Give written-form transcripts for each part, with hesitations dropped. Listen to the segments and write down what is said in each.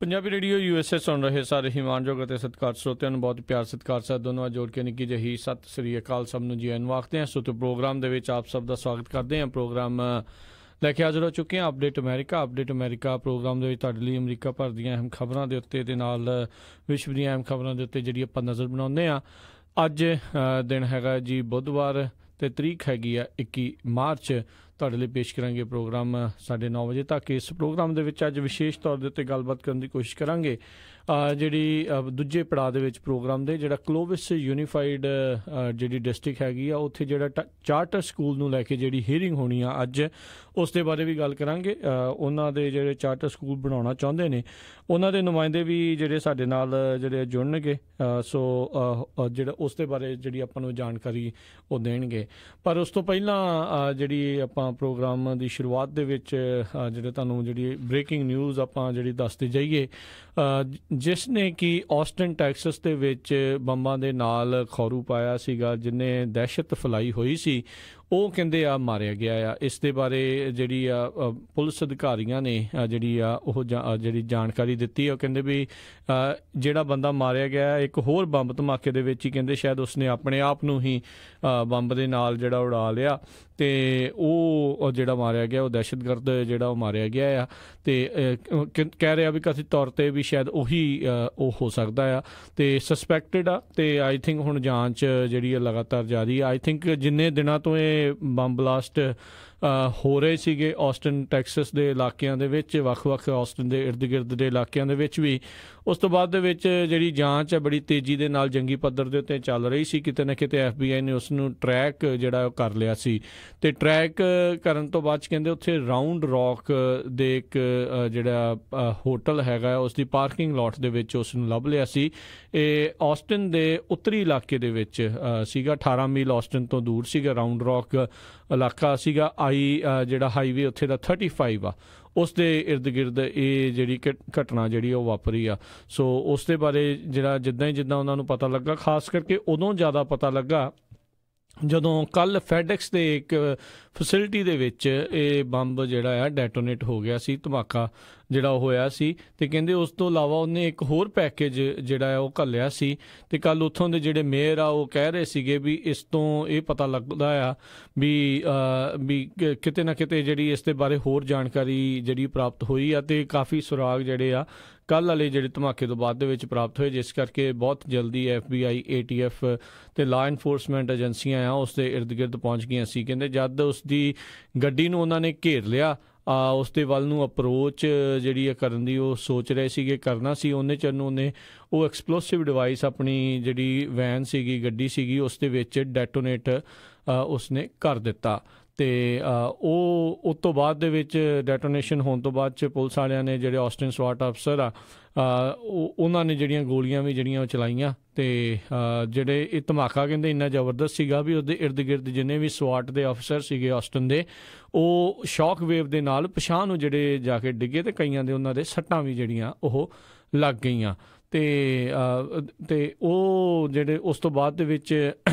Punjabi radio USA ਸੁਣ ਰਹੇ ਸਾਰੇ ਹਿਮਾਨਯੋਗ ਅਤੇ ਸਤਿਕਾਰ ਸਰੋਤਿਆਂ ਨੂੰ ਬਹੁਤ ਪਿਆਰ ਸਤਿਕਾਰ ਸਾਹਿਬ ਦੋਨੋਂ ਜੋੜ ਕੇ ਨਿੱਕੀ ਜਿਹੀ ਸਤਿ ਸ੍ਰੀ ਅਕਾਲ ਸਭ ਨੂੰ ਜੀ ਆਇਆਂ ਨੂੰ ਆਖਦੇ ਹਾਂ। ਸੋ ਤੇ ਪ੍ਰੋਗਰਾਮ ਦੇ ਵਿੱਚ ਆਪ ਸਭ ਦਾ ਸਵਾਗਤ ਕਰਦੇ ਹਾਂ। ਪ੍ਰੋਗਰਾਮ ਲੈ ਕੇ ਹਾਜ਼ਰ ਹੋ ਚੁੱਕੇ ਹਾਂ ਅਪਡੇਟ ਅਮਰੀਕਾ ਪ੍ਰੋਗਰਾਮ ਦੇ ਵਿੱਚ ਤੁਹਾਡੇ ਲਈ ਅਮਰੀਕਾ ਭਰ ਦੀਆਂ ਅਹਿਮ ਖਬਰਾਂ ਦੇ ਉੱਤੇ ਤੇ ਨਾਲ ਵਿਸ਼ਵ ਦੀਆਂ ਅਹਿਮ ਖਬਰਾਂ ਦੇ ਉੱਤੇ ਜਿਹੜੀ ਆਪਾਂ ਨਜ਼ਰ ਬਣਾਉਂਦੇ ਹਾਂ। ਅੱਜ ਦਿਨ ਹੈਗਾ ਜੀ ਬੁੱਧਵਾਰ ਅਤੇ ਤਰੀਕ ਹੈਗੀ ਆ 21 ਮਾਰਚ। ਤੁਹਾਡੇ ਲਈ ਪੇਸ਼ ਕਰਾਂਗੇ ਪ੍ਰੋਗਰਾਮ 9:30 ਵਜੇ ਤੱਕ। ਇਸ ਪ੍ਰੋਗਰਾਮ ਦੇ ਵਿੱਚ ਅੱਜ ਵਿਸ਼ੇਸ਼ ਤੌਰ ਦੇ ਉੱਤੇ ਗੱਲਬਾਤ ਕਰਨ ਦੀ ਕੋਸ਼ਿਸ਼ ਕਰਾਂਗੇ ਜਿਹੜੀ ਦੂਜੇ ਪੜਾਅ ਦੇ ਵਿੱਚ ਪ੍ਰੋਗਰਾਮ ਦੇ ਜਿਹੜਾ ਕਲੋਵਿਸ ਯੂਨੀਫਾਈਡ ਜਿਹੜੀ ਡਿਸਟ੍ਰਿਕਟ ਹੈਗੀ ਆ ਉੱਥੇ ਜਿਹੜਾ ਚਾਰਟਰ ਸਕੂਲ ਨੂੰ ਲੈ ਕੇ ਜਿਹੜੀ ਹੀਅਰਿੰਗ ਹੋਣੀ ਆ ਅੱਜ, ਉਸ ਦੇ ਬਾਰੇ ਵੀ ਗੱਲ ਕਰਾਂਗੇ। ਉਹਨਾਂ ਦੇ ਜਿਹੜੇ ਚਾਰਟਰ ਸਕੂਲ ਬਣਾਉਣਾ ਚਾਹੁੰਦੇ ਨੇ ਉਹਨਾਂ ਦੇ ਨੁਮਾਇੰਦੇ ਵੀ ਜਿਹੜੇ ਸਾਡੇ ਨਾਲ ਜਿਹੜੇ ਜੁੜਨਗੇ, ਸੋ ਜਿਹੜਾ ਉਸ ਦੇ ਬਾਰੇ ਜਿਹੜੀ ਆਪਾਂ ਨੂੰ ਜਾਣਕਾਰੀ ਉਹ ਦੇਣਗੇ। ਪਰ ਉਸ ਤੋਂ ਪਹਿਲਾਂ ਜਿਹੜੀ ਆਪਾਂ ਪ੍ਰੋਗਰਾਮ ਦੀ ਸ਼ੁਰੂਆਤ ਦੇ ਵਿੱਚ ਜਿਹੜੇ ਤੁਹਾਨੂੰ ਜਿਹੜੀ ਬ੍ਰੇਕਿੰਗ ਨਿਊਜ਼ ਆਪਾਂ ਜਿਹੜੀ ਦੱਸਦੇ ਜਾਈਏ, ਜਿਸ ਨੇ ਕਿ ਆਸਟਨ ਟੈਕਸਸ ਦੇ ਵਿੱਚ ਬੰਬਾਂ ਦੇ ਨਾਲ ਖੌਰੂ ਪਾਇਆ ਸੀਗਾ, ਜਿਹਨੇ ਦਹਿਸ਼ਤ ਫੈਲਾਈ ਹੋਈ ਸੀ, ਉਹ ਕਹਿੰਦੇ ਆ ਮਾਰਿਆ ਗਿਆ ਆ। ਇਸ ਦੇ ਬਾਰੇ ਜਿਹੜੀ ਆ ਪੁਲਿਸ ਅਧਿਕਾਰੀਆਂ ਨੇ ਜਿਹੜੀ ਆ ਉਹ ਜਿਹੜੀ ਜਾਣਕਾਰੀ ਦਿੱਤੀ ਆ। ਉਹ ਕਹਿੰਦੇ ਵੀ ਜਿਹੜਾ ਬੰਦਾ ਮਾਰਿਆ ਗਿਆ ਇੱਕ ਹੋਰ ਬੰਬ ਧਮਾਕੇ ਦੇ ਵਿੱਚ ਹੀ ਕਹਿੰਦੇ ਸ਼ਾਇਦ ਉਸਨੇ ਆਪਣੇ ਆਪ ਨੂੰ ਹੀ ਬੰਬ ਦੇ ਨਾਲ ਜਿਹੜਾ ਉਡਾ ਲਿਆ ਅਤੇ ਉਹ ਜਿਹੜਾ ਮਾਰਿਆ ਗਿਆ ਉਹ ਦਹਿਸ਼ਤਗਰਦ ਜਿਹੜਾ ਉਹ ਮਾਰਿਆ ਗਿਆ ਆ। ਅਤੇ ਕਹਿ ਰਿਹਾ ਵੀ ਕਥਿਤ ਤੌਰ 'ਤੇ ਵੀ ਸ਼ਾਇਦ ਉਹੀ ਉਹ ਹੋ ਸਕਦਾ ਆ ਅਤੇ ਸਸਪੈਕਟਡ ਆ। ਅਤੇ ਆਈ ਥਿੰਕ ਹੁਣ ਜਾਂਚ ਜਿਹੜੀ ਹੈ ਲਗਾਤਾਰ ਜਾਰੀ ਆ। ਆਈ ਥਿੰਕ ਜਿੰਨੇ ਦਿਨਾਂ ਤੋਂ ਇਹ ਬੰਬ ਬਲਾਸਟ ਹੋ ਰਹੇ ਸੀਗੇ ਆਸਟਨ ਟੈਕਸਸ ਦੇ ਇਲਾਕਿਆਂ ਦੇ ਵਿੱਚ, ਵੱਖ-ਵੱਖ ਆਸਟਨ ਦੇ ਇਰਦ ਗਿਰਦ ਦੇ ਇਲਾਕਿਆਂ ਦੇ ਵਿੱਚ ਵੀ, ਉਸ ਤੋਂ ਬਾਅਦ ਦੇ ਵਿੱਚ ਜਿਹੜੀ ਜਾਂਚ ਹੈ ਬੜੀ ਤੇਜ਼ੀ ਦੇ ਨਾਲ ਜੰਗੀ ਪੱਧਰ ਦੇ ਉੱਤੇ ਚੱਲ ਰਹੀ ਸੀ। ਕਿਤੇ ਨਾ ਕਿਤੇ FBI ਨੇ ਉਸ ਨੂੰ ਟਰੈਕ ਜਿਹੜਾ ਉਹ ਕਰ ਲਿਆ ਸੀ ਅਤੇ ਟਰੈਕ ਕਰਨ ਤੋਂ ਬਾਅਦ 'ਚ ਕਹਿੰਦੇ ਉੱਥੇ ਰਾਊਂਡ ਰੌਕ ਦੇ ਇੱਕ ਜਿਹੜਾ ਹੋਟਲ ਹੈਗਾ ਉਸ ਦੀ ਪਾਰਕਿੰਗ ਲੋਟ ਦੇ ਵਿੱਚ ਉਸ ਨੂੰ ਲੱਭ ਲਿਆ ਸੀ। ਇਹ ਆਸਟਨ ਦੇ ਉੱਤਰੀ ਇਲਾਕੇ ਦੇ ਵਿੱਚ ਸੀਗਾ, 18 ਮੀਲ ਆਸਟਨ ਤੋਂ ਦੂਰ ਸੀਗਾ ਰਾਊਂਡ ਰੌਕ ਇਲਾਕਾ ਸੀਗਾ। ਜਿਹੜਾ ਹਾਈਵੇ ਉੱਥੇ ਦਾ 35 ਆ, ਉਸ ਦੇ ਇਰਦ ਗਿਰਦ ਇਹ ਜਿਹੜੀ ਘਟਨਾ ਜਿਹੜੀ ਉਹ ਵਾਪਰੀ ਆ। ਸੋ ਉਸ ਦੇ ਬਾਰੇ ਜਿਹੜਾ ਜਿੱਦਾਂ ਉਹਨਾਂ ਨੂੰ ਪਤਾ ਲੱਗਾ, ਖਾਸ ਕਰਕੇ ਉਦੋਂ ਜ਼ਿਆਦਾ ਪਤਾ ਲੱਗਾ ਜਦੋਂ ਕੱਲ੍ਹ ਫੈਡੈਕਸ ਦੇ ਇੱਕ ਫੈਸਿਲਿਟੀ ਦੇ ਵਿੱਚ ਇਹ ਬੰਬ ਜਿਹੜਾ ਆ ਡੈਟੋਨੇਟ ਹੋ ਗਿਆ ਸੀ, ਧਮਾਕਾ ਜਿਹੜਾ ਉਹ ਹੋਇਆ ਸੀ। ਅਤੇ ਕਹਿੰਦੇ ਉਸ ਤੋਂ ਇਲਾਵਾ ਉਹਨੇ ਇੱਕ ਹੋਰ ਪੈਕੇਜ ਜਿਹੜਾ ਉਹ ਘੱਲਿਆ ਸੀ। ਅਤੇ ਕੱਲ੍ਹ ਉੱਥੋਂ ਦੇ ਜਿਹੜੇ ਮੇਅਰ ਆ ਉਹ ਕਹਿ ਰਹੇ ਸੀਗੇ ਵੀ ਇਸ ਤੋਂ ਇਹ ਪਤਾ ਲੱਗਦਾ ਆ ਵੀ ਕਿਤੇ ਨਾ ਕਿਤੇ ਜਿਹੜੀ ਇਸ ਦੇ ਬਾਰੇ ਹੋਰ ਜਾਣਕਾਰੀ ਜਿਹੜੀ ਪ੍ਰਾਪਤ ਹੋਈ ਆ ਅਤੇ ਕਾਫੀ ਸੁਰਾਗ ਜਿਹੜੇ ਆ ਕੱਲ੍ਹ ਵਾਲੇ ਜਿਹੜੇ ਧਮਾਕੇ ਤੋਂ ਬਾਅਦ ਦੇ ਵਿੱਚ ਪ੍ਰਾਪਤ ਹੋਏ, ਜਿਸ ਕਰਕੇ ਬਹੁਤ ਜਲਦੀ FBI, ATF ਅਤੇ ਲਾਅ ਇਨਫੋਰਸਮੈਂਟ ਏਜੰਸੀਆਂ ਆ ਉਸ ਦੇ ਇਰਦ ਗਿਰਦ ਪਹੁੰਚ ਗਈਆਂ ਸੀ। ਕਹਿੰਦੇ ਜਦ ਉਸ ਦੀ ਗੱਡੀ ਨੂੰ ਉਹਨਾਂ ਨੇ ਘੇਰ ਲਿਆ, ਉਸ ਦੇ ਵੱਲ ਨੂੰ ਅਪਰੋਚ ਜਿਹੜੀ ਆ ਕਰਨ ਦੀ ਉਹ ਸੋਚ ਰਹੇ ਸੀਗੇ ਕਰਨਾ ਸੀ, ਉਹਨੇ ਚਿਰ ਨੂੰ ਉਹਨੇ ਉਹ ਐਕਸਪਲੋਸਿਵ ਡਿਵਾਈਸ ਆਪਣੀ ਜਿਹੜੀ ਵੈਨ ਸੀਗੀ, ਗੱਡੀ ਸੀਗੀ, ਉਸ ਦੇ ਵਿੱਚ ਡੈਟੋਨੇਟ ਉਸਨੇ ਕਰ ਦਿੱਤਾ। ਅਤੇ ਉਹ ਉਸ ਤੋਂ ਬਾਅਦ ਦੇ ਵਿੱਚ ਡੈਟੋਨੇਸ਼ਨ ਹੋਣ ਤੋਂ ਬਾਅਦ 'ਚ ਪੁਲਿਸ ਵਾਲਿਆਂ ਨੇ ਜਿਹੜੇ ਆਸਟਨ ਸਵਾਟ ਅਫਸਰ ਆ ਉਹਨਾਂ ਨੇ ਜਿਹੜੀਆਂ ਗੋਲੀਆਂ ਵੀ ਜਿਹੜੀਆਂ ਉਹ ਚਲਾਈਆਂ। ਅਤੇ ਜਿਹੜੇ ਇਹ ਧਮਾਕਾ ਕਹਿੰਦੇ ਇੰਨਾ ਜ਼ਬਰਦਸਤ ਸੀਗਾ ਵੀ ਉਹਦੇ ਇਰਦ ਗਿਰਦ ਜਿੰਨੇ ਵੀ ਸਵਾਟ ਦੇ ਅਫਸਰ ਸੀਗੇ ਆਸਟਨ ਦੇ, ਉਹ ਸ਼ੌਕ ਵੇਵ ਦੇ ਨਾਲ ਪਿਛਾਂਹ ਨੂੰ ਜਿਹੜੇ ਜਾ ਕੇ ਡਿੱਗੇ ਅਤੇ ਕਈਆਂ ਦੇ ਉਹਨਾਂ ਦੇ ਸੱਟਾਂ ਵੀ ਜਿਹੜੀਆਂ ਉਹ ਲੱਗ ਗਈਆਂ। ਅਤੇ ਉਹ ਜਿਹੜੇ ਉਸ ਤੋਂ ਬਾਅਦ ਦੇ ਵਿੱਚ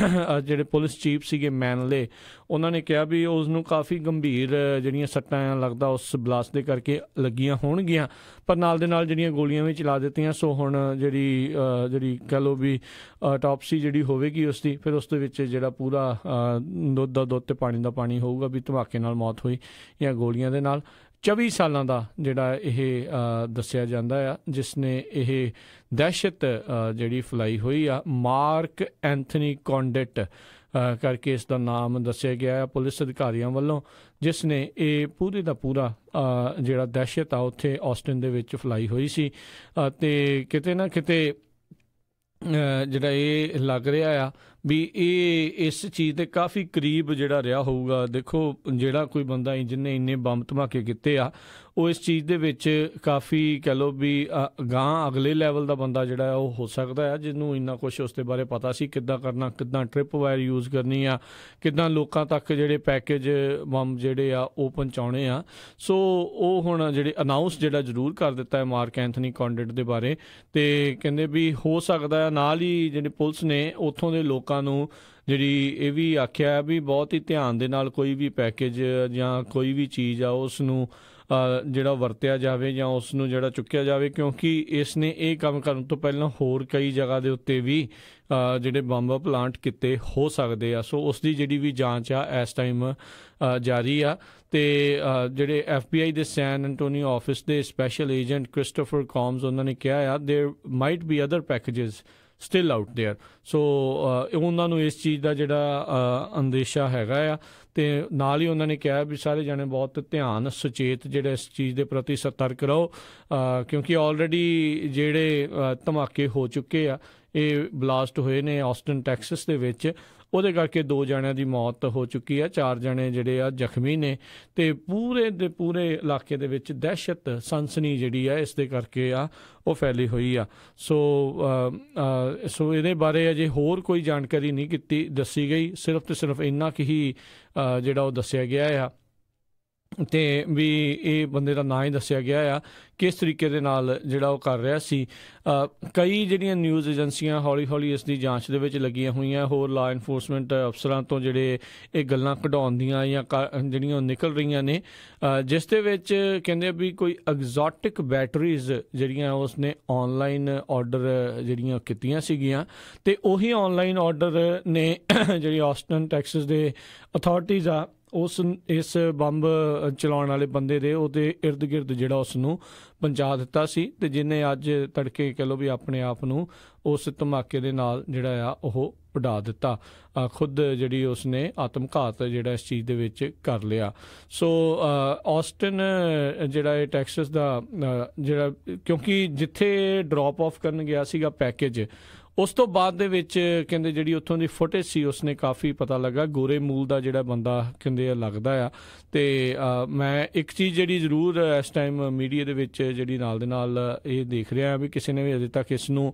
ਜਿਹੜੇ ਪੁਲਿਸ ਚੀਫ ਸੀਗੇ ਮੈਨਲੇ, ਉਹਨਾਂ ਨੇ ਕਿਹਾ ਵੀ ਉਸ ਨੂੰ ਕਾਫੀ ਗੰਭੀਰ ਜਿਹੜੀਆਂ ਸੱਟਾਂ ਲੱਗਦਾ ਉਸ ਬਲਾਸਟ ਦੇ ਕਰਕੇ ਲੱਗੀਆਂ ਹੋਣਗੀਆਂ, ਪਰ ਨਾਲ ਦੇ ਨਾਲ ਜਿਹੜੀਆਂ ਗੋਲੀਆਂ ਵੀ ਚਲਾ ਦਿੱਤੀਆਂ। ਸੋ ਹੁਣ ਜਿਹੜੀ ਕਹਿ ਲਓ ਵੀ ਟੌਪਸੀ ਜਿਹੜੀ ਹੋਵੇਗੀ ਉਸ ਦੀ, ਫਿਰ ਉਸ ਦੇ ਵਿੱਚ ਜਿਹੜਾ ਪੂਰਾ ਦੁੱਧ ਦਾ ਦੁੱਧ ਅਤੇ ਪਾਣੀ ਦਾ ਪਾਣੀ ਹੋਊਗਾ ਵੀ ਧਮਾਕੇ ਨਾਲ ਮੌਤ ਹੋਈ ਜਾਂ ਗੋਲੀਆਂ ਦੇ ਨਾਲ। 24 ਸਾਲਾਂ ਦਾ ਜਿਹੜਾ ਇਹ ਦੱਸਿਆ ਜਾਂਦਾ ਆ ਜਿਸ ਨੇ ਇਹ ਦਹਿਸ਼ਤ ਜਿਹੜੀ ਫੈਲਾਈ ਹੋਈ ਆ, ਮਾਰਕ ਐਂਥਨੀ ਕੌਂਡਿਟ ਕਰਕੇ ਇਸ ਦਾ ਨਾਮ ਦੱਸਿਆ ਗਿਆ ਆ ਪੁਲਿਸ ਅਧਿਕਾਰੀਆਂ ਵੱਲੋਂ, ਜਿਸ ਨੇ ਇਹ ਪੂਰੇ ਦਾ ਪੂਰਾ ਜਿਹੜਾ ਦਹਿਸ਼ਤ ਆ ਉੱਥੇ ਆਸਟਨ ਦੇ ਵਿੱਚ ਫੈਲਾਈ ਹੋਈ ਸੀ। ਅਤੇ ਕਿਤੇ ਨਾ ਕਿਤੇ ਜਿਹੜਾ ਇਹ ਲੱਗ ਰਿਹਾ ਆ ਵੀ ਇਹ ਇਸ ਚੀਜ਼ ਦੇ ਕਾਫੀ ਕਰੀਬ ਜਿਹੜਾ ਰਿਹਾ ਹੋਊਗਾ। ਦੇਖੋ ਜਿਹੜਾ ਕੋਈ ਬੰਦਾ ਜਿਹਨੇ ਇੰਨੇ ਬੰਬ ਧਮਾਕੇ ਕੀਤੇ ਆ, ਉਹ ਇਸ ਚੀਜ਼ ਦੇ ਵਿੱਚ ਕਾਫੀ ਕਹਿ ਲਓ ਵੀ ਅਗਾਂਹ ਅਗਲੇ ਲੈਵਲ ਦਾ ਬੰਦਾ ਜਿਹੜਾ ਉਹ ਹੋ ਸਕਦਾ ਆ, ਜਿਹਨੂੰ ਇੰਨਾ ਕੁਛ ਉਸ ਦੇ ਬਾਰੇ ਪਤਾ ਸੀ, ਕਿੱਦਾਂ ਕਰਨਾ, ਕਿੱਦਾਂ ਟ੍ਰਿਪ ਵਾਇਰ ਯੂਜ਼ ਕਰਨੀ ਆ, ਕਿੱਦਾਂ ਲੋਕਾਂ ਤੱਕ ਜਿਹੜੇ ਪੈਕੇਜ ਬੰਬ ਜਿਹੜੇ ਆ ਉਹ ਪਹੁੰਚਾਉਣੇ ਆ। ਸੋ ਉਹ ਹੁਣ ਜਿਹੜੇ ਅਨਾਊਂਸ ਜਿਹੜਾ ਜ਼ਰੂਰ ਕਰ ਦਿੱਤਾ ਹੈ ਮਾਰਕ ਐਂਥਨੀ ਕੌਂਡਿਟ ਦੇ ਬਾਰੇ। ਅਤੇ ਕਹਿੰਦੇ ਵੀ ਹੋ ਸਕਦਾ ਹੈ ਨਾਲ ਹੀ ਜਿਹੜੀ ਪੁਲਿਸ ਨੇ ਉੱਥੋਂ ਦੇ ਲੋਕਾਂ ਨੂੰ ਜਿਹੜੀ ਇਹ ਵੀ ਆਖਿਆ ਵੀ ਬਹੁਤ ਹੀ ਧਿਆਨ ਦੇ ਨਾਲ ਕੋਈ ਵੀ ਪੈਕੇਜ ਜਾਂ ਕੋਈ ਵੀ ਚੀਜ਼ ਆ ਉਸ ਨੂੰ ਜਿਹੜਾ ਵਰਤਿਆ ਜਾਵੇ ਜਾਂ ਉਸ ਨੂੰ ਜਿਹੜਾ ਚੁੱਕਿਆ ਜਾਵੇ, ਕਿਉਂਕਿ ਇਸ ਨੇ ਇਹ ਕੰਮ ਕਰਨ ਤੋਂ ਪਹਿਲਾਂ ਹੋਰ ਕਈ ਜਗ੍ਹਾ ਦੇ ਉੱਤੇ ਵੀ ਜਿਹੜੇ ਬੰਬ ਪਲਾਂਟ ਕੀਤੇ ਹੋ ਸਕਦੇ ਆ। ਸੋ ਉਸ ਦੀ ਜਿਹੜੀ ਵੀ ਜਾਂਚ ਆ ਇਸ ਟਾਈਮ ਜਾਰੀ ਆ। ਅਤੇ ਜਿਹੜੇ FBI ਦੇ ਸੈਨ ਐਂਟੋਨੀਓ ਆਫਿਸ ਦੇ ਸਪੈਸ਼ਲ ਏਜੰਟ ਕ੍ਰਿਸਟੋਫਰ ਕੌਮਸ ਉਹਨਾਂ ਨੇ ਕਿਹਾ ਆ there might be other packages still out there. So ਉਹਨਾਂ ਨੂੰ ਇਸ ਚੀਜ਼ ਦਾ ਜਿਹੜਾ ਅੰਦੇਸ਼ਾ ਹੈਗਾ ਆ। ਅਤੇ ਨਾਲ ਹੀ ਉਹਨਾਂ ਨੇ ਕਿਹਾ ਵੀ ਸਾਰੇ ਜਾਣੇ ਬਹੁਤ ਧਿਆਨ ਸੁਚੇਤ ਜਿਹੜੇ ਇਸ ਚੀਜ਼ ਦੇ ਪ੍ਰਤੀ ਸਤਰਕ ਰਹੋ, ਕਿਉਂਕਿ ਆਲਰੇਡੀ ਜਿਹੜੇ ਧਮਾਕੇ ਹੋ ਚੁੱਕੇ ਆ, ਇਹ ਬਲਾਸਟ ਹੋਏ ਨੇ ਆਸਟਨ ਟੈਕਸਸ ਦੇ ਵਿੱਚ। ਉਹਦੇ ਕਰਕੇ 2 ਜਣਿਆਂ ਦੀ ਮੌਤ ਹੋ ਚੁੱਕੀ ਆ, 4 ਜਣੇ ਜਿਹੜੇ ਆ ਜ਼ਖਮੀ ਨੇ, ਅਤੇ ਪੂਰੇ ਦੇ ਪੂਰੇ ਇਲਾਕੇ ਦੇ ਵਿੱਚ ਦਹਿਸ਼ਤ ਸਨਸਨੀ ਜਿਹੜੀ ਆ ਇਸ ਦੇ ਕਰਕੇ ਆ ਉਹ ਫੈਲੀ ਹੋਈ ਆ। ਸੋ ਇਹਦੇ ਬਾਰੇ ਅਜੇ ਹੋਰ ਕੋਈ ਜਾਣਕਾਰੀ ਨਹੀਂ ਦੱਸੀ ਗਈ, ਸਿਰਫ ਅਤੇ ਸਿਰਫ ਇੰਨਾ ਕੁ ਹੀ ਜਿਹੜਾ ਉਹ ਦੱਸਿਆ ਗਿਆ ਆ। ਅਤੇ ਵੀ ਇਹ ਬੰਦੇ ਦਾ ਨਾਂ ਹੀ ਦੱਸਿਆ ਗਿਆ ਆ, ਕਿਸ ਤਰੀਕੇ ਦੇ ਨਾਲ ਜਿਹੜਾ ਉਹ ਕਰ ਰਿਹਾ ਸੀ। ਕਈ ਜਿਹੜੀਆਂ ਨਿਊਜ਼ ਏਜੰਸੀਆਂ ਹੌਲੀ ਹੌਲੀ ਇਸ ਦੀ ਜਾਂਚ ਦੇ ਵਿੱਚ ਲੱਗੀਆਂ ਹੋਈਆਂ, ਹੋਰ ਲਾ ਇਨਫੋਰਸਮੈਂਟ ਅਫਸਰਾਂ ਤੋਂ ਜਿਹੜੇ ਇਹ ਗੱਲਾਂ ਕਢਾਉਣ ਦੀਆਂ ਜਾਂ ਜਿਹੜੀਆਂ ਉਹ ਨਿਕਲ ਰਹੀਆਂ ਨੇ, ਜਿਸ ਦੇ ਵਿੱਚ ਕਹਿੰਦੇ ਵੀ ਕੋਈ ਐਗਜ਼ੋਟਿਕ ਬੈਟਰੀਜ਼ ਜਿਹੜੀਆਂ ਉਸਨੇ ਔਨਲਾਈਨ ਆਰਡਰ ਜਿਹੜੀਆਂ ਕੀਤੀਆਂ ਸੀਗੀਆਂ, ਅਤੇ ਉਹੀ ਔਨਲਾਈਨ ਆਰਡਰ ਨੇ ਜਿਹੜੀ ਆਸਟਨ ਟੈਕਸਸ ਦੇ ਅਥਾਰਟੀਜ਼ ਆ ਇਸ ਬੰਬ ਚਲਾਉਣ ਵਾਲੇ ਬੰਦੇ ਦੇ ਉਹਦੇ ਇਰਦ ਗਿਰਦ ਜਿਹੜਾ ਉਸ ਨੂੰ ਪਹੁੰਚਾ ਦਿੱਤਾ ਸੀ, ਅਤੇ ਜਿਹਨੇ ਅੱਜ ਤੜਕੇ ਕਹਿ ਲਓ ਵੀ ਆਪਣੇ ਆਪ ਨੂੰ ਉਸ ਧਮਾਕੇ ਦੇ ਨਾਲ ਜਿਹੜਾ ਆ ਉਹ ਉਡਾ ਦਿੱਤਾ, ਖੁਦ ਜਿਹੜੀ ਉਸਨੇ ਆਤਮਘਾਤ ਜਿਹੜਾ ਇਸ ਚੀਜ਼ ਦੇ ਵਿੱਚ ਕਰ ਲਿਆ। ਸੋ ਆਸਟਨ ਜਿਹੜਾ ਇਹ ਟੈਕਸਸ ਦਾ ਜਿਹੜਾ, ਕਿਉਂਕਿ ਜਿੱਥੇ ਡਰੋਪ ਆਫ ਕਰਨ ਗਿਆ ਸੀਗਾ ਪੈਕੇਜ, ਉਸ ਤੋਂ ਬਾਅਦ ਦੇ ਵਿੱਚ ਕਹਿੰਦੇ ਜਿਹੜੀ ਉੱਥੋਂ ਦੀ ਫੁਟੇਜ ਸੀ ਉਸਨੇ ਕਾਫੀ ਪਤਾ ਲੱਗਾ ਗੋਰੇ ਮੂਲ ਦਾ ਜਿਹੜਾ ਬੰਦਾ ਕਹਿੰਦੇ ਲੱਗਦਾ ਆ। ਅਤੇ ਮੈਂ ਇੱਕ ਚੀਜ਼ ਜਿਹੜੀ ਜ਼ਰੂਰ ਇਸ ਟਾਈਮ ਮੀਡੀਆ ਦੇ ਵਿੱਚ ਜਿਹੜੀ ਨਾਲ ਦੇ ਨਾਲ ਇਹ ਦੇਖ ਰਿਹਾ ਵੀ ਕਿਸੇ ਨੇ ਵੀ ਅਜੇ ਤੱਕ ਇਸ ਨੂੰ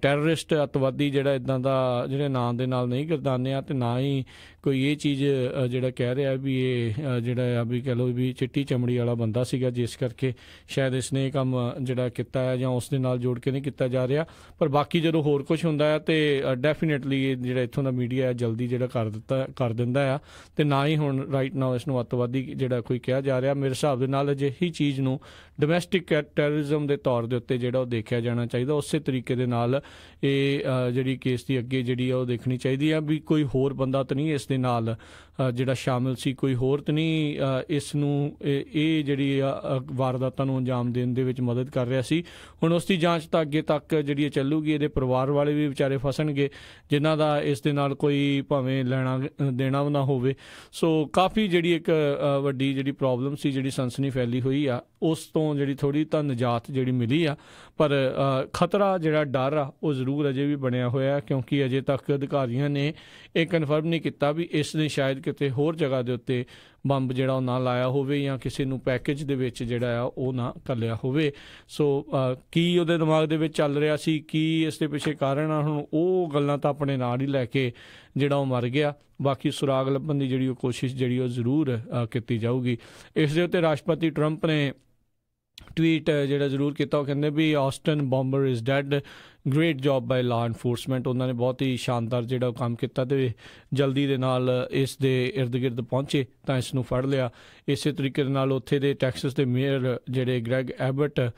ਟੈਰਰਿਸਟ ਅੱਤਵਾਦੀ ਜਿਹੜਾ ਇੱਦਾਂ ਦਾ ਜਿਹੜੇ ਨਾਂ ਦੇ ਨਾਲ ਨਹੀਂ ਗਰਦਾਨਿਆ, ਅਤੇ ਨਾ ਹੀ ਕੋਈ ਇਹ ਚੀਜ਼ ਜਿਹੜਾ ਕਹਿ ਰਿਹਾ ਵੀ ਇਹ ਜਿਹੜਾ ਆ ਵੀ ਕਹਿ ਲਓ ਵੀ ਚਿੱਟੀ ਚਮੜੀ ਵਾਲਾ ਬੰਦਾ ਸੀਗਾ, ਜਿਸ ਕਰਕੇ ਸ਼ਾਇਦ ਇਸਨੇ ਇਹ ਕੰਮ ਜਿਹੜਾ ਕੀਤਾ ਹੈ ਜਾਂ ਉਸ ਦੇ ਨਾਲ ਜੋੜ ਕੇ ਨਹੀਂ ਕੀਤਾ ਜਾ ਰਿਹਾ। ਪਰ ਬਾਕੀ ਜਦੋਂ ਹੋਰ ਕੁਝ ਹੁੰਦਾ ਹੈ ਤਾਂ ਡੈਫੀਨੇਟਲੀ ਜਿਹੜਾ ਇੱਥੋਂ ਦਾ ਮੀਡੀਆ ਹੈ ਜਲਦੀ ਜਿਹੜਾ ਕਰ ਦਿੰਦਾ ਆ, ਅਤੇ ਨਾ ਹੀ ਹੁਣ ਰਾਈਟ ਨਾਓ ਇਸ ਨੂੰ ਅੱਤਵਾਦੀ ਜਿਹੜਾ ਕੋਈ ਕਿਹਾ ਜਾ ਰਿਹਾ। ਮੇਰੇ ਹਿਸਾਬ ਦੇ ਨਾਲ ਅਜਿਹੀ ਚੀਜ਼ ਨੂੰ ਡੋਮੈਸਟਿਕ ਟੈਰਰਿਜ਼ਮ ਦੇ ਤੌਰ ਦੇ ਉੱਤੇ ਜਿਹੜਾ ਉਹ ਦੇਖਿਆ ਜਾਣਾ ਚਾਹੀਦਾ। ਉਸੇ ਤਰੀਕੇ ਦੇ ਨਾਲ ਇਹ ਜਿਹੜੀ ਕੇਸ ਦੀ ਅੱਗੇ ਜਿਹੜੀ ਆ ਉਹ ਦੇਖਣੀ ਚਾਹੀਦੀ ਆ ਵੀ ਕੋਈ ਹੋਰ ਬੰਦਾ ਤਾਂ ਨਹੀਂ ਇਸ ਦੇ ਨਾਲ ਜਿਹੜਾ ਸ਼ਾਮਿਲ ਸੀ, ਕੋਈ ਹੋਰ ਤਾਂ ਨਹੀਂ ਇਸ ਨੂੰ ਇਹ ਜਿਹੜੀ ਵਾਰਦਾਤਾਂ ਨੂੰ ਅੰਜਾਮ ਦੇਣ ਦੇ ਵਿੱਚ ਮਦਦ ਕਰ ਰਿਹਾ ਸੀ। ਹੁਣ ਉਸ ਦੀ ਜਾਂਚ ਤਾਂ ਅੱਗੇ ਤੱਕ ਜਿਹੜੀ ਚੱਲੂਗੀ। ਇਹਦੇ ਪਰਿਵਾਰ ਵਾਲੇ ਵੀ ਵਿਚਾਰੇ ਫਸਣਗੇ ਜਿਨ੍ਹਾਂ ਦਾ ਇਸ ਦੇ ਨਾਲ ਕੋਈ ਭਾਵੇਂ ਲੈਣਾ ਦੇਣਾ ਨਾ ਹੋਵੇ। ਸੋ ਕਾਫੀ ਜਿਹੜੀ ਇੱਕ ਵੱਡੀ ਜਿਹੜੀ ਪ੍ਰੋਬਲਮ ਸੀ, ਜਿਹੜੀ ਸਨਸਨੀ ਫੈਲੀ ਹੋਈ ਆ, ਉਸ ਤੋਂ ਜਿਹੜੀ ਥੋੜ੍ਹੀ ਤਾਂ ਨਿਜਾਤ ਜਿਹੜੀ ਮਿਲੀ ਆ, ਪਰ ਖਤਰਾ ਜਿਹੜਾ ਡਰ ਆ ਉਹ ਜ਼ਰੂਰ ਅਜੇ ਵੀ ਬਣਿਆ ਹੋਇਆ, ਕਿਉਂਕਿ ਅਜੇ ਤੱਕ ਅਧਿਕਾਰੀਆਂ ਨੇ ਇਹ ਕਨਫਰਮ ਨਹੀਂ ਕੀਤਾ ਵੀ ਇਸ ਨੇ ਸ਼ਾਇਦ ਕਿਤੇ ਹੋਰ ਜਗ੍ਹਾ ਦੇ ਉੱਤੇ ਬੰਬ ਜਿਹੜਾ ਉਹ ਨਾ ਲਾਇਆ ਹੋਵੇ ਜਾਂ ਕਿਸੇ ਨੂੰ ਪੈਕੇਜ ਦੇ ਵਿੱਚ ਜਿਹੜਾ ਆ ਉਹ ਨਾ ਘੱਲਿਆ ਹੋਵੇ। ਸੋ ਕੀ ਉਹਦੇ ਦਿਮਾਗ ਦੇ ਵਿੱਚ ਚੱਲ ਰਿਹਾ ਸੀ, ਕੀ ਇਸ ਦੇ ਪਿੱਛੇ ਕਾਰਨ ਆ, ਹੁਣ ਉਹ ਗੱਲਾਂ ਤਾਂ ਆਪਣੇ ਨਾਲ ਹੀ ਲੈ ਕੇ ਜਿਹੜਾ ਉਹ ਮਰ ਗਿਆ। ਬਾਕੀ ਸੁਰਾਗ ਲੱਭਣ ਦੀ ਜਿਹੜੀ ਉਹ ਕੋਸ਼ਿਸ਼ ਜਿਹੜੀ ਉਹ ਜ਼ਰੂਰ ਕੀਤੀ ਜਾਊਗੀ। ਇਸ ਦੇ ਉੱਤੇ ਰਾਸ਼ਟਰਪਤੀ ਟਰੰਪ ਨੇ ਟਵੀਟ ਜਿਹੜਾ ਜ਼ਰੂਰ ਕੀਤਾ, ਉਹ ਕਹਿੰਦੇ ਵੀ Austin bomber is dead, great job by law enforcement. ਉਹਨਾਂ ਨੇ ਬਹੁਤ ਹੀ ਸ਼ਾਨਦਾਰ ਜਿਹੜਾ ਕੰਮ ਕੀਤਾ ਅਤੇ ਜਲਦੀ ਦੇ ਨਾਲ ਇਸ ਦੇ ਇਰਦ ਗਿਰਦ ਪਹੁੰਚੇ ਤਾਂ ਇਸ ਨੂੰ ਫੜ ਲਿਆ। ਇਸੇ ਤਰੀਕੇ ਦੇ ਨਾਲ ਉੱਥੇ ਦੇ ਟੈਕਸਸ ਦੇ ਮੇਅਰ ਜਿਹੜੇ ਗ੍ਰੈਗ ਐਬਟ,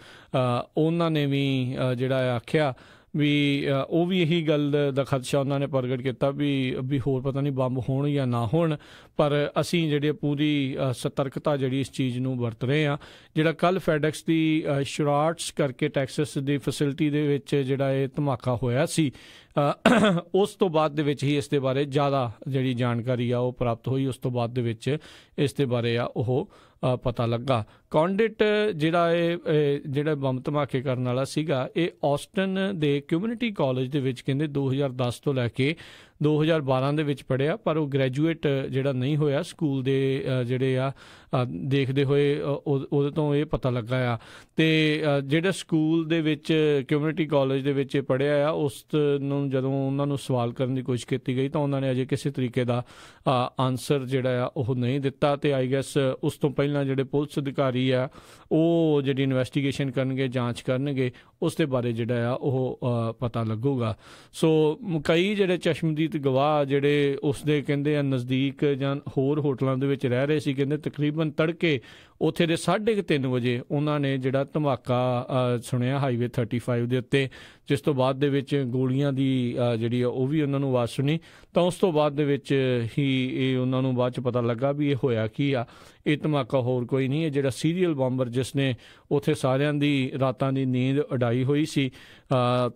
ਉਹਨਾਂ ਨੇ ਵੀ ਜਿਹੜਾ ਆਖਿਆ ਵੀ ਉਹ ਵੀ ਇਹੀ ਗੱਲ ਦਾ ਖਦਸ਼ਾ ਉਹਨਾਂ ਨੇ ਪ੍ਰਗਟ ਕੀਤਾ ਵੀ ਹੋਰ ਪਤਾ ਨਹੀਂ ਬੰਬ ਹੋਣ ਜਾਂ ਨਾ ਹੋਣ, ਪਰ ਅਸੀਂ ਜਿਹੜੇ ਪੂਰੀ ਸਤਰਕਤਾ ਜਿਹੜੀ ਇਸ ਚੀਜ਼ ਨੂੰ ਵਰਤ ਰਹੇ ਹਾਂ। ਜਿਹੜਾ ਕੱਲ੍ਹ ਫੈਡੈਕਸ ਦੀ ਸ਼ਰਾਟਸ ਕਰਕੇ ਟੈਕਸਸ ਦੀ ਫੈਸਿਲਿਟੀ ਦੇ ਵਿੱਚ ਜਿਹੜਾ ਇਹ ਧਮਾਕਾ ਹੋਇਆ ਸੀ, ਉਸ ਤੋਂ ਬਾਅਦ ਦੇ ਵਿੱਚ ਹੀ ਇਸ ਦੇ ਬਾਰੇ ਜ਼ਿਆਦਾ ਜਿਹੜੀ ਜਾਣਕਾਰੀ ਆ ਉਹ ਪ੍ਰਾਪਤ ਹੋਈ। ਉਸ ਤੋਂ ਬਾਅਦ ਦੇ ਵਿੱਚ ਇਸ ਦੇ ਬਾਰੇ ਆ ਉਹ ਪਤਾ ਲੱਗਾ। ਕੌਂਡਿਟ ਜਿਹੜਾ ਜਿਹੜਾ ਬੰਬ ਧਮਾਕੇ ਕਰਨ ਵਾਲਾ ਸੀਗਾ, ਇਹ ਆਸਟਨ ਦੇ ਕਮਿਊਨਿਟੀ ਕਾਲਜ ਦੇ ਵਿੱਚ ਕਹਿੰਦੇ 2010 ਤੋਂ ਲੈ ਕੇ 2012 ਦੇ ਵਿੱਚ ਪੜ੍ਹਿਆ, ਪਰ ਉਹ ਗ੍ਰੈਜੂਏਟ ਜਿਹੜਾ ਨਹੀਂ ਹੋਇਆ ਸਕੂਲ ਦੇ ਜਿਹੜੇ ਆ ਦੇਖਦੇ ਹੋਏ ਉਹਦੇ ਤੋਂ ਇਹ ਪਤਾ ਲੱਗਾ ਆ। ਅਤੇ ਜਿਹੜਾ ਸਕੂਲ ਦੇ ਵਿੱਚ ਕਮਿਊਨਿਟੀ ਕਾਲਜ ਦੇ ਵਿੱਚ ਪੜ੍ਹਿਆ ਆ, ਉਸ ਨੂੰ ਜਦੋਂ ਉਹਨਾਂ ਨੂੰ ਸਵਾਲ ਕਰਨ ਦੀ ਕੋਸ਼ਿਸ਼ ਕੀਤੀ ਗਈ ਤਾਂ ਉਹਨਾਂ ਨੇ ਅਜੇ ਕਿਸੇ ਤਰੀਕੇ ਦਾ ਆਨਸਰ ਜਿਹੜਾ ਆ ਉਹ ਨਹੀਂ ਦਿੱਤਾ। ਅਤੇ ਆਈ ਗੈਸ ਉਸ ਤੋਂ ਪਹਿਲਾਂ ਜਿਹੜੇ ਪੁਲਿਸ ਅਧਿਕਾਰੀ ਆ ਉਹ ਜਿਹੜੀ ਇਨਵੈਸਟੀਗੇਸ਼ਨ ਕਰਨਗੇ, ਜਾਂਚ ਕਰਨਗੇ, ਉਸ ਦੇ ਬਾਰੇ ਜਿਹੜਾ ਆ ਉਹ ਪਤਾ ਲੱਗੂਗਾ। ਸੋ ਕਈ ਜਿਹੜੇ ਚਸ਼ਮਦੀਦ ਗਵਾਹ ਜਿਹੜੇ ਉਸ ਦੇ ਕਹਿੰਦੇ ਆ ਨਜ਼ਦੀਕ ਜਾਂ ਹੋਰ ਹੋਟਲਾਂ ਦੇ ਵਿੱਚ ਰਹਿ ਰਹੇ ਸੀ, ਕਹਿੰਦੇ ਤਕਰੀਬਨ ਤੜਕੇ ਉੱਥੇ ਦੇ 3:30 ਵਜੇ ਉਹਨਾਂ ਨੇ ਜਿਹੜਾ ਧਮਾਕਾ ਸੁਣਿਆ ਹਾਈਵੇ 35 ਦੇ ਉੱਤੇ, ਜਿਸ ਤੋਂ ਬਾਅਦ ਦੇ ਵਿੱਚ ਗੋਲੀਆਂ ਦੀ ਜਿਹੜੀ ਉਹ ਵੀ ਉਹਨਾਂ ਨੂੰ ਆਵਾਜ਼ ਸੁਣੀ। ਤਾਂ ਉਸ ਤੋਂ ਬਾਅਦ ਦੇ ਵਿੱਚ ਹੀ ਇਹ ਉਹਨਾਂ ਨੂੰ ਬਾਅਦ 'ਚ ਪਤਾ ਲੱਗਾ ਵੀ ਇਹ ਹੋਇਆ ਕੀ ਆ। ਇਹ ਧਮਾਕਾ ਹੋਰ ਕੋਈ ਨਹੀਂ, ਇਹ ਜਿਹੜਾ ਸੀਰੀਅਲ ਬੰਬਰ ਜਿਸ ਨੇ ਉੱਥੇ ਸਾਰਿਆਂ ਦੀ ਰਾਤਾਂ ਦੀ ਨੀਂਦ ਉਡਾਈ ਹੋਈ ਸੀ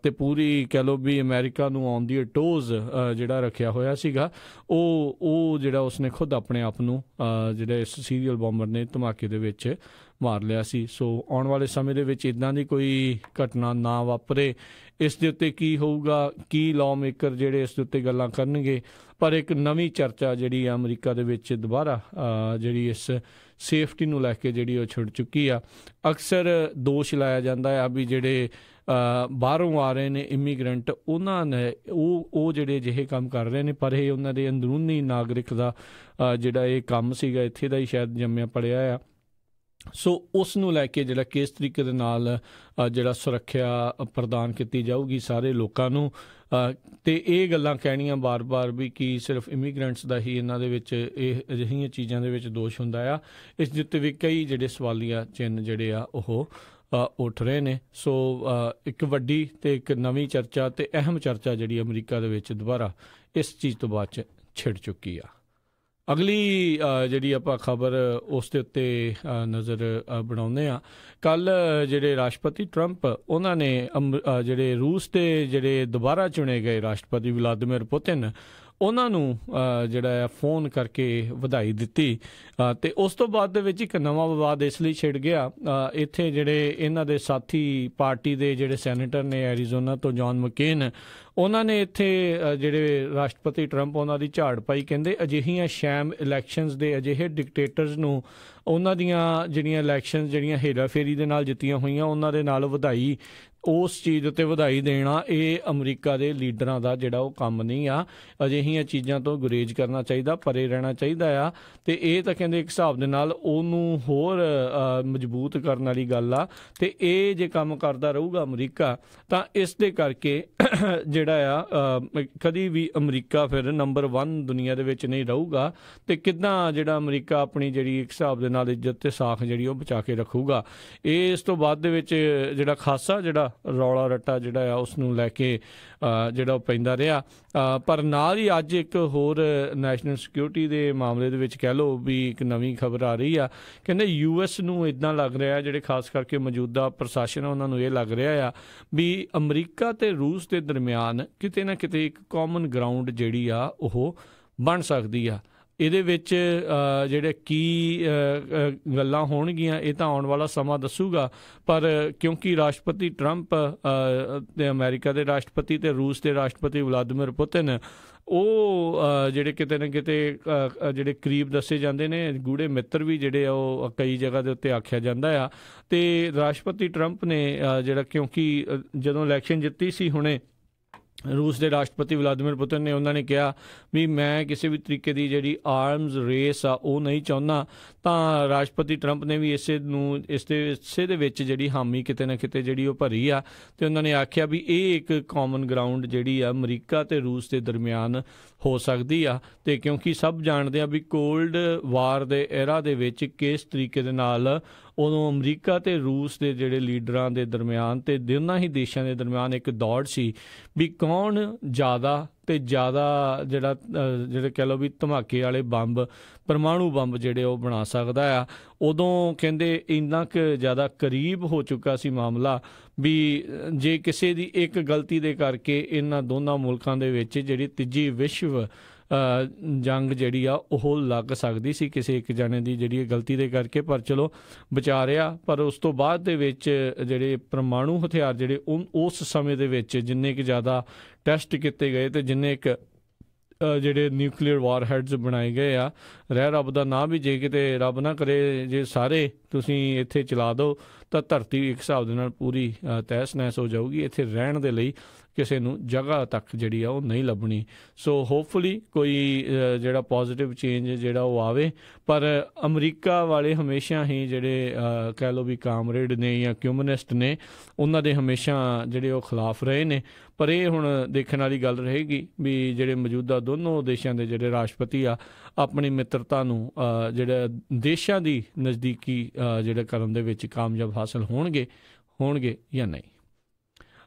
ਤੇ ਪੂਰੀ ਕਹਿ ਲਓ ਵੀ ਅਮਰੀਕਾ ਨੂੰ ਔਨ ਦੀ ਟੋਜ਼ ਜਿਹੜਾ ਰੱਖਿਆ ਹੋਇਆ ਸੀਗਾ, ਉਹ ਜਿਹੜਾ ਉਸਨੇ ਖੁਦ ਆਪਣੇ ਆਪ ਨੂੰ ਜਿਹੜਾ ਇਸ ਸੀਰੀਅਲ ਬੰਬਰ ਨੇ ਧਮਾਕੇ ਦੇ ਵਿੱਚ ਮਾਰ ਲਿਆ ਸੀ। ਸੋ ਆਉਣ ਵਾਲੇ ਸਮੇਂ ਦੇ ਵਿੱਚ ਇੱਦਾਂ ਦੀ ਕੋਈ ਘਟਨਾ ਨਾ ਵਾਪਰੇ, ਇਸ ਦੇ ਉੱਤੇ ਕੀ ਹੋਊਗਾ, ਕੀ ਲਾਅ ਮੇਕਰ ਜਿਹੜੇ ਇਸ ਦੇ ਉੱਤੇ ਗੱਲਾਂ ਕਰਨਗੇ। ਪਰ ਇੱਕ ਨਵੀਂ ਚਰਚਾ ਜਿਹੜੀ ਆ ਅਮਰੀਕਾ ਦੇ ਵਿੱਚ ਦੁਬਾਰਾ ਜਿਹੜੀ ਇਸ ਸੇਫਟੀ ਨੂੰ ਲੈ ਕੇ ਜਿਹੜੀ ਉਹ ਛਿੜ ਚੁੱਕੀ ਆ। ਅਕਸਰ ਦੋਸ਼ ਲਾਇਆ ਜਾਂਦਾ ਆ ਵੀ ਜਿਹੜੇ ਬਾਹਰੋਂ ਆ ਰਹੇ ਨੇ ਇਮੀਗਰੈਂਟ, ਉਹਨਾਂ ਨੇ ਉਹ ਜਿਹੜੇ ਅਜਿਹੇ ਕੰਮ ਕਰ ਰਹੇ ਨੇ, ਪਰ ਇਹ ਉਹਨਾਂ ਦੇ ਅੰਦਰੂਨੀ ਨਾਗਰਿਕ ਦਾ ਜਿਹੜਾ ਇਹ ਕੰਮ ਸੀਗਾ, ਇੱਥੇ ਦਾ ਹੀ ਸ਼ਾਇਦ ਜੰਮਿਆ ਪੜਿਆ ਆ। ਸੋ ਉਸ ਨੂੰ ਲੈ ਕੇ ਜਿਹੜਾ ਕਿਸ ਤਰੀਕੇ ਦੇ ਨਾਲ ਜਿਹੜਾ ਸੁਰੱਖਿਆ ਪ੍ਰਦਾਨ ਕੀਤੀ ਜਾਊਗੀ ਸਾਰੇ ਲੋਕਾਂ ਨੂੰ, ਅਤੇ ਇਹ ਗੱਲਾਂ ਕਹਿਣੀਆਂ ਬਾਰ-ਬਾਰ ਵੀ ਕੀ ਸਿਰਫ ਇਮੀਗਰੈਂਟਸ ਦਾ ਹੀ ਇਹਨਾਂ ਦੇ ਵਿੱਚ ਇਹ ਅਜਿਹੀਆਂ ਚੀਜ਼ਾਂ ਦੇ ਵਿੱਚ ਦੋਸ਼ ਹੁੰਦਾ ਆ। ਇਸ ਦੇ ਉੱਤੇ ਵੀ ਕਈ ਜਿਹੜੇ ਸਵਾਲੀਆ ਚਿੰਨ੍ਹ ਜਿਹੜੇ ਆ ਉਹ ਉੱਠ ਰਹੇ ਨੇ। ਸੋ ਇੱਕ ਵੱਡੀ ਅਤੇ ਇੱਕ ਨਵੀਂ ਚਰਚਾ ਅਤੇ ਅਹਿਮ ਚਰਚਾ ਜਿਹੜੀ ਅਮਰੀਕਾ ਦੇ ਵਿੱਚ ਦੁਬਾਰਾ ਇਸ ਚੀਜ਼ ਤੋਂ ਬਾਅਦ 'ਚ ਛਿੜ ਚੁੱਕੀ ਆ। ਅਗਲੀ ਜਿਹੜੀ ਆਪਾਂ ਖਬਰ ਉਸ ਦੇ ਉੱਤੇ ਨਜ਼ਰ ਬਣਾਉਂਦੇ ਹਾਂ। ਕੱਲ੍ਹ ਜਿਹੜੇ ਰਾਸ਼ਟਰਪਤੀ ਟਰੰਪ ਉਹਨਾਂ ਨੇ ਜਿਹੜੇ ਰੂਸ ਦੇ ਜਿਹੜੇ ਦੁਬਾਰਾ ਚੁਣੇ ਗਏ ਰਾਸ਼ਟਰਪਤੀ ਵਲਾਦੀਮੀਰ ਪੁਤਿਨ ਉਹਨਾਂ ਨੂੰ ਜਿਹੜਾ ਆ ਫੋਨ ਕਰਕੇ ਵਧਾਈ ਦਿੱਤੀ ਅਤੇ ਉਸ ਤੋਂ ਬਾਅਦ ਦੇ ਵਿੱਚ ਇੱਕ ਨਵਾਂ ਵਿਵਾਦ ਇਸ ਲਈ ਛਿੜ ਗਿਆ। ਇੱਥੇ ਜਿਹੜੇ ਇਹਨਾਂ ਦੇ ਸਾਥੀ ਪਾਰਟੀ ਦੇ ਜਿਹੜੇ ਸੈਨੇਟਰ ਨੇ ਐਰੀਜ਼ੋਨਾ ਤੋਂ ਜੌਨ ਮਕੇਨ, ਉਹਨਾਂ ਨੇ ਇੱਥੇ ਜਿਹੜੇ ਰਾਸ਼ਟਰਪਤੀ ਟਰੰਪ ਉਹਨਾਂ ਦੀ ਝਾੜ ਪਾਈ। ਕਹਿੰਦੇ ਅਜਿਹੀਆਂ ਸ਼ੈਮ ਇਲੈਕਸ਼ਨਸ ਦੇ ਅਜਿਹੇ ਡਿਕਟੇਟਰਸ ਨੂੰ ਉਹਨਾਂ ਦੀਆਂ ਜਿਹੜੀਆਂ ਇਲੈਕਸ਼ਨ ਜਿਹੜੀਆਂ ਹੇਰਾਫੇਰੀ ਦੇ ਨਾਲ ਜਿੱਤੀਆਂ ਹੋਈਆਂ ਉਹਨਾਂ ਦੇ ਨਾਲ ਵਧਾਈ, ਉਸ ਚੀਜ਼ ਉੱਤੇ ਵਧਾਈ ਦੇਣਾ ਇਹ ਅਮਰੀਕਾ ਦੇ ਲੀਡਰਾਂ ਦਾ ਜਿਹੜਾ ਉਹ ਕੰਮ ਨਹੀਂ ਆ। ਅਜਿਹੀਆਂ ਚੀਜ਼ਾਂ ਤੋਂ ਗੁਰੇਜ਼ ਕਰਨਾ ਚਾਹੀਦਾ, ਪਰੇ ਰਹਿਣਾ ਚਾਹੀਦਾ ਆ। ਅਤੇ ਇਹ ਤਾਂ ਕਹਿੰਦੇ ਇੱਕ ਹਿਸਾਬ ਦੇ ਨਾਲ ਉਹਨੂੰ ਹੋਰ ਮਜ਼ਬੂਤ ਕਰਨ ਵਾਲੀ ਗੱਲ ਆ। ਅਤੇ ਇਹ ਜੇ ਕੰਮ ਕਰਦਾ ਰਹੂਗਾ ਅਮਰੀਕਾ ਤਾਂ ਇਸ ਦੇ ਕਰਕੇ ਜਿਹੜਾ ਆ ਕਦੀ ਵੀ ਅਮਰੀਕਾ ਫਿਰ ਨੰਬਰ 1 ਦੁਨੀਆ ਦੇ ਵਿੱਚ ਨਹੀਂ ਰਹੂਗਾ। ਅਤੇ ਕਿੱਦਾਂ ਜਿਹੜਾ ਅਮਰੀਕਾ ਆਪਣੀ ਜਿਹੜੀ ਇੱਕ ਹਿਸਾਬ ਦੇ ਨਾਲ ਇੱਜ਼ਤ ਅਤੇ ਸਾਖ ਜਿਹੜੀ ਉਹ ਬਚਾ ਕੇ ਰੱਖੂਗਾ। ਇਸ ਤੋਂ ਬਾਅਦ ਦੇ ਵਿੱਚ ਜਿਹੜਾ ਖਾਸਾ ਜਿਹੜਾ ਰੌਲਾ ਰੱਟਾ ਜਿਹੜਾ ਆ ਉਸ ਨੂੰ ਲੈ ਕੇ ਜਿਹੜਾ ਉਹ ਪੈਂਦਾ ਰਿਹਾ। ਪਰ ਨਾਲ ਹੀ ਅੱਜ ਇੱਕ ਹੋਰ ਨੈਸ਼ਨਲ ਸਿਕਿਉਰਿਟੀ ਦੇ ਮਾਮਲੇ ਦੇ ਵਿੱਚ ਕਹਿ ਲਓ ਵੀ ਇੱਕ ਨਵੀਂ ਖਬਰ ਆ ਰਹੀ ਆ। ਕਹਿੰਦੇ US ਨੂੰ ਇੱਦਾਂ ਲੱਗ ਰਿਹਾ, ਜਿਹੜੇ ਖਾਸ ਕਰਕੇ ਮੌਜੂਦਾ ਪ੍ਰਸ਼ਾਸਨ ਆ ਉਹਨਾਂ ਨੂੰ ਇਹ ਲੱਗ ਰਿਹਾ ਆ ਵੀ ਅਮਰੀਕਾ ਅਤੇ ਰੂਸ ਦੇ ਦਰਮਿਆਨ ਕਿਤੇ ਨਾ ਕਿਤੇ ਇੱਕ ਕਾਮਨ ਗਰਾਊਂਡ ਜਿਹੜੀ ਆ ਉਹ ਬਣ ਸਕਦੀ ਆ। ਇਹਦੇ ਵਿੱਚ ਜਿਹੜੇ ਕੀ ਗੱਲਾਂ ਹੋਣਗੀਆਂ ਇਹ ਤਾਂ ਆਉਣ ਵਾਲਾ ਸਮਾਂ ਦੱਸੂਗਾ। ਪਰ ਕਿਉਂਕਿ ਰਾਸ਼ਟਰਪਤੀ ਟਰੰਪ ਅਤੇ ਅਮਰੀਕਾ ਦੇ ਰਾਸ਼ਟਰਪਤੀ ਅਤੇ ਰੂਸ ਦੇ ਰਾਸ਼ਟਰਪਤੀ ਵਲਾਦੀਮੀਰ ਪੁਤਿਨ ਉਹ ਜਿਹੜੇ ਕਿਤੇ ਨਾ ਕਿਤੇ ਜਿਹੜੇ ਕਰੀਬ ਦੱਸੇ ਜਾਂਦੇ ਨੇ, ਗੂੜੇ ਮਿੱਤਰ ਵੀ ਜਿਹੜੇ ਆ ਉਹ ਕਈ ਜਗ੍ਹਾ ਦੇ ਉੱਤੇ ਆਖਿਆ ਜਾਂਦਾ ਆ। ਅਤੇ ਰਾਸ਼ਟਰਪਤੀ ਟਰੰਪ ਨੇ ਜਿਹੜਾ ਕਿਉਂਕਿ ਜਦੋਂ ਇਲੈਕਸ਼ਨ ਜਿੱਤੀ ਸੀ ਹੁਣੇ ਰੂਸ ਦੇ ਰਾਸ਼ਟਰਪਤੀ ਵਲਾਦੀਮੀਰ ਪੁਤਿਨ ਨੇ, ਉਹਨਾਂ ਨੇ ਕਿਹਾ ਵੀ ਮੈਂ ਕਿਸੇ ਵੀ ਤਰੀਕੇ ਦੀ ਜਿਹੜੀ ਆਰਮਜ਼ ਰੇਸ ਆ ਉਹ ਨਹੀਂ ਚਾਹੁੰਦਾ। ਤਾਂ ਰਾਸ਼ਟਰਪਤੀ ਟਰੰਪ ਨੇ ਵੀ ਇਸੇ ਦੇ ਵਿੱਚ ਜਿਹੜੀ ਹਾਮੀ ਕਿਤੇ ਨਾ ਕਿਤੇ ਜਿਹੜੀ ਉਹ ਭਰੀ ਆ। ਅਤੇ ਉਹਨਾਂ ਨੇ ਆਖਿਆ ਵੀ ਇਹ ਇੱਕ ਕਾਮਨ ਗਰਾਊਂਡ ਜਿਹੜੀ ਆ ਅਮਰੀਕਾ ਅਤੇ ਰੂਸ ਦੇ ਦਰਮਿਆਨ ਹੋ ਸਕਦੀ ਆ। ਅਤੇ ਕਿਉਂਕਿ ਸਭ ਜਾਣਦੇ ਆ ਵੀ ਕੋਲਡ ਵਾਰ ਦੇ ਐਰਾ ਦੇ ਵਿੱਚ ਕਿਸ ਤਰੀਕੇ ਦੇ ਨਾਲ ਉਦੋਂ ਅਮਰੀਕਾ ਅਤੇ ਰੂਸ ਦੇ ਜਿਹੜੇ ਲੀਡਰਾਂ ਦੇ ਦਰਮਿਆਨ ਅਤੇ ਦੋਨਾਂ ਹੀ ਦੇਸ਼ਾਂ ਦੇ ਦਰਮਿਆਨ ਇੱਕ ਦੌੜ ਸੀ ਵੀ ਕੌਣ ਜ਼ਿਆਦਾ ਅਤੇ ਜ਼ਿਆਦਾ ਜਿਹੜੇ ਕਹਿ ਲਓ ਵੀ ਧਮਾਕੇ ਵਾਲੇ ਬੰਬ, ਪਰਮਾਣੂ ਬੰਬ ਜਿਹੜੇ ਉਹ ਬਣਾ ਸਕਦਾ ਆ। ਉਦੋਂ ਕਹਿੰਦੇ ਇੰਨਾ ਕੁ ਜ਼ਿਆਦਾ ਕਰੀਬ ਹੋ ਚੁੱਕਾ ਸੀ ਮਾਮਲਾ ਵੀ ਜੇ ਕਿਸੇ ਦੀ ਇੱਕ ਗਲਤੀ ਦੇ ਕਰਕੇ ਇਹਨਾਂ ਦੋਨਾਂ ਮੁਲਕਾਂ ਦੇ ਵਿੱਚ ਜਿਹੜੀ ਤੀਜੀ ਵਿਸ਼ਵ ਜੰਗ ਜਿਹੜੀ ਆ ਉਹ ਲੱਗ ਸਕਦੀ ਸੀ ਕਿਸੇ ਇੱਕ ਜਣੇ ਦੀ ਜਿਹੜੀ ਗਲਤੀ ਦੇ ਕਰਕੇ। ਪਰ ਚਲੋ ਬਚਾ ਰਿਹਾ। ਪਰ ਉਸ ਤੋਂ ਬਾਅਦ ਦੇ ਵਿੱਚ ਜਿਹੜੇ ਪਰਮਾਣੂ ਹਥਿਆਰ ਜਿਹੜੇ ਉਸ ਸਮੇਂ ਦੇ ਵਿੱਚ ਜਿੰਨੇ ਕੁ ਜ਼ਿਆਦਾ ਟੈਸਟ ਕੀਤੇ ਗਏ ਅਤੇ ਜਿੰਨੇ ਕੁ ਜਿਹੜੇ ਨਿਊਕਲੀਅਰ ਵਾਰ ਹੈਡਸ ਬਣਾਏ ਗਏ ਆ, ਰਹਿ ਰੱਬ ਦਾ ਨਾਂ ਵੀ ਜੇ ਕਿਤੇ ਰੱਬ ਨਾ ਕਰੇ ਜੇ ਸਾਰੇ ਤੁਸੀਂ ਇੱਥੇ ਚਲਾ ਦਿਓ ਤਾਂ ਧਰਤੀ ਇੱਕ ਹਿਸਾਬ ਦੇ ਨਾਲ ਪੂਰੀ ਤਹਿਸ ਨਹਿਸ ਹੋ ਜਾਊਗੀ। ਇੱਥੇ ਰਹਿਣ ਦੇ ਲਈ ਕਿਸੇ ਨੂੰ ਜਗ੍ਹਾ ਤੱਕ ਜਿਹੜੀ ਆ ਉਹ ਨਹੀਂ ਲੱਭਣੀ। ਸੋ ਹੋਪਫੁਲੀ ਕੋਈ ਜਿਹੜਾ ਪੋਜ਼ੀਟਿਵ ਚੇਂਜ ਜਿਹੜਾ ਉਹ ਆਵੇ। ਪਰ ਅਮਰੀਕਾ ਵਾਲੇ ਹਮੇਸ਼ਾ ਹੀ ਜਿਹੜੇ ਕਹਿ ਲਓ ਵੀ ਕਾਮਰੇਡ ਨੇ ਜਾਂ ਕਮਿਊਨਿਸਟ ਨੇ, ਉਹਨਾਂ ਦੇ ਹਮੇਸ਼ਾ ਜਿਹੜੇ ਉਹ ਖਿਲਾਫ ਰਹੇ ਨੇ। ਪਰ ਇਹ ਹੁਣ ਦੇਖਣ ਵਾਲੀ ਗੱਲ ਰਹੇਗੀ ਵੀ ਜਿਹੜੇ ਮੌਜੂਦਾ ਦੋਨੋਂ ਦੇਸ਼ਾਂ ਦੇ ਜਿਹੜੇ ਰਾਸ਼ਟਰਪਤੀ ਆ ਆਪਣੀ ਮਿੱਤਰਤਾ ਨੂੰ ਜਿਹੜਾ ਦੇਸ਼ਾਂ ਦੀ ਨਜ਼ਦੀਕੀ ਜਿਹੜੇ ਕਰਨ ਦੇ ਵਿੱਚ ਕਾਮਯਾਬ ਹਾਸਲ ਹੋਣਗੇ ਜਾਂ ਨਹੀਂ।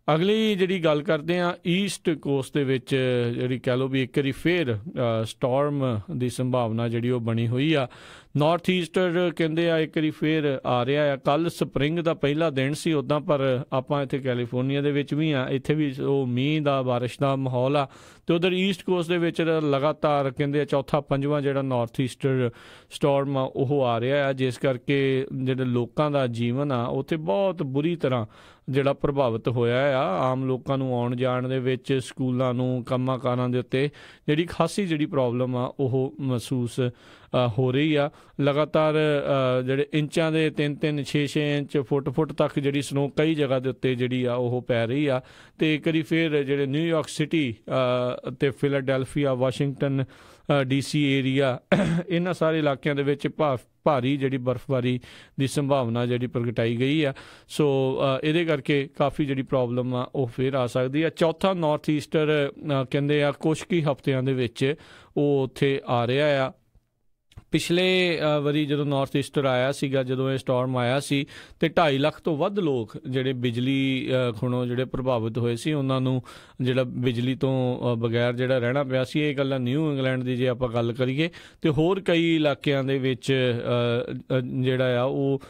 ਅਗਲੀ ਜਿਹੜੀ ਗੱਲ ਕਰਦੇ ਹਾਂ, ਈਸਟ ਕੋਸਟ ਦੇ ਵਿੱਚ ਜਿਹੜੀ ਕਹਿ ਲਓ ਵੀ ਇੱਕ ਵਾਰੀ ਫੇਰ ਸਟੋਰਮ ਦੀ ਸੰਭਾਵਨਾ ਜਿਹੜੀ ਉਹ ਬਣੀ ਹੋਈ ਆ। ਨਾਰਥ ਈਸਟਰ ਕਹਿੰਦੇ ਆ ਇੱਕ ਵਾਰੀ ਫੇਰ ਆ ਰਿਹਾ ਆ। ਕੱਲ੍ਹ ਸਪਰਿੰਗ ਦਾ ਪਹਿਲਾ ਦਿਨ ਸੀ ਉੱਦਾਂ, ਪਰ ਆਪਾਂ ਇੱਥੇ ਕੈਲੀਫੋਰਨੀਆ ਦੇ ਵਿੱਚ ਵੀ ਆ, ਇੱਥੇ ਵੀ ਉਹ ਮੀਂਹ ਦਾ ਬਾਰਿਸ਼ ਦਾ ਮਾਹੌਲ ਆ। ਅਤੇ ਉੱਧਰ ਈਸਟ ਕੋਸਟ ਦੇ ਵਿੱਚ ਲਗਾਤਾਰ ਕਹਿੰਦੇ ਆ ਚੌਥਾ ਪੰਜਵਾਂ ਜਿਹੜਾ ਨਾਰਥ ਈਸਟਰ ਸਟੋਰਮ ਆ ਉਹ ਆ ਰਿਹਾ ਆ, ਜਿਸ ਕਰਕੇ ਜਿਹੜੇ ਲੋਕਾਂ ਦਾ ਜੀਵਨ ਆ ਉੱਥੇ ਬਹੁਤ ਬੁਰੀ ਤਰ੍ਹਾਂ ਜਿਹੜਾ ਪ੍ਰਭਾਵਿਤ ਹੋਇਆ ਆ। ਆਮ ਲੋਕਾਂ ਨੂੰ ਆਉਣ ਜਾਣ ਦੇ ਵਿੱਚ, ਸਕੂਲਾਂ ਨੂੰ, ਕੰਮਾਂ ਕਾਰਾਂ ਦੇ ਉੱਤੇ ਜਿਹੜੀ ਖਾਸੀ ਜਿਹੜੀ ਪ੍ਰੋਬਲਮ ਆ ਉਹ ਮਹਿਸੂਸ ਹੋ ਰਹੀ ਆ। ਲਗਾਤਾਰ ਜਿਹੜੇ ਇੰਚਾਂ ਦੇ 3-3, 6-6 ਇੰਚ, ਫੁੱਟ ਤੱਕ ਜਿਹੜੀ ਸਨੋ ਕਈ ਜਗ੍ਹਾ ਦੇ ਉੱਤੇ ਜਿਹੜੀ ਆ ਉਹ ਪੈ ਰਹੀ ਆ। ਅਤੇ ਕਦੀ ਫਿਰ ਜਿਹੜੇ ਨਿਊਯਾਰਕ ਸਿਟੀ ਅਤੇ ਫਿਲਾਡੈਲਫੀਆ, ਵਾਸ਼ਿੰਗਟਨ DC ਏਰੀਆ, ਇਹਨਾਂ ਸਾਰੇ ਇਲਾਕਿਆਂ ਦੇ ਵਿੱਚ ਭਾਰੀ ਜਿਹੜੀ ਬਰਫ਼ਬਾਰੀ ਦੀ ਸੰਭਾਵਨਾ ਜਿਹੜੀ ਪ੍ਰਗਟਾਈ ਗਈ ਆ। ਸੋ ਇਹਦੇ ਕਰਕੇ ਕਾਫੀ ਜਿਹੜੀ ਪ੍ਰੋਬਲਮ ਆ ਉਹ ਫਿਰ ਆ ਸਕਦੀ ਆ। ਚੌਥਾ ਨਾਰਥ ਈਸਟਰ ਕਹਿੰਦੇ ਆ ਕੁਛ ਕੁ ਹਫ਼ਤਿਆਂ ਦੇ ਵਿੱਚ ਉਹ ਉੱਥੇ ਆ ਰਿਹਾ ਆ। ਪਿਛਲੇ ਵਾਰੀ ਜਦੋਂ ਨਾਰਥ ਈਸਟਰ ਆਇਆ ਸੀਗਾ, ਜਦੋਂ ਇਹ ਸਟੋਰਮ ਆਇਆ ਸੀ, ਅਤੇ 2.5 ਲੱਖ ਤੋਂ ਵੱਧ ਲੋਕ ਜਿਹੜੇ ਬਿਜਲੀ ਖੁਣੋਂ ਜਿਹੜੇ ਪ੍ਰਭਾਵਿਤ ਹੋਏ ਸੀ, ਉਹਨਾਂ ਨੂੰ ਜਿਹੜਾ ਬਿਜਲੀ ਤੋਂ ਬਗੈਰ ਜਿਹੜਾ ਰਹਿਣਾ ਪਿਆ ਸੀ। ਇਹ ਗੱਲਾਂ ਨਿਊ ਇੰਗਲੈਂਡ ਦੀ ਜੇ ਆਪਾਂ ਗੱਲ ਕਰੀਏ, ਅਤੇ ਹੋਰ ਕਈ ਇਲਾਕਿਆਂ ਦੇ ਵਿੱਚ ਜਿਹੜਾ ਆ ਉਹ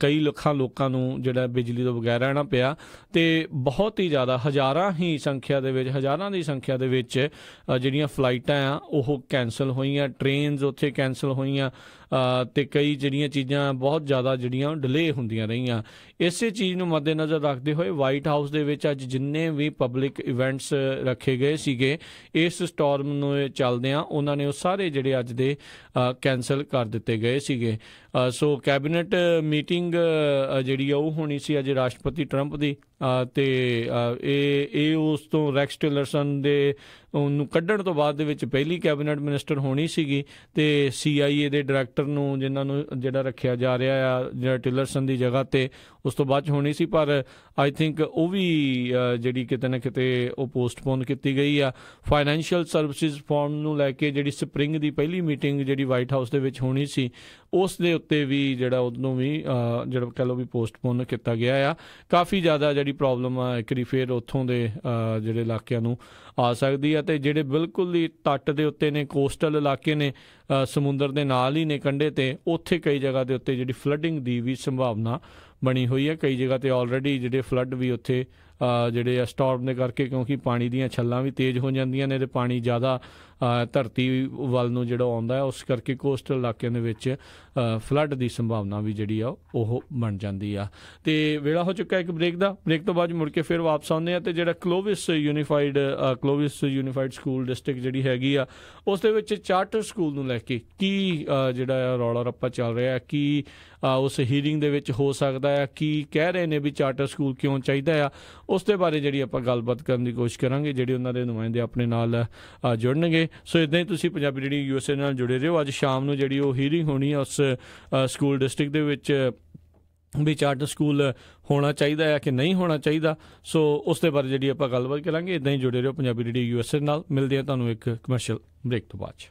ਕਈ ਲੱਖਾਂ ਲੋਕਾਂ ਨੂੰ ਜਿਹੜਾ ਬਿਜਲੀ ਤੋਂ ਬਗੈਰ ਰਹਿਣਾ ਪਿਆ। ਅਤੇ ਬਹੁਤ ਹੀ ਜ਼ਿਆਦਾ ਹਜ਼ਾਰਾਂ ਦੀ ਸੰਖਿਆ ਦੇ ਵਿੱਚ ਜਿਹੜੀਆਂ ਫਲਾਈਟਾਂ ਆ ਉਹ ਕੈਂਸਲ ਹੋਈਆਂ, ਟ੍ਰੇਨਸ ਉੱਥੇ ਕੈਂਸਲ ਹੋਈਆਂ, ਅਤੇ ਕਈ ਜਿਹੜੀਆਂ ਚੀਜ਼ਾਂ ਬਹੁਤ ਜ਼ਿਆਦਾ ਜਿਹੜੀਆਂ ਡਿਲੇ ਹੁੰਦੀਆਂ ਰਹੀਆਂ। ਇਸੇ ਚੀਜ਼ ਨੂੰ ਮੱਦੇਨਜ਼ਰ ਰੱਖਦੇ ਹੋਏ ਵਾਈਟ ਹਾਊਸ ਦੇ ਵਿੱਚ ਅੱਜ ਜਿੰਨੇ ਵੀ ਪਬਲਿਕ ਇਵੈਂਟਸ ਰੱਖੇ ਗਏ ਸੀਗੇ ਇਸ ਸਟੋਰਮ ਨੂੰ ਚੱਲਦਿਆਂ, ਉਹਨਾਂ ਨੇ ਉਹ ਸਾਰੇ ਜਿਹੜੇ ਅੱਜ ਦੇ ਕੈਂਸਲ ਕਰ ਦਿੱਤੇ ਗਏ ਸੀਗੇ। ਸੋ ਕੈਬਨਿਟ ਮੀਟਿੰਗ ਜਿਹੜੀ ਆ ਉਹ ਹੋਣੀ ਸੀ ਅੱਜ ਰਾਸ਼ਟਰਪਤੀ ਟਰੰਪ ਦੀ, ਅਤੇ ਇਹ ਉਸ ਤੋਂ ਰੈਕਸ ਟਿਲਰਸਨ ਦੇ ਉਹਨੂੰ ਕੱਢਣ ਤੋਂ ਬਾਅਦ ਦੇ ਵਿੱਚ ਪਹਿਲੀ ਕੈਬਨਿਟ ਮਿਨਿਸਟਰ ਹੋਣੀ ਸੀਗੀ। ਅਤੇ CIA ਦੇ ਡਾਇਰੈਕਟਰ ਨੂੰ ਜਿਨ੍ਹਾਂ ਨੂੰ ਜਿਹੜਾ ਰੱਖਿਆ ਜਾ ਰਿਹਾ ਆ ਜਿਹੜਾ ਟਿਲਰਸਨ ਦੀ ਜਗ੍ਹਾ 'ਤੇ, ਉਸ ਤੋਂ ਬਾਅਦ 'ਚ ਹੋਣੀ ਸੀ। ਪਰ ਆਈ ਥਿੰਕ ਉਹ ਵੀ ਜਿਹੜੀ ਕਿਤੇ ਨਾ ਕਿਤੇ ਉਹ ਪੋਸਟਪੋਨ ਕੀਤੀ ਗਈ ਆ। ਫਾਈਨੈਂਸ਼ੀਅਲ ਸਰਵਿਸਿਜ਼ ਰਿਫਾਰਮ ਨੂੰ ਲੈ ਕੇ ਜਿਹੜੀ ਸਪਰਿੰਗ ਦੀ ਪਹਿਲੀ ਮੀਟਿੰਗ ਜਿਹੜੀ ਵਾਈਟ ਹਾਊਸ ਦੇ ਵਿੱਚ ਹੋਣੀ ਸੀ, ਉਸ ਦੇ ਉੱਤੇ ਵੀ ਜਿਹੜਾ ਉਹਨੂੰ ਵੀ ਜਿਹੜਾ ਕਹਿ ਲਓ ਵੀ ਪੋਸਟਪੋਨ ਕੀਤਾ ਗਿਆ ਆ। ਕਾਫੀ ਜ਼ਿਆਦਾ ਜਿਹੜੀ ਪ੍ਰੋਬਲਮ ਆ ਇੱਕ ਵਾਰੀ ਫਿਰ ਉੱਥੋਂ ਦੇ ਜਿਹੜੇ ਇਲਾਕਿਆਂ ਨੂੰ ਆ ਸਕਦੀ ਆ। ਅਤੇ ਜਿਹੜੇ ਬਿਲਕੁਲ ਹੀ ਤੱਟ ਦੇ ਉੱਤੇ ਨੇ, ਕੋਸਟਲ ਇਲਾਕੇ ਨੇ, ਸਮੁੰਦਰ ਦੇ ਨਾਲ ਹੀ ਨੇ ਕੰਢੇ 'ਤੇ, ਉੱਥੇ ਕਈ ਜਗ੍ਹਾ ਦੇ ਉੱਤੇ ਜਿਹੜੀ ਫਲੱਡਿੰਗ ਦੀ ਵੀ ਸੰਭਾਵਨਾ ਬਣੀ ਹੋਈ ਹੈ। ਕਈ ਜਗ੍ਹਾ 'ਤੇ ਆਲਰੇਡੀ ਜਿਹੜੇ ਫਲੱਡ ਵੀ ਉੱਥੇ ਜਿਹੜੇ ਆ ਸਟੋਰਮ ਦੇ ਕਰਕੇ, ਕਿਉਂਕਿ ਪਾਣੀ ਦੀਆਂ ਛੱਲਾਂ ਵੀ ਤੇਜ਼ ਹੋ ਜਾਂਦੀਆਂ ਨੇ ਅਤੇ ਪਾਣੀ ਜ਼ਿਆਦਾ ਧਰਤੀ ਵੱਲ ਨੂੰ ਜਿਹੜਾ ਆਉਂਦਾ ਹੈ, ਉਸ ਕਰਕੇ ਕੋਸਟਲ ਇਲਾਕਿਆਂ ਦੇ ਵਿੱਚ ਫਲੱਡ ਦੀ ਸੰਭਾਵਨਾ ਵੀ ਜਿਹੜੀ ਆ ਉਹ ਬਣ ਜਾਂਦੀ ਆ। ਅਤੇ ਵੇਲਾ ਹੋ ਚੁੱਕਾ ਇੱਕ ਬ੍ਰੇਕ ਦਾ। ਬ੍ਰੇਕ ਤੋਂ ਬਾਅਦ ਮੁੜ ਕੇ ਫਿਰ ਵਾਪਸ ਆਉਂਦੇ ਆ। ਅਤੇ ਜਿਹੜਾ ਕਲੋਵਿਸ ਯੂਨੀਫਾਈਡ ਸਕੂਲ ਡਿਸਟ੍ਰਿਕਟ ਜਿਹੜੀ ਹੈਗੀ ਆ, ਉਸ ਦੇ ਵਿੱਚ ਚਾਰਟਰ ਸਕੂਲ ਨੂੰ ਲੈ ਕੇ ਕੀ ਜਿਹੜਾ ਰੌਲਾ ਰੱਪਾ ਚੱਲ ਰਿਹਾ, ਕੀ ਉਸ ਹੀਅਰਿੰਗ ਦੇ ਵਿੱਚ ਹੋ ਸਕਦਾ ਆ, ਕੀ ਕਹਿ ਰਹੇ ਨੇ ਵੀ ਚਾਰਟਰ ਸਕੂਲ ਕਿਉਂ ਚਾਹੀਦਾ ਆ, ਉਸ ਦੇ ਬਾਰੇ ਜਿਹੜੀ ਆਪਾਂ ਗੱਲਬਾਤ ਕਰਨ ਦੀ ਕੋਸ਼ਿਸ਼ ਕਰਾਂਗੇ। ਜਿਹੜੇ ਉਹਨਾਂ ਦੇ ਨੁਮਾਇੰਦੇ ਆਪਣੇ ਨਾਲ ਜੁੜਨਗੇ। ਸੋ ਇੱਦਾਂ ਹੀ ਤੁਸੀਂ ਪੰਜਾਬੀ ਰੇਡੀਓ USA ਨਾਲ ਜੁੜੇ ਰਹੋ। ਅੱਜ ਸ਼ਾਮ ਨੂੰ ਜਿਹੜੀ ਉਹ ਹੀਅਰਿੰਗ ਹੋਣੀ ਆ ਉਸ ਸਕੂਲ ਡਿਸਟ੍ਰਿਕਟ ਦੇ ਵਿੱਚ ਵੀ ਚਾਰਟਰ ਸਕੂਲ ਹੋਣਾ ਚਾਹੀਦਾ ਹੈ ਕਿ ਨਹੀਂ ਹੋਣਾ ਚਾਹੀਦਾ। ਸੋ ਉਸ ਦੇ ਬਾਰੇ ਜਿਹੜੀ ਆਪਾਂ ਗੱਲਬਾਤ ਕਰਾਂਗੇ। ਇੱਦਾਂ ਹੀ ਜੁੜੇ ਰਹੋ ਪੰਜਾਬੀ ਰੇਡੀਓ USA ਨਾਲ। ਮਿਲਦੇ ਹਾਂ ਤੁਹਾਨੂੰ ਇੱਕ ਕਮਰਸ਼ੀਅਲ ਬ੍ਰੇਕ ਤੋਂ ਬਾਅਦ 'ਚ।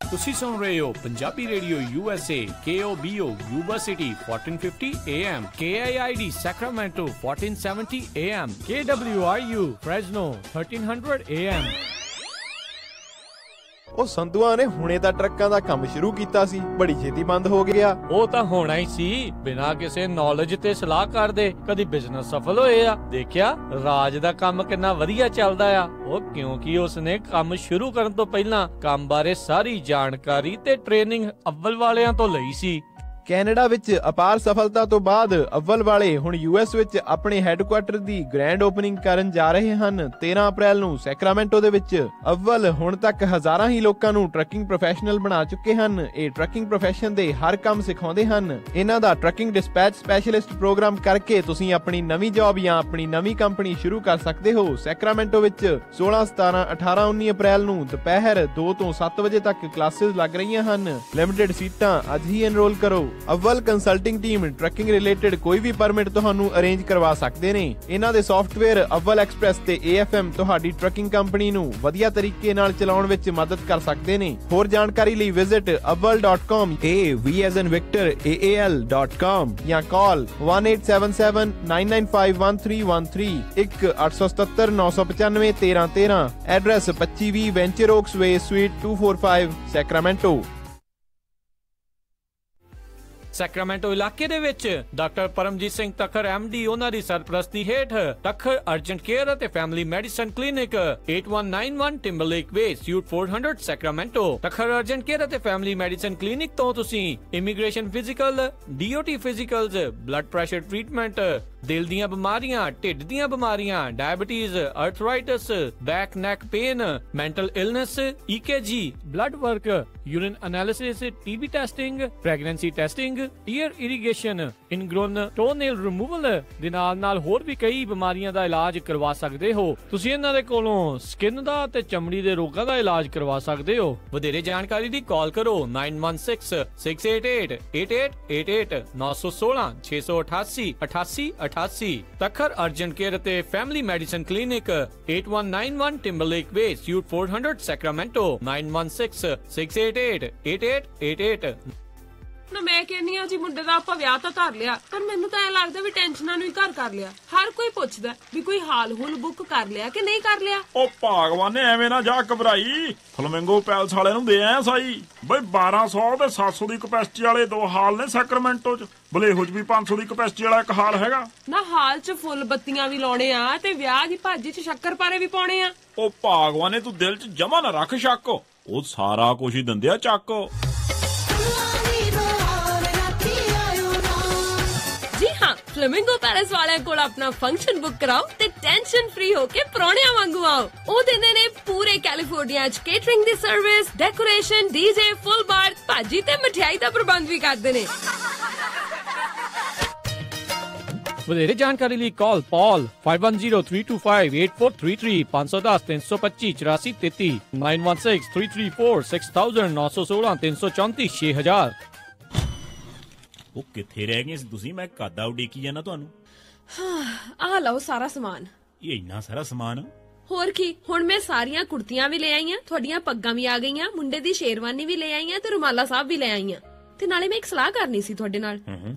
ਤੁਸੀਂ ਸੁਣ ਰਹੇ ਹੋ Punjabi radio USA, KOBO Yuba City 1450 AM, KIID Sacramento 1470 AM, KWRU Fresno 1300 AM। ਉਹ ਸੰਧੂਆਂ ਨੇ ਹੁਣੇ ਤਾਂ ਟਰੱਕਾਂ ਦਾ ਕੰਮ ਸ਼ੁਰੂ ਕੀਤਾ ਸੀ, ਬੜੀ ਛੇਤੀ ਬੰਦ ਹੋ ਗਿਆ। ਉਹ ਤਾਂ ਹੋਣਾ ਹੀ ਸੀ, ਬਿਨਾਂ ਕਿਸੇ ਨੌਲੇਜ ਤੇ ਸਲਾਹ ਕਰਦੇ ਕਦੀ ਬਿਜ਼ਨਸ ਸਫਲ ਹੋਏ ਆ। ਦੇਖਿਆ ਰਾਜ ਦਾ ਕੰਮ ਕਿੰਨਾ ਵਧੀਆ ਚੱਲਦਾ ਆ, ਉਹ ਕਿਉਂਕਿ ਉਸਨੇ ਕੰਮ ਸ਼ੁਰੂ ਕਰਨ ਤੋਂ ਪਹਿਲਾਂ ਕੰਮ ਬਾਰੇ ਸਾਰੀ ਜਾਣਕਾਰੀ ਤੇ ਟ੍ਰੇਨਿੰਗ ਅੱਵਲ ਵਾਲਿਆਂ ਤੋਂ ਲਈ ਸੀ। ਕੈਨੇਡਾ ਵਿੱਚ ਅਪਾਰ ਸਫਲਤਾ ਤੋਂ ਬਾਅਦ ਅਵਲ ਵਾਲੇ ਹੁਣ ਯੂਐਸ ਵਿੱਚ ਆਪਣੇ ਹੈੱਡਕੁਆਰਟਰ ਦੀ ਗ੍ਰੈਂਡ ਓਪਨਿੰਗ ਕਰਨ ਜਾ ਰਹੇ ਹਨ। 13 ਅਪ੍ਰੈਲ ਨੂੰ ਸੈਕਰਾਮੈਂਟੋ ਦੇ ਵਿੱਚ। ਅਵਲ ਹੁਣ ਤੱਕ ਹਜ਼ਾਰਾਂ ਹੀ ਲੋਕਾਂ ਨੂੰ ਟਰੱਕਿੰਗ ਪ੍ਰੋਫੈਸ਼ਨਲ ਬਣਾ ਚੁੱਕੇ ਹਨ। ਇਹ ਟਰੱਕਿੰਗ ਪ੍ਰੋਫੈਸ਼ਨ ਦੇ ਹਰ ਕੰਮ ਸਿਖਾਉਂਦੇ ਹਨ। ਇਹਨਾਂ ਦਾ ਟਰੱਕਿੰਗ ਡਿਸਪੈਚ ਸਪੈਸ਼ਲਿਸਟ ਪ੍ਰੋਗਰਾਮ ਕਰਕੇ ਤੁਸੀਂ ਆਪਣੀ ਨਵੀਂ ਜੌਬ ਜਾਂ ਆਪਣੀ ਨਵੀਂ ਕੰਪਨੀ ਸ਼ੁਰੂ ਕਰ ਸਕਦੇ ਹੋ। ਸੈਕਰਾਮੈਂਟੋ ਵਿੱਚ 16, 17, 18, 19 ਅਪ੍ਰੈਲ ਨੂੰ ਦੁਪਹਿਰ 2 ਤੋਂ 7 ਵਜੇ ਤੱਕ ਕਲਾਸਿਸ ਲੱਗ ਰਹੀਆਂ ਹਨ। ਲਿਮਿਟਿਡ ਸੀਟਾਂ, ਅੱਜ ਹੀ ਐਨਰੋਲ ਕਰੋ। ਅਵਲ ਕੰਸਲਟਿੰਗ ਟੀਮ ਟਰੱਕਿੰਗ ਰਿਲੇਟਡ ਕੋਈ ਵੀ ਪਰਮਿਟ ਤੁਹਾਨੂੰ ਅਰੇਂਜ ਕਰਵਾ ਸਕਦੇ ਨੇ। ਇਹਨਾਂ ਦੇ ਸੌਫਟਵੇਅਰ ਅਵਲ ਐਕਸਪ੍ਰੈਸ ਤੇ AFM ਤੁਹਾਡੀ ਟਰੱਕਿੰਗ ਕੰਪਨੀ ਨੂੰ ਵਧੀਆ ਤਰੀਕੇ ਨਾਲ ਚਲਾਉਣ ਵਿੱਚ ਮਦਦ ਕਰ ਸਕਦੇ ਨੇ। ਹੋਰ ਜਾਣਕਾਰੀ ਲਈ ਵਿਜ਼ਿਟ aval.com aval.com ਜਾਂ call 1877-995-1313 1-877-995-1313। Address 2520 Venture Oaks Way suite 245 Sacramento. Sacramento ਇਲਾਕੇ ਦੇ ਵਿੱਚ ਡਾਕਟਰ ਪਰਮਜੀਤ ਸਿੰਘ ਤਖਰ MD ਉਹਨਾਂ ਦੀ ਸਰਪ੍ਰਸਤੀ ਹੇਠ ਤਖਰ ਅਰਜੈਂਟ ਕੇਅਰ ਅਤੇ family medicine clinic 8191 Timberlake Way suite 400 Sacramento. Takhar urgent care ਅਤੇ ਫੈਮਿਲੀ ਮੈਡੀਸਨ ਕਲੀਨਿਕ ਤੋਂ ਤੁਸੀਂ immigration physical, DOT physicals, blood pressure treatment, ਦਿਲ ਦੀਆਂ ਬਿਮਾਰੀਆਂ, ਢਿੱਡ ਦੀਆਂ ਬਿਮਾਰੀਆਂ, diabetes, arthritis, back neck pain, mental illness, EKG, blood work, urine analysis, TB testing, pregnancy testing, ear irrigation, ingrown toenail removal ਦੇ ਨਾਲ ਹੋਰ ਵੀ ਕਈ ਬਿਮਾਰੀਆਂ ਦਾ ਇਲਾਜ ਕਰਵਾ ਸਕਦੇ ਹੋ। ਤੁਸੀਂ ਇਹਨਾਂ ਦੇ ਕੋਲੋਂ ਸਕਿਨ ਦਾ ਤੇ ਚਮੜੀ ਦੇ ਰੋਗਾਂ ਦਾ ਇਲਾਜ ਕਰਵਾ ਸਕਦੇ ਹੋ। ਵਧੇਰੇ ਜਾਣਕਾਰੀ ਲਈ ਕਾਲ ਕਰੋ 9166888888 916 688 8888। ਤਖਰ ਅਰਜੈਂਟ ਕੇਅਰ ਅਤੇ family medicine clinic 8191 Timberlake Way suite 400 Sacramento 9166888888। ਨਾ ਮੈਂ ਕਹਿੰਨੀ ਆ ਜੀ ਮੁੰਡੇ ਦਾ ਆਪਾਂ ਵਿਆਹ ਤਾਂ ਧਰ ਲਿਆ, ਪਰ ਮੈਨੂੰ ਤਾਂ ਐ ਲੱਗਦਾ ਵੀ ਟੈਨਸ਼ਨਾਂ ਨੂੰ ਹੀ ਘਰ ਕਰ ਲਿਆ। ਹਰ ਕੋਈ ਪੁੱਛਦਾ ਵੀ ਕੋਈ ਹਾਲ ਹੁਲ ਬੁੱਕ ਕਰ ਲਿਆ ਕਿ ਨਹੀਂ ਕਰ ਲਿਆ। ਉਹ ਭਗਵਾਨ ਨੇ ਐਵੇਂ ਨਾ ਜਾ ਘਬਰਾਈ, ਫਲਮਿੰਗੋ ਪੈਲਸ ਵਾਲਿਆਂ ਨੂੰ ਦੇ ਆਇਆ ਸਾਈ ਬਈ 1200 ਤੇ 700 ਦੀ ਕਪੈਸਿਟੀ ਵਾਲੇ 2 ਹਾਲ ਨੇ ਸੈਕਰਾਮੈਂਟੋ ਚ। ਬਲੇਹੋ ਚ ਵੀ 500 ਦੀ ਕਪੈਸਿਟੀ ਵਾਲਾ ਇੱਕ ਹਾਲ ਹੈਗਾ। ਨਾ ਹਾਲ ਚ ਫੁੱਲ ਬੱਤੀਆਂ ਵੀ ਲਾਉਣੇ ਆ ਤੇ ਵਿਆਹ ਦੀ ਭਾਜੀ ਚ ਸ਼ੱਕਰਪਾਰੇ ਵੀ ਪਾਉਣੇ ਆ। ਉਹ ਭਗਵਾਨ ਨੇ ਤੂੰ ਦਿਲ ਚ ਜਮਾ ਨਾ ਰੱਖ ਸ਼ੱਕ, ਉਹ ਸਾਰਾ ਕੁਝ ਹੀ ਦਿੰਦੇ ਆ ਚੱਕ। ਜੀ ਹਾਂ, ਫਲੇਮਿੰਗੋ ਪੈਲੇਸ ਵਾਲਿਆਂ ਕੋਲ ਆਪਣਾ ਫੰਕਸ਼ਨ ਬੁੱਕ ਕਰਾਓ ਤੇ ਟੈਨਸ਼ਨ ਫ੍ਰੀ ਹੋ ਕੇ ਪਰੌਣਿਆਂ ਵਾਂਗੂ ਆਓ। ਉਹ ਦਿੰਦੇ ਨੇ ਪੂਰੇ ਕੈਲੀਫੋਰਨੀਆ ਚ ਕੇਟਰਿੰਗ ਦੀ ਸਰਵਿਸ, ਡੈਕੋਰੇਸ਼ਨ, DJ, ਫੁੱਲ ਬਾਰ, ਭਾਜੀ ਤੇ ਮਠਿਆਈ ਦਾ ਪ੍ਰਬੰਧ ਵੀ ਕਰਦੇ ਨੇ। ਵਧੇਰੇ ਜਾਣਕਾਰੀ ਲਈ ਕਾਲ ਪੌਲ 5103258433 510 325 8433 916334 6000 916 334 6000। ਉਹ ਕਿੱਥੇ ਰਹਿ ਗਏ ਸੀ ਤੁਸੀਂ? ਮੈਂ ਕਾਦਾ ਉਡੀਕੀ ਜਾਣਾ ਤੁਹਾਨੂੰ। ਆ ਲਓ ਸਾਰਾ ਸਮਾਨ। ਇਹ ਇੰਨਾ ਸਾਰਾ ਸਮਾਨ? ਹੋਰ ਕੀ, ਹੁਣ ਮੈਂ ਸਾਰੀਆਂ ਕੁੜਤੀਆਂ ਵੀ ਲੈ ਆਈਆਂ, ਤੁਹਾਡੀਆਂ ਪੱਗਾਂ ਵੀ ਆ ਗਈਆਂ, ਮੁੰਡੇ ਦੀ ਸ਼ੇਰਵਾਨੀ ਵੀ ਲੈ ਆਈਆਂ ਤੇ ਰੁਮਾਲਾ ਸਾਹਿਬ ਵੀ ਲੈ ਆਈਆਂ। ਤੇ ਨਾਲੇ ਮੈਂ ਇੱਕ ਸਲਾਹ ਕਰਨੀ ਸੀ ਤੁਹਾਡੇ ਨਾਲ।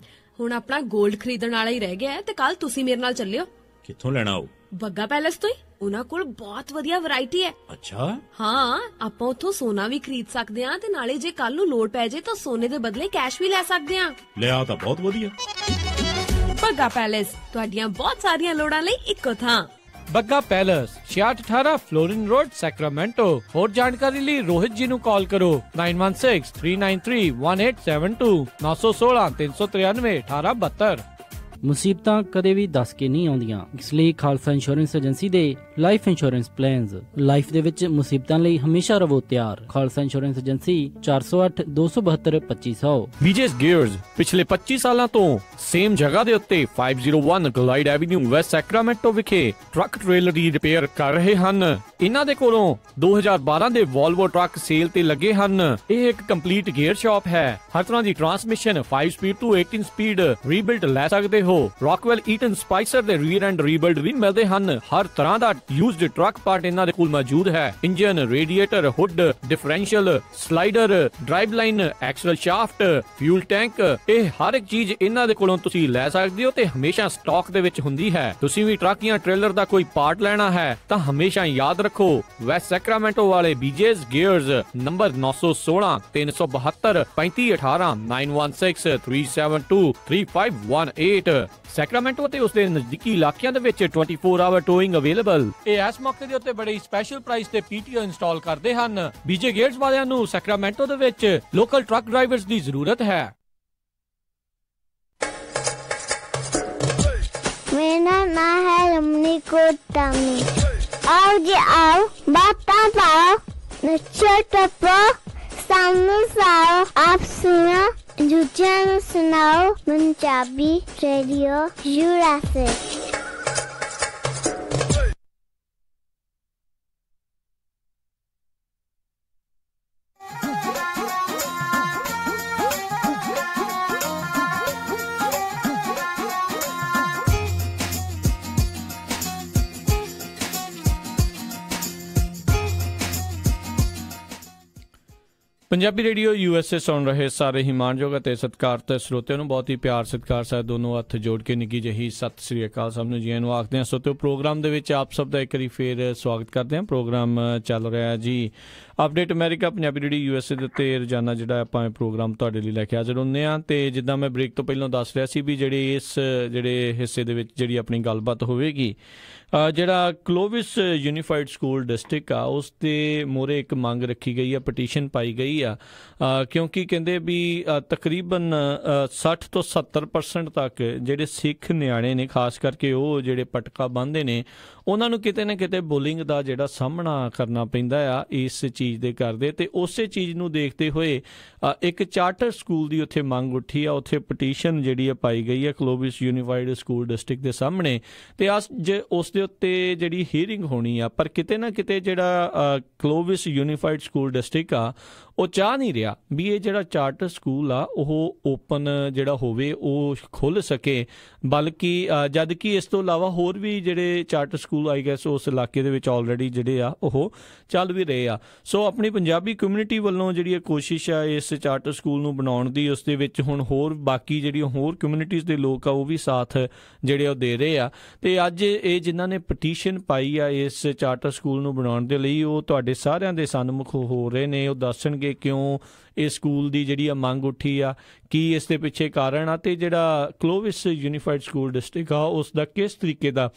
ਹੁਣ ਆਪਣਾ 골ਡ ਖਰੀਦਣ ਵਾਲਾ ਹੀ ਰਹਿ ਗਿਆ ਤੇ ਕੱਲ ਤੁਸੀਂ ਮੇਰੇ ਨਾਲ ਚੱਲਿਓ। ਕਿੱਥੋਂ ਲੈਣਾ ਉਹ? ਬੱਗਾ ਪੈਲੇਸ ਤੋਂ ਹੀ। ਉਹਨਾਂ ਕੋਲ ਬਹੁਤ ਵਧੀਆ ਵੈਰਾਈਟੀ ਹੈ। ਅੱਛਾ। ਹਾਂ, ਆਪਾਂ ਉੱਥੋਂ ਸੋਨਾ ਵੀ ਖਰੀਦ ਸਕਦੇ ਆ ਤੇ ਨਾਲੇ ਜੇ ਕੱਲ ਨੂੰ ਲੋੜ ਪੈ ਜੇ ਤਾਂ ਸੋਨੇ ਦੇ ਬਦਲੇ ਕੈਸ਼ ਵੀ ਲੈ ਸਕਦੇ ਆ। ਲਿਆ ਤਾਂ ਬਹੁਤ ਵਧੀਆ। ਬੱਗਾ ਪੈਲੇਸ, ਤੁਹਾਡੀਆਂ ਬਹੁਤ ਸਾਰੀਆਂ ਲੋੜਾਂ ਲਈ ਇੱਕੋ ਥਾਂ। Bagga palace 6618 Florin Road Sacramento. ਹੋਰ ਜਾਣਕਾਰੀ ਲਈ ਰੋਹਿਤ ਜੀ ਨੂੰ ਕਾਲ ਕਰੋ 9163931872 916 393 1872। ਮੁਸੀਬਤਾਂ ਕਦੇ ਵੀ ਦੱਸ ਕੇ ਨਹੀਂ ਆਉਂਦੀਆਂ, ਇਸ ਲਈ ਖਾਲਸਾ ਇੰਸ਼ੋਰੈਂਸ ਏਜੰਸੀ ਦੇ ਲਾਈਫ ਇੰਸ਼ੋਰੈਂਸ ਪਲਾਨਸ ਲਾਈਫ ਦੇ ਵਿੱਚ ਮੁਸੀਬਤਾਂ ਲਈ ਹਮੇਸ਼ਾ ਰਹੋ ਤਿਆਰ। Khalsa insurance agency 408 272 2500। BJ's Gears ਪਿਛਲੇ 25 ਸਾਲਾਂ ਤੋਂ ਸੇਮ ਜਗ੍ਹਾ ਦੇ ਉੱਤੇ 501 ਗਲਾਈਡ ਐਵੀਨਿਊ ਵੈਸਟ ਸੈਕਰਾਮੈਂਟੋ ਵਿਖੇ ਟਰੱਕ ਟ੍ਰੇਲਰ ਦੀ ਰਿਪੇਅਰ ਕਰ ਰਹੇ ਹਨ। ਇਹਨਾਂ ਦੇ ਕੋਲੋਂ 2012 ਦੇ ਵੋਲਵੋ ਟਰੱਕ ਸੇਲ ਤੇ ਲੱਗੇ ਹਨ। ਇਹ ਇੱਕ ਕੰਪਲੀਟ ਗੇਅਰ ਸ਼ਾਪ ਹੈ। ਹਰ ਤਰ੍ਹਾਂ ਦੀ ਟਰਾਂਸਮਿਸ਼ਨ 5 ਸਪੀਡ ਤੋਂ 18 ਸਪੀਡ ਰੀਬਿਲਡ ਲੈ ਸਕਦੇ ਹੋ। ਰੌਕਵੈਲ ਈਟਨ ਸਪਾਈਸਰ ਦੇ ਰੀਅਰ ਐਂਡ ਰੀਬਿਲਡ ਵੀ ਮਿਲਦੇ ਹਨ। ਹਰ ਤਰ੍ਹਾਂ ਦਾ ਯੂਜ਼ਡ ਟਰੱਕ ਪਾਰਟ ਇਹਨਾਂ ਦੇ ਕੋਲ ਮੌਜੂਦ ਹੈ। Engine, radiator, hood, differential, slider, drive line, axle shaft, fuel tank, ਇਹ ਹਰ ਇੱਕ ਚੀਜ਼ ਇਹਨਾਂ ਦੇ ਕੋਲੋਂ ਤੁਸੀਂ ਲੈ ਸਕਦੇ ਹੋ ਤੇ ਹਮੇਸ਼ਾ ਸਟਾਕ ਦੇ ਵਿੱਚ ਹੁੰਦੀ ਹੈ। ਤੁਸੀਂ ਵੀ ਟਰੱਕ ਜਾਂ ਟ੍ਰੇਲਰ ਦਾ ਕੋਈ ਪਾਰਟ ਲੈਣਾ ਹੈ ਤਾਂ ਹਮੇਸ਼ਾ ਯਾਦ ਰੱਖੋ ਵੈਸਟ ਸੈਕਰਾਮੈਂਟੋ ਵਾਲੇ BJ's Gears ਨੰਬਰ 916 372 3518 916 372 3518। ਸੈਕਰਾਮੈਂਟੋ ਤੇ ਉਸਦੇ ਨਜ਼ਦੀਕੀ ਇਲਾਕਿਆਂ ਦੇ ਵਿੱਚ 24 ਆਵਰ ਟੋਇੰਗ ਅਵੇਲੇਬਲ। ਇਹ ਇਸ ਮੌਕੇ ਦੇ ਉੱਤੇ ਬੜੇ ਸਪੈਸ਼ਲ ਪ੍ਰਾਈਸ ਤੇ PTO ਇੰਸਟਾਲ ਕਰਦੇ ਹਨ। BJ Gears ਵਾਲਿਆਂ ਨੂੰ ਸੈਕਰਾਮੈਂਟੋ ਦੇ ਵਿੱਚ ਲੋਕਲ ਟਰੱਕ ਡਰਾਈਵਰਸ ਦੀ ਜ਼ਰੂਰਤ ਹੈ। मेरा नाम है रमनी कोटामी। आओ जी आओ, बातां पाओ, नचो टपो, सामने आओ, आप सुनो, दूसरों सुनाओ। Punjabi radio USA. Punjabi radio USA ਸੁਣ ਰਹੇ ਸਾਰੇ ਹੀ ਮਾਣਯੋਗ ਅਤੇ ਸਤਿਕਾਰਤ ਸਰੋਤਿਆਂ ਨੂੰ ਬਹੁਤ ਹੀ ਪਿਆਰ ਸਤਿਕਾਰ ਸਾਹਿਬ ਦੋਨੋਂ ਹੱਥ ਜੋੜ ਕੇ ਨਿੱਘੀ ਜਿਹੀ ਸਤਿ ਸ੍ਰੀ ਅਕਾਲ ਸਭ ਨੂੰ ਜੀ ਨੂੰ ਆਖਦੇ ਹਾਂ। ਸਰੋਤਿਓ ਪ੍ਰੋਗਰਾਮ ਦੇ ਵਿੱਚ ਆਪ ਸਭ ਦਾ ਇੱਕ ਵਾਰੀ ਫੇਰ ਸਵਾਗਤ ਕਰਦੇ ਹਾਂ। ਪ੍ਰੋਗਰਾਮ ਚੱਲ ਰਿਹਾ ਜੀ update America Punjabi radio USA ਦੇ ਉੱਤੇ ਰੋਜ਼ਾਨਾ ਜਿਹੜਾ ਆਪਾਂ ਇਹ ਪ੍ਰੋਗਰਾਮ ਤੁਹਾਡੇ ਲਈ ਲੈ ਕੇ ਹਾਜ਼ਰ ਹੁੰਦੇ ਹਾਂ। ਅਤੇ ਜਿੱਦਾਂ ਮੈਂ ਬ੍ਰੇਕ ਤੋਂ ਪਹਿਲਾਂ ਦੱਸ ਰਿਹਾ ਸੀ ਵੀ ਜਿਹੜੇ ਹਿੱਸੇ ਦੇ ਵਿੱਚ ਜਿਹੜੀ ਆਪਣੀ ਗੱਲਬਾਤ ਹੋਵੇਗੀ ਜਿਹੜਾ ਕਲੋਵਿਸ ਯੂਨੀਫਾਈਡ ਸਕੂਲ ਡਿਸਟ੍ਰਿਕਟ ਆ ਉਸ ਦੇ ਮੋਹਰੇ ਇੱਕ ਮੰਗ ਰੱਖੀ ਗਈ ਆ, ਪਟੀਸ਼ਨ ਪਾਈ ਗਈ ਆ ਕਿਉਂਕਿ ਕਹਿੰਦੇ ਵੀ ਤਕਰੀਬਨ 60 ਤੋਂ 70% ਤੱਕ ਜਿਹੜੇ ਸਿੱਖ ਨਿਆਣੇ ਨੇ ਖਾਸ ਕਰਕੇ ਉਹ ਜਿਹੜੇ ਪਟਕਾ ਬੰਨ੍ਹਦੇ ਨੇ ਉਹਨਾਂ ਨੂੰ ਕਿਤੇ ਨਾ ਕਿਤੇ ਬੁਲਿੰਗ ਦਾ ਜਿਹੜਾ ਸਾਹਮਣਾ ਕਰਨਾ ਪੈਂਦਾ ਆ ਇਸ ਚੀਜ਼ ਦੇ ਕਰਦੇ। ਅਤੇ ਉਸੇ ਚੀਜ਼ ਨੂੰ ਦੇਖਦੇ ਹੋਏ ਇੱਕ ਚਾਰਟਰ ਸਕੂਲ ਦੀ ਉੱਥੇ ਮੰਗ ਉੱਠੀ ਆ, ਉੱਥੇ ਪਟੀਸ਼ਨ ਜਿਹੜੀ ਆ ਪਾਈ ਗਈ ਆ ਕਲੋਵਿਸ ਯੂਨੀਫਾਈਡ ਸਕੂਲ ਡਿਸਟ੍ਰਿਕਟ ਦੇ ਸਾਹਮਣੇ। ਅਤੇ ਅੱਜ ਉਸ ਦੇ ਉੱਤੇ ਜਿਹੜੀ ਹੀਅਰਿੰਗ ਹੋਣੀ ਆ, ਪਰ ਕਿਤੇ ਨਾ ਕਿਤੇ ਜਿਹੜਾ ਕਲੋਵਿਸ ਯੂਨੀਫਾਈਡ ਸਕੂਲ ਡਿਸਟ੍ਰਿਕਟ ਆ ਉਹ ਚਾਹ ਨਹੀਂ ਰਿਹਾ ਵੀ ਇਹ ਜਿਹੜਾ ਚਾਰਟਰ ਸਕੂਲ ਆ ਉਹ ਓਪਨ ਜਿਹੜਾ ਹੋਵੇ, ਉਹ ਖੁੱਲ੍ਹ ਸਕੇ। ਬਲਕਿ ਜਦ ਕਿ ਇਸ ਤੋਂ ਇਲਾਵਾ ਹੋਰ ਵੀ ਜਿਹੜੇ ਚਾਰਟਰ ਸਕੂਲ ਆਈ ਗੈਸ ਉਸ ਇਲਾਕੇ ਦੇ ਵਿੱਚ ਆਲਰੇਡੀ ਜਿਹੜੇ ਆ ਉਹ ਚੱਲ ਵੀ ਰਹੇ ਆ। ਸੋ ਆਪਣੀ ਪੰਜਾਬੀ ਕਮਿਊਨਿਟੀ ਵੱਲੋਂ ਜਿਹੜੀ ਇਹ ਕੋਸ਼ਿਸ਼ ਆ ਇਸ ਚਾਰਟਰ ਸਕੂਲ ਨੂੰ ਬਣਾਉਣ ਦੀ, ਉਸ ਦੇ ਵਿੱਚ ਹੁਣ ਹੋਰ ਬਾਕੀ ਜਿਹੜੀਆਂ ਹੋਰ ਕਮਿਊਨਿਟੀਜ਼ ਦੇ ਲੋਕ ਆ ਉਹ ਵੀ ਸਾਥ ਜਿਹੜੇ ਉਹ ਦੇ ਰਹੇ ਆ। ਅਤੇ ਅੱਜ ਇਹ ਜਿਨ੍ਹਾਂ ਨੇ ਪਟੀਸ਼ਨ ਪਾਈ ਆ ਇਸ ਚਾਰਟਰ ਸਕੂਲ ਨੂੰ ਬਣਾਉਣ ਦੇ ਲਈ ਉਹ ਤੁਹਾਡੇ ਸਾਰਿਆਂ ਦੇ ਸਨਮੁਖ ਹੋ ਰਹੇ ਨੇ। ਉਹ ਦੱਸਣਗੇ ਕਿਉਂ ਇਸ ਸਕੂਲ ਦੀ ਜਿਹੜੀ ਆ ਮੰਗ ਉੱਠੀ ਆ, ਕੀ ਇਸ ਦੇ ਪਿੱਛੇ ਕਾਰਨ ਆ, ਅਤੇ ਜਿਹੜਾ ਕਲੋਵਿਸ ਯੂਨੀਫਾਈਡ ਸਕੂਲ ਡਿਸਟ੍ਰਿਕਟ ਆ ਉਸ ਦਾ ਕਿਸ ਤਰੀਕੇ ਦਾ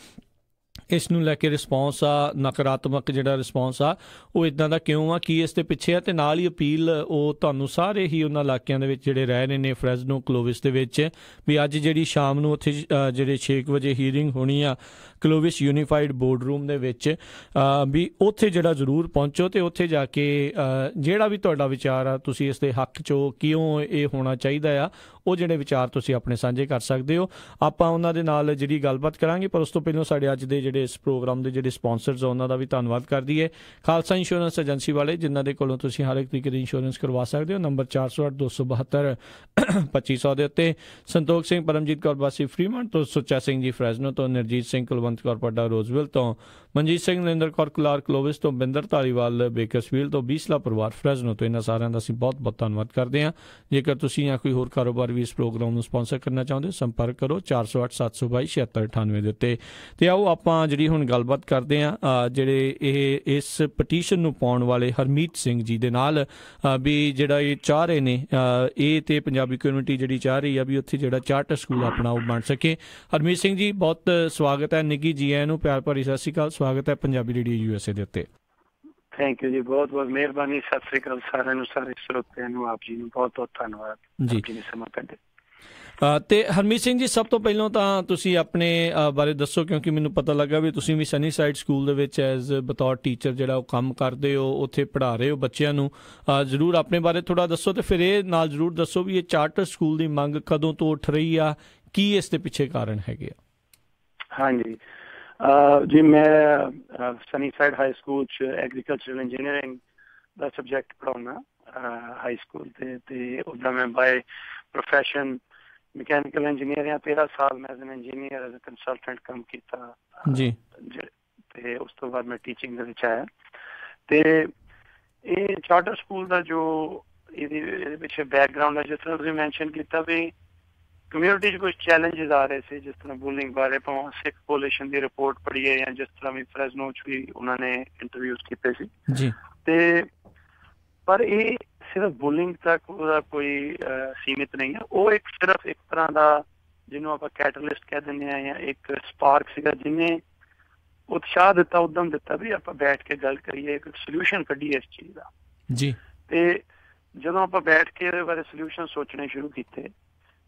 ਇਸ ਨੂੰ ਲੈ ਕੇ ਰਿਸਪੌਂਸ ਆ, ਨਕਾਰਾਤਮਕ ਜਿਹੜਾ ਰਿਸਪੌਂਸ ਆ ਉਹ ਇੱਦਾਂ ਦਾ ਕਿਉਂ ਆ, ਕੀ ਇਸ ਦੇ ਪਿੱਛੇ ਆ। ਅਤੇ ਨਾਲ ਹੀ ਅਪੀਲ ਉਹ ਤੁਹਾਨੂੰ ਸਾਰੇ ਹੀ ਉਹਨਾਂ ਇਲਾਕਿਆਂ ਦੇ ਵਿੱਚ ਜਿਹੜੇ ਰਹਿ ਰਹੇ ਨੇ ਫਰੈਜ਼ਨੋ ਕਲੋਵਿਸ ਦੇ ਵਿੱਚ ਵੀ ਅੱਜ ਜਿਹੜੀ ਸ਼ਾਮ ਨੂੰ ਉੱਥੇ ਜਿਹੜੇ 6 ਵਜੇ ਹੀਅਰਿੰਗ ਹੋਣੀ ਆ ਕਲੋਵਿਸ ਯੂਨੀਫਾਈਡ ਬੋਰਡ ਰੂਮ ਦੇ ਵਿੱਚ ਵੀ ਉੱਥੇ ਜਿਹੜਾ ਜ਼ਰੂਰ ਪਹੁੰਚੋ ਅਤੇ ਉੱਥੇ ਜਾ ਕੇ ਜਿਹੜਾ ਵੀ ਤੁਹਾਡਾ ਵਿਚਾਰ ਆ ਤੁਸੀਂ ਇਸ ਦੇ ਹੱਕ 'ਚੋਂ ਕਿਉਂ ਇਹ ਹੋਣਾ ਚਾਹੀਦਾ ਆ ਉਹ ਜਿਹੜੇ ਵਿਚਾਰ ਤੁਸੀਂ ਆਪਣੇ ਸਾਂਝੇ ਕਰ ਸਕਦੇ ਹੋ। ਆਪਾਂ ਉਹਨਾਂ ਦੇ ਨਾਲ ਜਿਹੜੀ ਗੱਲਬਾਤ ਕਰਾਂਗੇ, ਪਰ ਉਸ ਤੋਂ ਪਹਿਲਾਂ ਸਾਡੇ ਅੱਜ ਦੇ ਜਿਹੜੇ ਇਸ ਪ੍ਰੋਗਰਾਮ ਦੇ ਜਿਹੜੇ ਸਪਾਂਸਰਸ ਆ ਉਹਨਾਂ ਦਾ ਵੀ ਧੰਨਵਾਦ ਕਰ ਦਈਏ। ਖਾਲਸਾ ਇੰਸ਼ੋਰੈਂਸ ਏਜੰਸੀ ਵਾਲੇ ਜਿਨ੍ਹਾਂ ਦੇ ਕੋਲੋਂ ਤੁਸੀਂ ਹਰ ਇੱਕ ਤਰੀਕੇ ਦੀ ਇੰਸ਼ੋਰੈਂਸ ਕਰਵਾ ਸਕਦੇ ਹੋ। ਨੰਬਰ 4082722500 ਦੇ ਉੱਤੇ। ਸੰਤੋਖ ਸਿੰਘ ਪਰਮਜੀਤ ਕੌਰ ਵਾਸੀ ਫਰੀਮੰਟ ਤੋਂ, ਸੁੱਚਾ ਸਿੰਘ ਜੀ ਫਰੈਜ਼ਨੋ ਤੋਂ, ਨਿਰਜੀਤ ਸਿੰਘ ਕੁਲਵੰਤ ਕੌਰ ਪੱਡਾ ਰੋਜ਼ਵਿਲ ਤੋਂ, ਮਨਜੀਤ ਸਿੰਘ ਨਰਿੰਦਰ ਕੌਰ ਕੁਲਾਰ ਕਲੋਵਿਸ ਤੋਂ, ਬਿੰਦਰ ਧਾਰੀਵਾਲ ਬੇਕਰਸਫੀਲਡ ਤੋਂ, ਬੀਸਲਾ ਪਰਿਵਾਰ ਫਰੈਜ਼ਨੋ ਤੋਂ, ਇਹਨਾਂ ਸਾਰਿਆਂ ਦਾ ਅਸੀਂ ਬਹੁਤ ਬਹੁਤ ਧੰਨਵਾਦ ਕਰਦੇ ਹਾਂ। ਜੇਕਰ ਤੁਸੀਂ ਜਾਂ ਕੋਈ ਹੋਰ ਕਾਰੋਬਾਰ ਵੀ ਇਸ ਪ੍ਰੋਗਰਾਮ ਨੂੰ ਸਪਾਂਸਰ ਕਰਨਾ ਚਾਹੁੰਦੇ ਹੋ ਸੰਪਰਕ ਕਰੋ 4087227698 ਦੇ ਉੱਤੇ। ਅਤੇ ਆਓ ਆਪਾਂ ਜਿਹੜੀ ਹੁਣ ਗੱਲਬਾਤ ਕਰਦੇ ਹਾਂ ਜਿਹੜੇ ਇਸ ਪਟੀਸ਼ਨ ਨੂੰ ਪਾਉਣ ਵਾਲੇ ਹਰਮੀਤ ਸਿੰਘ ਜੀ ਦੇ ਨਾਲ ਵੀ ਜਿਹੜਾ ਇਹ ਚਾਹ ਰਹੇ ਨੇ ਇਹ ਅਤੇ ਪੰਜਾਬੀ ਕਮਿਊਨਿਟੀ ਜਿਹੜੀ ਚਾਹ ਰਹੀ ਆ ਵੀ ਉੱਥੇ ਜਿਹੜਾ ਚਾਰਟਰ ਸਕੂਲ ਆਪਣਾ ਉਹ ਬਣ ਸਕੇ। ਹਰਮੀਤ ਸਿੰਘ ਜੀ ਬਹੁਤ ਸਵਾਗਤ ਹੈ, ਨਿੱਘੀ ਜੀ ਆਇਆਂ ਨੂੰ ਪਿਆਰ ਭਰੀ ਸਤਿ ਸ਼੍ਰੀ ਅਕਾਲ, ਸਵਾਗਤ ਹੈ ਪੰਜਾਬੀ ਰੇਡੀਓ USA ਦੇ ਉੱਤੇ। ਥੈਂਕ ਯੂ ਜੀ, ਬਹੁਤ ਬਹੁਤ ਮਿਹਰਬਾਨੀ। ਸਤਿ ਸ਼੍ਰੀ ਅਕਾਲ ਸਾਰਿਆਂ ਨੂੰ, ਸਾਰੇ ਸਰੋਤਿਆਂ ਨੂੰ, ਆਪ ਜੀ ਨੂੰ ਬਹੁਤ ਬਹੁਤ ਧੰਨਵਾਦ ਜੀ ਨੇ ਸਮਾਂ ਕੱਢਿਆ। ਅਤੇ ਹਰਮੀਤ ਸਿੰਘ ਜੀ ਸਭ ਤੋਂ ਪਹਿਲਾਂ ਤਾਂ ਤੁਸੀਂ ਆਪਣੇ ਬਾਰੇ ਦੱਸੋ, ਕਿਉਂਕਿ ਮੈਨੂੰ ਪਤਾ ਲੱਗਾ ਵੀ ਤੁਸੀਂ ਵੀ ਸਨੀ ਸਾਈਡ ਸਕੂਲ ਦੇ ਵਿੱਚ ਐਜ਼ ਬਤੌਰ ਟੀਚਰ ਜਿਹੜਾ ਉਹ ਕੰਮ ਕਰਦੇ ਹੋ, ਉੱਥੇ ਪੜ੍ਹਾ ਰਹੇ ਹੋ ਬੱਚਿਆਂ ਨੂੰ। ਜ਼ਰੂਰ ਆਪਣੇ ਬਾਰੇ ਥੋੜ੍ਹਾ ਦੱਸੋ ਅਤੇ ਫਿਰ ਇਹ ਨਾਲ ਜ਼ਰੂਰ ਦੱਸੋ ਵੀ ਇਹ ਚਾਰਟਰ ਸਕੂਲ ਦੀ ਮੰਗ ਕਦੋਂ ਤੋਂ ਉੱਠ ਰਹੀ ਆ, ਕੀ ਇਸ ਦੇ ਪਿੱਛੇ ਕਾਰਨ ਹੈਗੇ ਆ। ਹਾਂਜੀ ਜੀ, ਮੈਂ ਸਨੀ ਸਾਈਡ ਹਾਈ ਸਕੂਲ 'ਚ ਐਗਰੀਕਲਚਰਲ ਇੰਜੀਨੀਅਰਿੰਗ ਦਾ ਸਬਜੈਕਟ ਪੜ੍ਹਾਉਣਾ ਹਾਈ ਸਕੂਲ 'ਤੇ। ਅਤੇ ਉੱਦਾਂ ਮੈਂ ਬਾਏ ਪ੍ਰੋਫੈਸ਼ਨ ਮਕੈਨੀਕਲ ਇੰਜੀਨੀਅਰ ਹਾਂ। 13 ਸਾਲ ਮੈਂ as an engineer as a consultant ਕੰਮ ਕੀਤਾ ਜੀ। ਅਤੇ ਉਸ ਤੋਂ ਬਾਅਦ ਮੈਂ ਟੀਚਿੰਗ ਦੇ ਵਿੱਚ ਆਇਆ। ਅਤੇ ਇਹ ਚਾਰਟਰ ਸਕੂਲ ਦਾ ਜੋ ਇਹਦੇ ਪਿੱਛੇ ਬੈਕਗਰਾਊਂਡ ਹੈ, ਜਿਸ ਤਰ੍ਹਾਂ ਤੁਸੀਂ ਮੈਨਸ਼ਨ ਕੀਤਾ ਵੀ ਕਮਿਊਨਿਟੀ 'ਚ ਕੁਛ ਚੈਲੰਜਿਸ ਆ ਰਹੇ ਸੀ, ਜਿਸ ਤਰ੍ਹਾਂ ਬੁਲਿੰਗ ਬਾਰੇ, ਭਾਵੇਂ ਸਿੱਖ ਪੋਲਿਸ਼ਨ ਦੀ ਰਿਪੋਰਟ ਪੜ੍ਹੀਏ ਜਾਂ ਜਿਸ ਤਰ੍ਹਾਂ ਵੀ ਫਰੈਜ਼ਨੋ 'ਚ ਵੀ ਉਹਨਾਂ ਨੇ ਇੰਟਰਵਿਊਜ਼ ਕੀਤੇ ਸੀ ਜੀ। ਅਤੇ ਪਰ ਇਹ ਸਿਰਫ ਬੁਲਿੰਗ ਤੱਕ ਉਹਦਾ ਕੋਈ ਸੀਮਿਤ ਨਹੀਂ ਹੈ। ਉਹ ਸਿਰਫ ਇੱਕ ਤਰ੍ਹਾਂ ਦਾ ਜਿਹਨੂੰ ਆਪਾਂ ਕੈਟਲਿਸਟ ਕਹਿ ਦਿੰਦੇ ਹਾਂ ਜਾਂ ਇੱਕ ਸਪਾਰਕ ਸੀਗਾ ਜਿਹਨੇ ਉਤਸ਼ਾਹ ਦਿੱਤਾ, ਉੱਦਮ ਦਿੱਤਾ ਵੀ ਆਪਾਂ ਬੈਠ ਕੇ ਗੱਲ ਕਰੀਏ, ਇੱਕ ਸੋਲਿਊਸ਼ਨ ਕੱਢੀਏ ਇਸ ਚੀਜ਼ ਦਾ ਜੀ। ਅਤੇ ਜਦੋਂ ਆਪਾਂ ਬੈਠ ਕੇ ਇਹਦੇ ਬਾਰੇ ਸੋਲਿਊਸ਼ਨ ਸੋਚਣੇ ਸ਼ੁਰੂ ਕੀਤੇ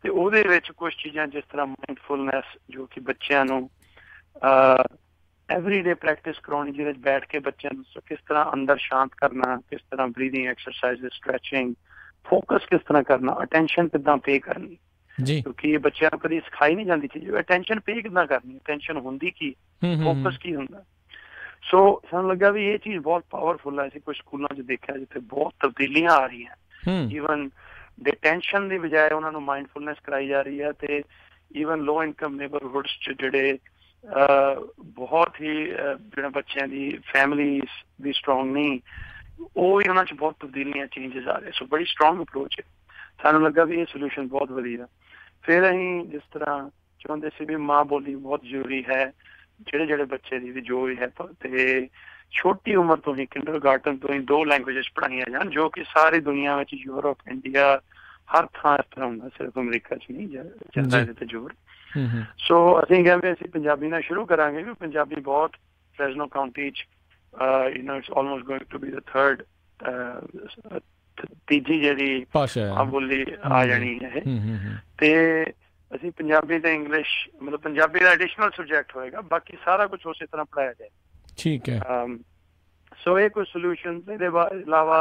ਤੇ ਉਹਦੇ ਵਿੱਚ ਕੁਝ ਚੀਜ਼ਾਂ ਜਿਸ ਤਰ੍ਹਾਂ ਮਾਈਂਡਫੁਲਨੈਸ ਜੋ ਕਿ ਬੱਚਿਆਂ ਨੂੰ ਐਵਰੀਡੇ ਪ੍ਰੈਕਟਿਸ ਕਰਾਉਣੀ, ਜਿਹਦੇ ਵਿੱਚ ਬੈਠ ਕੇ ਬੱਚਿਆਂ ਨੂੰ ਕਿਸ ਤਰ੍ਹਾਂ ਅੰਦਰ ਸ਼ਾਂਤ ਕਰਨਾ, ਕਿਸ ਤਰ੍ਹਾਂ ਬਰੀਥਿੰਗ ਐਕਸਰਸਾਈਜ਼, ਸਟ੍ਰੈਚਿੰਗ, ਫੋਕਸ ਕਿਸ ਤਰ੍ਹਾਂ ਕਰਨਾ, ਅਟੈਂਸ਼ਨ ਕਿੱਦਾਂ ਪੇ ਕਰਨੀ ਜੀ, ਕਿਉਂਕਿ ਇਹ ਬੱਚਿਆਂ ਨੂੰ ਕਦੀ ਸਿਖਾਈ ਨਹੀਂ ਜਾਂਦੀ ਚੀਜ਼। ਅਟੈਂਸ਼ਨ ਪੇ ਕਿੱਦਾਂ ਕਰਨੀ, ਅਟੈਂਸ਼ਨ ਹੁੰਦੀ ਕੀ, ਫੋਕਸ ਕੀ ਹੁੰਦਾ। ਸੋ ਸਾਨੂੰ ਲੱਗਾ ਵੀ ਇਹ ਚੀਜ਼ ਬਹੁਤ ਪਾਵਰਫੁਲ ਹੈ। ਅਸੀਂ ਕੁਝ ਸਕੂਲਾਂ 'ਚ ਦੇਖਿਆ ਜਿੱਥੇ ਬਹੁਤ ਤਬਦੀਲੀਆਂ ਆ ਰਹੀਆਂ, ਈਵਨ ਡਿਟੈਂਸ਼ਨ ਦੀ ਬਜਾਏ ਉਹਨਾਂ ਨੂੰ ਮਾਈਂਡਫੁਲਨੈਸ ਕਰਾਈ ਜਾ ਰਹੀ ਹੈ। ਤੇ ਈਵਨ ਲੋ ਇਨਕਮ ਨੇਬਰਹੁਡਸ 'ਚ ਜਿਹੜੇ ਬਹੁਤ ਹੀ ਜਿਹੜਾ ਬੱਚਿਆਂ ਦੀ ਫੈਮਿਲੀਜ਼ ਵੀ ਸਟਰੋਂਗ ਨਹੀਂ, ਉਹ ਵੀ ਉਹਨਾਂ 'ਚ ਬਹੁਤ ਤਬਦੀਲੀਆਂ, ਚੇਂਜਸ ਆ ਰਹੇ। ਸੋ ਬੜੀ ਸਟਰੋਂਗ ਅਪਰੋਚ ਹੈ। ਸਾਨੂੰ ਲੱਗਾ ਵੀ ਇਹ ਸੋਲਿਊਸ਼ਨ ਬਹੁਤ ਵਧੀਆ। ਫਿਰ ਅਸੀਂ ਜਿਸ ਤਰ੍ਹਾਂ ਚਾਹੁੰਦੇ ਸੀ ਵੀ ਮਾਂ ਬੋਲੀ ਬਹੁਤ ਜ਼ਰੂਰੀ ਹੈ, ਜਿਹੜੇ ਬੱਚੇ ਦੀ ਵੀ ਜੋ ਵੀ ਹੈ, ਤੇ ਛੋਟੀ ਉਮਰ ਤੋਂ ਹੀ ਕਿੰਡਰਗਾਰਟਨ ਤੋਂ ਹੀ 2 ਲੈਂਗੁਏਜਸ ਪੜ੍ਹਾਈਆਂ ਜਾਣ, ਜੋ ਕਿ ਸਾਰੀ ਦੁਨੀਆ ਵਿੱਚ, ਯੂਰਪ, ਇੰਡੀਆ, ਹਰ ਥਾਂ ਇਸ ਤਰ੍ਹਾਂ ਹੁੰਦਾ, ਸਿਰਫ ਅਮਰੀਕਾ 'ਚ ਨਹੀਂ ਚੱਲਦਾ ਇਹਦੇ ਤੇ ਜ਼ੋਰ। ਸੋ ਅਸੀਂ ਕਹਿੰਦੇ ਅਸੀਂ ਪੰਜਾਬੀ ਨਾਲ ਸ਼ੁਰੂ ਕਰਾਂਗੇ ਵੀ ਪੰਜਾਬੀ ਬਹੁਤ ਫ੍ਰੈਜ਼ਨੋ ਕਾਉਂਟੀ 'ਚ it's almost going to be the third, ਤੀਜੀ ਜਿਹੜੀ ਭਾਸ਼ਾ ਬੋਲੀ ਆ ਜਾਣੀ ਹੈ। ਤੇ ਅਸੀਂ ਪੰਜਾਬੀ ਤੇ ਇੰਗਲਿਸ਼, ਮਤਲਬ ਪੰਜਾਬੀ ਦਾ ਐਡੀਸ਼ਨਲ ਸਬਜੈਕਟ ਹੋਏਗਾ, ਬਾਕੀ ਸਾਰਾ ਕੁਝ ਉਸੇ ਤਰ੍ਹਾਂ ਪੜ੍ਹਾਇਆ ਜਾਏ। ਠੀਕ ਹੈ। ਸੋ ਇਹ ਕੋਈ ਸੋਲਿਊਸ਼ਨ। ਇਹਦੇ ਇਲਾਵਾ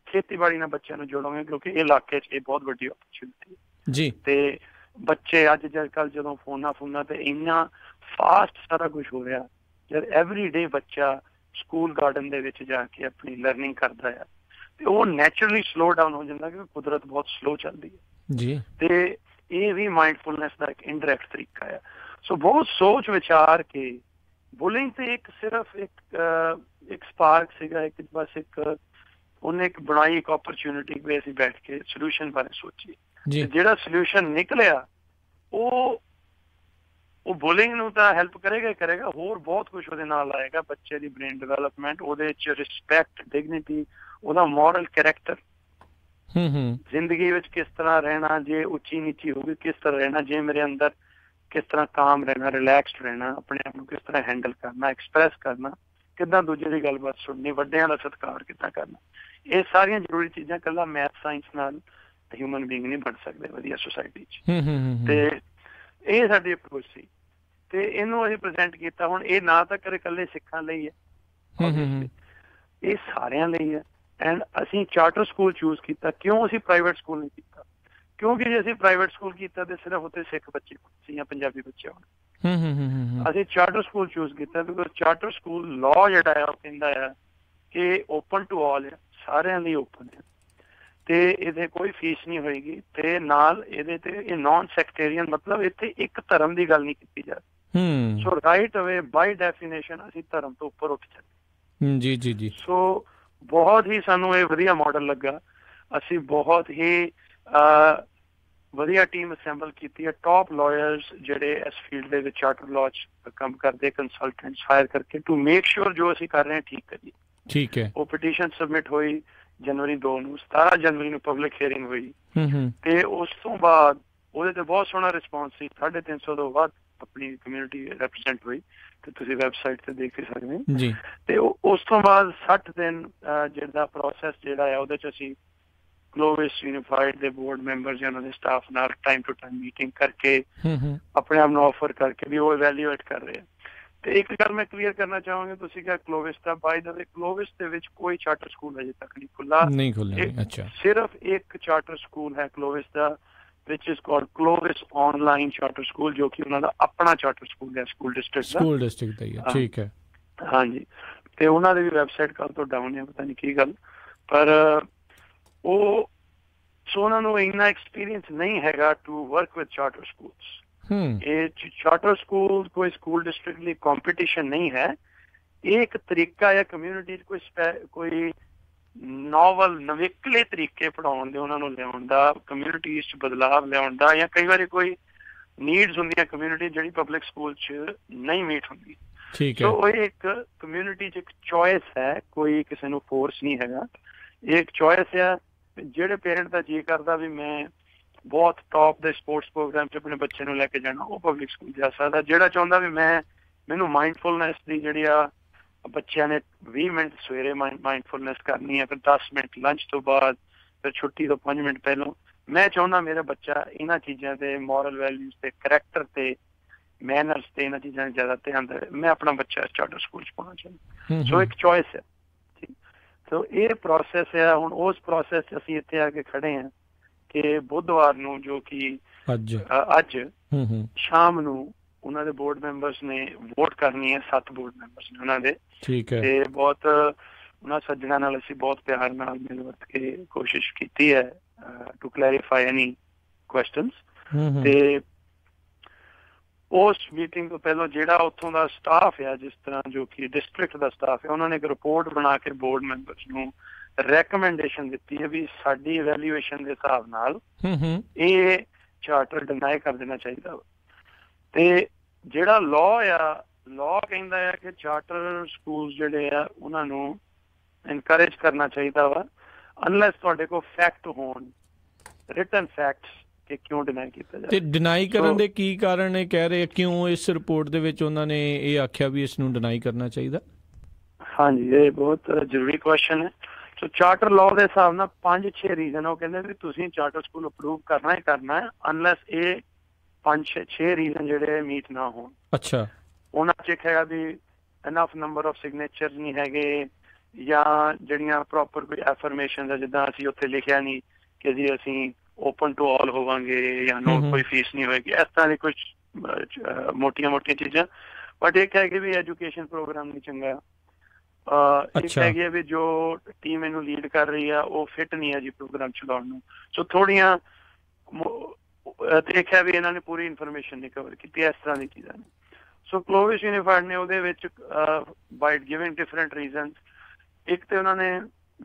ਖੇਤੀਬਾੜੀ ਨਾਲ ਬੱਚਿਆਂ ਨੂੰ ਜੋੜਾਂਗੇ, ਕਿਉਂਕਿ ਇਹ ਇਲਾਕੇ 'ਚ ਇਹ ਬਹੁਤ ਵੱਡੀ ਓਪਰਚੁਨਿਟੀ ਜੀ। ਤੇ ਬੱਚੇ ਅੱਜ ਕੱਲ੍ਹ ਜਦੋਂ ਫੋਨਾਂ ਤੇ ਇੰਨਾ ਫਾਸਟ ਸਾਰਾ ਕੁਝ ਹੋ ਰਿਹਾ, ਜਦ ਐਵਰੀਡੇ ਬੱਚਾ ਸਕੂਲ ਗਾਰਡਨ ਦੇ ਵਿੱਚ ਜਾ ਕੇ ਆਪਣੀ ਲਰਨਿੰਗ ਕਰਦਾ ਆ, ਤੇ ਉਹ ਨੈਚੁਰਲੀ ਸਲੋ ਡਾਊਨ ਹੋ ਜਾਂਦਾ, ਕਿਉਂਕਿ ਕੁਦਰਤ ਬਹੁਤ ਸਲੋ ਚੱਲਦੀ ਹੈ ਜੀ। ਤੇ ਇਹ ਵੀ ਮਾਈਂਡਫੁਲਨੈਸ ਦਾ ਇੱਕ ਇਨਡਾਇਰੈਕਟ ਤਰੀਕਾ ਆ। ਸੋ ਬਹੁਤ ਸੋਚ ਵਿਚਾਰ ਕੇ ਬੁਲਿੰਗ ਤੇ ਇੱਕ ਸਿਰਫ ਇੱਕ ਸਪਾਰਕ ਸੀਗਾ, ਇੱਕ ਬਸ ਉਹਨੇ ਇੱਕ ਬਣਾਈ ਇੱਕ ਓਪਰਚੁਨਿਟੀ ਵੀ ਅਸੀਂ ਬੈਠ ਕੇ ਸੋਲਿਊਸ਼ਨ ਬਾਰੇ ਸੋਚੀਏ। ਜਿਹੜਾ ਸੋਲਿਊਸ਼ਨ ਨਿਕਲਿਆ ਉਹ ਬੁਲਿੰਗ ਨੂੰ ਤਾਂ ਹੈਲਪ ਕਰੇਗਾ, ਹੋਰ ਬਹੁਤ ਕੁਝ ਉਹਦੇ ਨਾਲ ਆਏਗਾ। ਬੱਚੇ ਦੀ ਬ੍ਰੇਨ ਡਿਵੈਲਪਮੈਂਟ, ਉਹਦੇ 'ਚ ਰਿਸਪੈਕਟ, ਡਿਗਨਿਟੀ, ਉਹਦਾ ਮੋਰਲ ਕੈਰੈਕਟਰ, ਜ਼ਿੰਦਗੀ ਵਿੱਚ ਕਿਸ ਤਰ੍ਹਾਂ ਰਹਿਣਾ, ਜੇ ਉੱਚੀ ਨੀਚੀ ਹੋਊਗੀ ਕਿਸ ਤਰ੍ਹਾਂ ਰਹਿਣਾ, ਜੇ ਮੇਰੇ ਅੰਦਰ ਕਿਸ ਤਰ੍ਹਾਂ ਕਾਮ ਰਹਿਣਾ, ਰਿਲੈਕਸਡ ਰਹਿਣਾ, ਆਪਣੇ ਆਪ ਨੂੰ ਕਿਸ ਤਰ੍ਹਾਂ ਹੈਂਡਲ ਕਰਨਾ, ਐਕਸਪ੍ਰੈਸ ਕਰਨਾ, ਕਿੱਦਾਂ ਦੂਜੇ ਦੀ ਗੱਲਬਾਤ ਸੁਣਨੀ, ਵੱਡਿਆਂ ਦਾ ਸਤਿਕਾਰ ਕਿੱਦਾਂ ਕਰਨਾ। ਇਹ ਸਾਰੀਆਂ ਜ਼ਰੂਰੀ ਚੀਜ਼ਾਂ ਇਕੱਲਾ ਮੈਥ ਸਾਇੰਸ ਨਾਲ ਹਿਊਮਨ ਬੀਇੰਗ ਨਹੀਂ ਬਣ ਸਕਦੇ ਵਧੀਆ ਸੁਸਾਇਟੀ 'ਚ। ਤੇ ਇਹ ਸਾਡੀ ਅਪਰੋਚ ਸੀ, ਤੇ ਇਹਨੂੰ ਅਸੀਂ ਪ੍ਰੈਜ਼ੈਂਟ ਕੀਤਾ। ਹੁਣ ਇਹ ਨਾ ਤਾਂ ਕਰੇ ਇਕੱਲੇ ਸਿੱਖਾਂ ਲਈ ਹੈ, ਇਹ ਸਾਰਿਆਂ ਲਈ ਹੈ। ਐਂਡ ਅਸੀਂ ਚਾਰਟਰ ਸਕੂਲ ਚੂਜ਼ ਕੀਤਾ। ਕਿਉਂ ਅਸੀਂ ਪ੍ਰਾਈਵੇਟ ਸਕੂਲ ਨਹੀਂ ਕੀਤਾ? ਕਿਉਂਕਿ ਜੇ ਅਸੀਂ ਪ੍ਰਾਈਵੇਟ ਸਕੂਲ ਕੀਤਾ ਤੇ ਸਿਰਫ ਉੱਥੇ ਸਿੱਖ ਬੱਚੇ ਸੀ ਜਾਂ ਪੰਜਾਬੀ ਬੱਚੇ ਹੋਣ। ਅਸੀਂ ਚਾਰਟਰ ਸਕੂਲ ਚੂਜ਼ ਕੀਤਾ ਬਿਕੋਜ਼ ਚਾਰਟਰ ਸਕੂਲ ਲਾਅ ਜਿਹੜਾ ਆ ਉਹ ਕਹਿੰਦਾ ਆ ਕਿ ਓਪਨ ਟੂ ਆਲ ਹੈ, ਸਾਰਿਆਂ ਲਈ ਓਪਨ ਹੈ, ਤੇ ਇਹਦੇ ਕੋਈ ਫੀਸ ਨਹੀਂ ਹੋਏਗੀ। ਤੇ ਨਾਲ ਇਹਦੇ ਤੇ ਇਹ ਨॉन ਸੈਕਟੇਰੀਅਨ, ਮਤਲਬ ਇੱਥੇ ਇੱਕ ਧਰਮ ਦੀ ਗੱਲ ਨਹੀਂ ਕੀਤੀ ਜਾਂਦੀ। ਸੋ ਰਾਈਟ ਅਵੇ ਬਾਈ ਡੈਫੀਨੇਸ਼ਨ ਅਸੀਂ ਧਰਮ ਤੋਂ ਉੱਪਰ ਉੱਠ ਜਾਂਦੇ ਜੀ। ਸੋ ਬਹੁਤ ਹੀ ਸਾਨੂੰ ਇਹ ਵਧੀਆ ਮਾਡਲ ਲੱਗਾ। ਅਸੀਂ ਬਹੁਤ ਹੀ ਵਧੀਆ ਟੀਮ ਅਸੈਂਬਲ ਕੀਤੀ ਹੈ, ਟੌਪ ਲਾਇਰਸ ਜਿਹੜੇ ਇਸ ਫੀਲਡ ਦੇ ਵਿੱਚ ਚਾਰਟਰ ਲਾਅ 'ਚ ਕੰਮ ਕਰਦੇ, ਕੰਸਲਟੈਂਟਸ ਹਾਇਰ ਕਰਕੇ ਟੂ ਮੇਕ ਸ਼ੋਰ ਜੋ ਅਸੀਂ ਕਰ ਰਹੇ ਹਾਂ ਠੀਕ ਕਰੀਏ। ਠੀਕ ਹੈ। ਉਹ ਪਟੀਸ਼ਨ ਸਬਮਿਟ ਹੋਈ ਜਨਵਰੀ 2 ਨੂੰ, 17 ਜਨਵਰੀ ਨੂੰ ਪਬਲਿਕ ਹੀਅਰਿੰਗ ਹੋਈ, ਤੇ ਉਸ ਤੋਂ ਬਾਅਦ ਉਹਦੇ ਤੇ ਬਹੁਤ ਸੋਹਣਾ ਰਿਸਪੌਂਸ ਸੀ। 350 ਤੋਂ ਵੱਧ ਆਪਣੀ ਕਮਿਊਨਿਟੀ ਰੈਪਰੈਜ਼ੈਂਟ ਹੋਈ, ਤੇ ਤੁਸੀਂ ਵੈਬਸਾਈਟ ਤੇ ਦੇਖ ਹੀ ਸਕਦੇ ਹੋ ਜੀ। ਤੇ ਉਸ ਤੋਂ ਬਾਅਦ 60 ਦਿਨ ਜਿਹੜਾ ਪ੍ਰੋਸੈਸ ਜਿਹੜਾ ਆ ਉਹਦੇ 'ਚ ਅਸੀਂ ਗਲੋਬਸ ਯੂਨੀਫਾਈਡ ਦੇ ਬੋਰਡ ਮੈਂਬਰ ਜਾਂ ਉਹਨਾਂ ਦੇ ਸਟਾਫ ਨਾਲ ਟਾਈਮ ਟੂ ਟਾਈਮ ਮੀਟਿੰਗ ਕਰਕੇ ਆਪਣੇ ਆਪ ਨੂੰ ਆਫਰ ਕਰਕੇ ਵੀ ਉਹ ਇਵੈਲੂਏਟ ਕਰ ਰਹੇ ਆ। ਤੇ ਇੱਕ ਗੱਲ ਮੈਂ ਕਲੀਅਰ ਕਰਨਾ ਚਾਹਾਂਗਾ, ਤੁਸੀਂ ਕਿਹਾ ਕਲੋਵਿਸ ਦਾ, ਬਾਈ ਦਾ ਵੇ ਕਲੋਵਿਸ ਦੇ ਵਿੱਚ ਕੋਈ ਚਾਰਟਰ ਸਕੂਲ ਅਜੇ ਤੱਕ ਨਹੀਂ ਖੁੱਲਾ। ਅੱਛਾ, ਸਿਰਫ ਇੱਕ ਚਾਰਟਰ ਸਕੂਲ ਹੈ ਕਲੋਵਿਸ ਦਾ, which is called Clovis Online Charter School, ਜੋ ਕਿ ਉਹਨਾਂ ਦਾ ਆਪਣਾ ਚਾਰਟਰ ਸਕੂਲ ਹੈ, ਸਕੂਲ ਡਿਸਟ੍ਰਿਕਟ ਦਾ ਹੀ ਹੈ। ਠੀਕ ਹੈ, ਹਾਂਜੀ। ਤੇ ਉਹਨਾਂ ਦੀ ਵੀ ਵੈਬਸਾਈਟ ਕੱਲ ਤੋਂ ਡਾਊਨ ਹੈ, ਪਤਾ ਨਹੀਂ ਕੀ ਗੱਲ, ਪਰ ਉਹ ਉਹਨਾਂ ਨੂੰ ਇੰਨਾ ਐਕਸਪੀਰੀਅੰਸ ਨਹੀਂ ਹੈਗਾ to work with charter schools. ਇਹ ਚਾਰਟਰ ਸਕੂਲ ਕੋਈ ਸਕੂਲ ਡਿਸਟ੍ਰਿਕਟ ਲਈ ਕੰਪੀਟੀਸ਼ਨ ਨਹੀਂ ਹੈ, ਇਹ ਇੱਕ ਤਰੀਕਾ ਹੈ ਕਮਿਊਨਿਟੀ 'ਚ ਕੋਈ ਨੋਵਲ ਨਵੇਕਲੇ ਤਰੀਕੇ ਪੜ੍ਹਾਉਣ ਦੇ, ਉਹਨਾਂ ਨੂੰ ਲਿਆਉਣ ਦਾ, ਕਮਿਊਨਿਟੀ 'ਚ ਬਦਲਾਵ ਲਿਆਉਣ ਦਾ, ਜਾਂ ਕਈ ਵਾਰੀ ਕੋਈ ਨੀਡਸ ਹੁੰਦੀਆਂ ਕਮਿਊਨਿਟੀ ਜਿਹੜੀ ਪਬਲਿਕ ਸਕੂਲ 'ਚ ਨਹੀਂ ਮੀਟ ਹੁੰਦੀ। ਸੋ ਉਹ ਇੱਕ ਕਮਿਊਨਿਟੀ 'ਚ ਇੱਕ ਚੋਇਸ ਹੈ, ਕੋਈ ਕਿਸੇ ਨੂੰ ਫੋਰਸ ਨਹੀਂ ਹੈਗਾ। ਇਹ ਇੱਕ ਚੋਇਸ ਹੈ। ਜਿਹੜੇ ਪੇਰੈਂਟ ਦਾ ਜੀ ਕਰਦਾ ਵੀ ਮੈਂ ਬਹੁਤ ਟੌਪ ਦੇ ਸਪੋਰਟਸ ਪ੍ਰੋਗਰਾਮ 'ਚ ਆਪਣੇ ਬੱਚੇ ਨੂੰ ਲੈ ਕੇ ਜਾਣਾ, ਉਹ ਪਬਲਿਕ ਸਕੂਲ ਜਾ ਸਕਦਾ। ਜਿਹੜਾ ਚਾਹੁੰਦਾ ਵੀ ਮੈਨੂੰ ਮਾਈਂਡਫੁਲਨੈਸ ਦੀ ਜਿਹੜੀ ਆ, ਬੱਚਿਆਂ ਨੇ 20 ਮਿੰਟ ਸਵੇਰੇ ਮਾਈਂਡਫੁਲਨੈਸ ਕਰਨੀ ਹੈ, ਫਿਰ 10 ਮਿੰਟ ਲੰਚ ਤੋਂ ਬਾਅਦ, ਫਿਰ ਛੁੱਟੀ ਤੋਂ 5 ਮਿੰਟ ਪਹਿਲਾਂ, ਮੈਂ ਚਾਹੁੰਦਾ ਮੇਰਾ ਬੱਚਾ ਇਹਨਾਂ ਚੀਜ਼ਾਂ ਤੇ ਮੋਰਲ ਵੈਲਿਊਜ਼ ਤੇ ਕਰੈਕਟਰ ਤੇ ਮੈਨਰਸ ਤੇ ਇਹਨਾਂ ਚੀਜ਼ਾਂ 'ਚ ਜ਼ਿਆਦਾ ਧਿਆਨ ਦੇਵੇ, ਮੈਂ ਆਪਣਾ ਬੱਚਾ ਚਾਰਟਰ ਸਕੂਲ 'ਚ ਪਾਉਣਾ ਚਾਹੁੰਦਾ। ਸੋ ਇੱਕ ਚੋਇਸ ਹੈ। ਸੋ ਇਹ ਪ੍ਰੋਸੈਸ ਹੈ। ਹੁਣ ਉਸ ਪ੍ਰੋਸੈਸ 'ਚ ਅਸੀਂ ਇੱਥੇ ਆ ਕੇ ਖੜੇ ਹਾਂ ਕਿ ਬੁੱਧਵਾਰ ਨੂੰ, ਜੋ ਕਿ ਅੱਜ ਸ਼ਾਮ ਨੂੰ ਉਹਨਾਂ ਦੇ ਬੋਰਡ ਮੈਂਬਰਸ ਨੇ ਵੋਟ ਕਰਨੀ ਹੈ। 7 ਬੋਰਡ ਮੈਂਬਰਸ ਨੇ ਉਹਨਾਂ ਦੇ, ਤੇ ਬਹੁਤ ਉਹਨਾਂ ਸੱਜਣਾਂ ਨਾਲ ਅਸੀਂ ਬਹੁਤ ਪਿਆਰ ਨਾਲ ਮਿਲ ਵਰਤ ਕੇ ਕੋਸ਼ਿਸ਼ ਕੀਤੀ ਹੈ ਟੂ ਕਲੈਰੀਫਾਈ ਐਨੀ ਕੁਐਸਚਨਸ। ਤੇ ਉਸ ਮੀਟਿੰਗ ਤੋਂ ਪਹਿਲਾਂ ਜਿਹੜਾ ਉੱਥੋਂ ਦਾ ਸਟਾਫ ਹੈ, ਜਿਸ ਤਰ੍ਹਾਂ ਜੋ ਕਿ ਡਿਸਟ੍ਰਿਕਟ ਦਾ ਸਟਾਫ ਹੈ, ਉਹਨਾਂ ਨੇ ਇੱਕ ਰਿਪੋਰਟ ਬਣਾ ਕੇ ਬੋਰਡ ਮੈਂਬਰਸ ਨੂੰ ਰੈਕਮੈਂਡੇਸ਼ਨ ਦਿੱਤੀ ਹੈ ਵੀ ਸਾਡੀ ਇਵੈਲੂਏਸ਼ਨ ਦੇ ਹਿਸਾਬ ਨਾਲ ਇਹ ਚਾਰਟਰ ਡਿਨਾਈ ਕਰ ਦੇਣਾ ਚਾਹੀਦਾ। ਤੇ ਜਿਹੜਾ ਲਾਅ ਕਹਿੰਦਾ ਹੈ ਕਿ ਚਾਰਟਰ ਸਕੂਲ ਜਿਹੜੇ ਆ ਉਹਨਾਂ ਨੂੰ ਇਨਕਰੇਜ ਕਰਨਾ ਚਾਹੀਦਾ ਵਾ, ਅਨਲੈਸ ਤੁਹਾਡੇ ਕੋਲ ਫੈਕਟ ਹੋਣ, ਰਿਟਨ ਫੈਕਟਸ ਕਿ ਕਿਉਂ ਡਿਨਾਈ ਕੀਤਾ ਜਾਵੇ। ਤੇ ਡਿਨਾਈ ਕਰਨ ਦੇ ਕੀ ਕਾਰਨ ਇਹ ਕਹਿ ਰਹੇ, ਕਿਉਂ ਇਸ ਰਿਪੋਰਟ ਦੇ ਵਿੱਚ ਉਹਨਾਂ ਨੇ ਇਹ ਆਖਿਆ ਵੀ ਇਸ ਨੂੰ ਡਿਨਾਈ ਕਰਨਾ ਚਾਹੀਦਾ? ਹਾਂਜੀ, ਇਹ ਬਹੁਤ ਜ਼ਰੂਰੀ ਕੁਐਸਚਨ ਹੈ। ਸੋ ਚਾਰਟਰ ਲਾਅ ਦੇ ਹਿਸਾਬ ਨਾਲ 5-6 ਰੀਜ਼ਨ ਉਹ ਕਹਿੰਦੇ ਵੀ ਤੁਸੀਂ ਚਾਰਟਰ ਸਕੂਲ ਅਪਰੂਵ ਕਰਨਾ ਹੀ ਕਰਨਾ ਹੈ, ਅਨਲੈਸ ਇਹ 5-6 ਰੀਜ਼ਨ ਜਿਹੜੇ ਮੀਟ ਨਾ ਹੋਣ। ਅੱਛਾ, ਉਹਨਾਂ 'ਚ ਇੱਕ ਹੈਗਾ ਵੀ ਇਨਫ ਨੰਬਰ ਆਫ ਸਿਗਨੇਚਰ ਨਹੀਂ ਹੈਗੇ, ਜਾਂ ਜਿਹੜੀਆਂ ਪ੍ਰੋਪਰ ਕੋਈ ਐਫਰਮੇਸ਼ਨ ਹੈ, ਜਿੱਦਾਂ ਅਸੀਂ ਉੱਥੇ ਲਿਖਿਆ ਨਹੀਂ ਕਿ ਜੀ ਅਸੀਂ ਓਪਨ ਟੂ ਆਲ ਹੋਵਾਂਗੇ ਜਾਂ ਨੋ ਕੋਈ ਫੀਸ ਨਹੀਂ ਹੋਏਗੀ, ਇਸ ਤਰ੍ਹਾਂ ਦੀ ਕੁਝ ਮੋਟੀਆਂ ਚੀਜ਼ਾਂ। ਬਟ ਇੱਕ ਹੈ ਕਿ ਵੀ ਐਜੂਕੇਸ਼ਨ ਪ੍ਰੋਗਰਾਮ ਨਹੀਂ ਚੰਗਾ। ਇੱਕ ਹੈਗੀ ਹੈ ਵੀ ਜੋ ਟੀਮ ਇਹਨੂੰ ਲੀਡ ਕਰ ਰਹੀ ਆ ਉਹ ਫਿੱਟ ਨਹੀਂ ਹੈ ਜੀ ਪ੍ਰੋਗਰਾਮ ਚਲਾਉਣ ਨੂੰ। ਸੋ ਥੋੜੀਆਂ ਦੇਖਿਆ ਵੀ ਇਹਨਾਂ ਨੇ ਪੂਰੀ ਇਨਫੋਰਮੇਸ਼ਨ ਨਹੀਂ ਕਵਰ ਕੀਤੀ, ਇਸ ਤਰ੍ਹਾਂ ਦੀ ਚੀਜ਼ਾਂ ਨੇ। ਸੋ ਕਲੋਵਿਸ ਯੂਨੀਫਾਈਡ ਨੇ ਉਹਦੇ ਵਿੱਚ ਬਾਈ ਗਿਵਿੰਗ ਡਿਫਰੈਂਟ ਰੀਜ਼ਨ, ਇੱਕ ਤੇ ਉਹਨਾਂ ਨੇ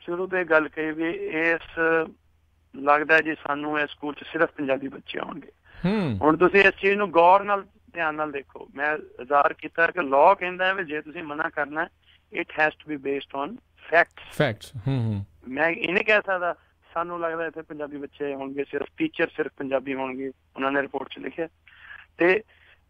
ਸ਼ੁਰੂ ਤੋਂ ਇਹ ਗੱਲ ਕਹੀ ਵੀ ਇਸ ਲੱਗਦਾ ਜੀ ਸਾਨੂੰ ਇਸ ਸਕੂਲ 'ਚ ਸਿਰਫ ਪੰਜਾਬੀ ਬੱਚੇ ਆਉਣਗੇ। ਹੁਣ ਤੁਸੀਂ ਇਸ ਚੀਜ਼ ਨੂੰ ਗੌਰ ਨਾਲ ਧਿਆਨ ਨਾਲ ਦੇਖੋ। ਮੈਂ ਜ਼ਾਹਰ ਕੀਤਾ ਕਿ ਲਾਅ ਕਹਿੰਦਾ ਹੈ ਵੀ ਜੇ ਤੁਸੀਂ ਮਨਾ ਕਰਨਾ, it has to be based on facts. ਮੈਂ ਇਹ ਨਹੀਂ ਕਹਿ ਸਕਦਾ ਸਾਨੂੰ ਲੱਗਦਾ ਇੱਥੇ ਪੰਜਾਬੀ ਬੱਚੇ ਹੋਣਗੇ, ਸਿਰਫ ਟੀਚਰ ਸਿਰਫ ਪੰਜਾਬੀ ਹੋਣਗੇ, ਉਹਨਾਂ ਨੇ ਰਿਪੋਰਟ 'ਚ ਲਿਖਿਆ। ਤੇ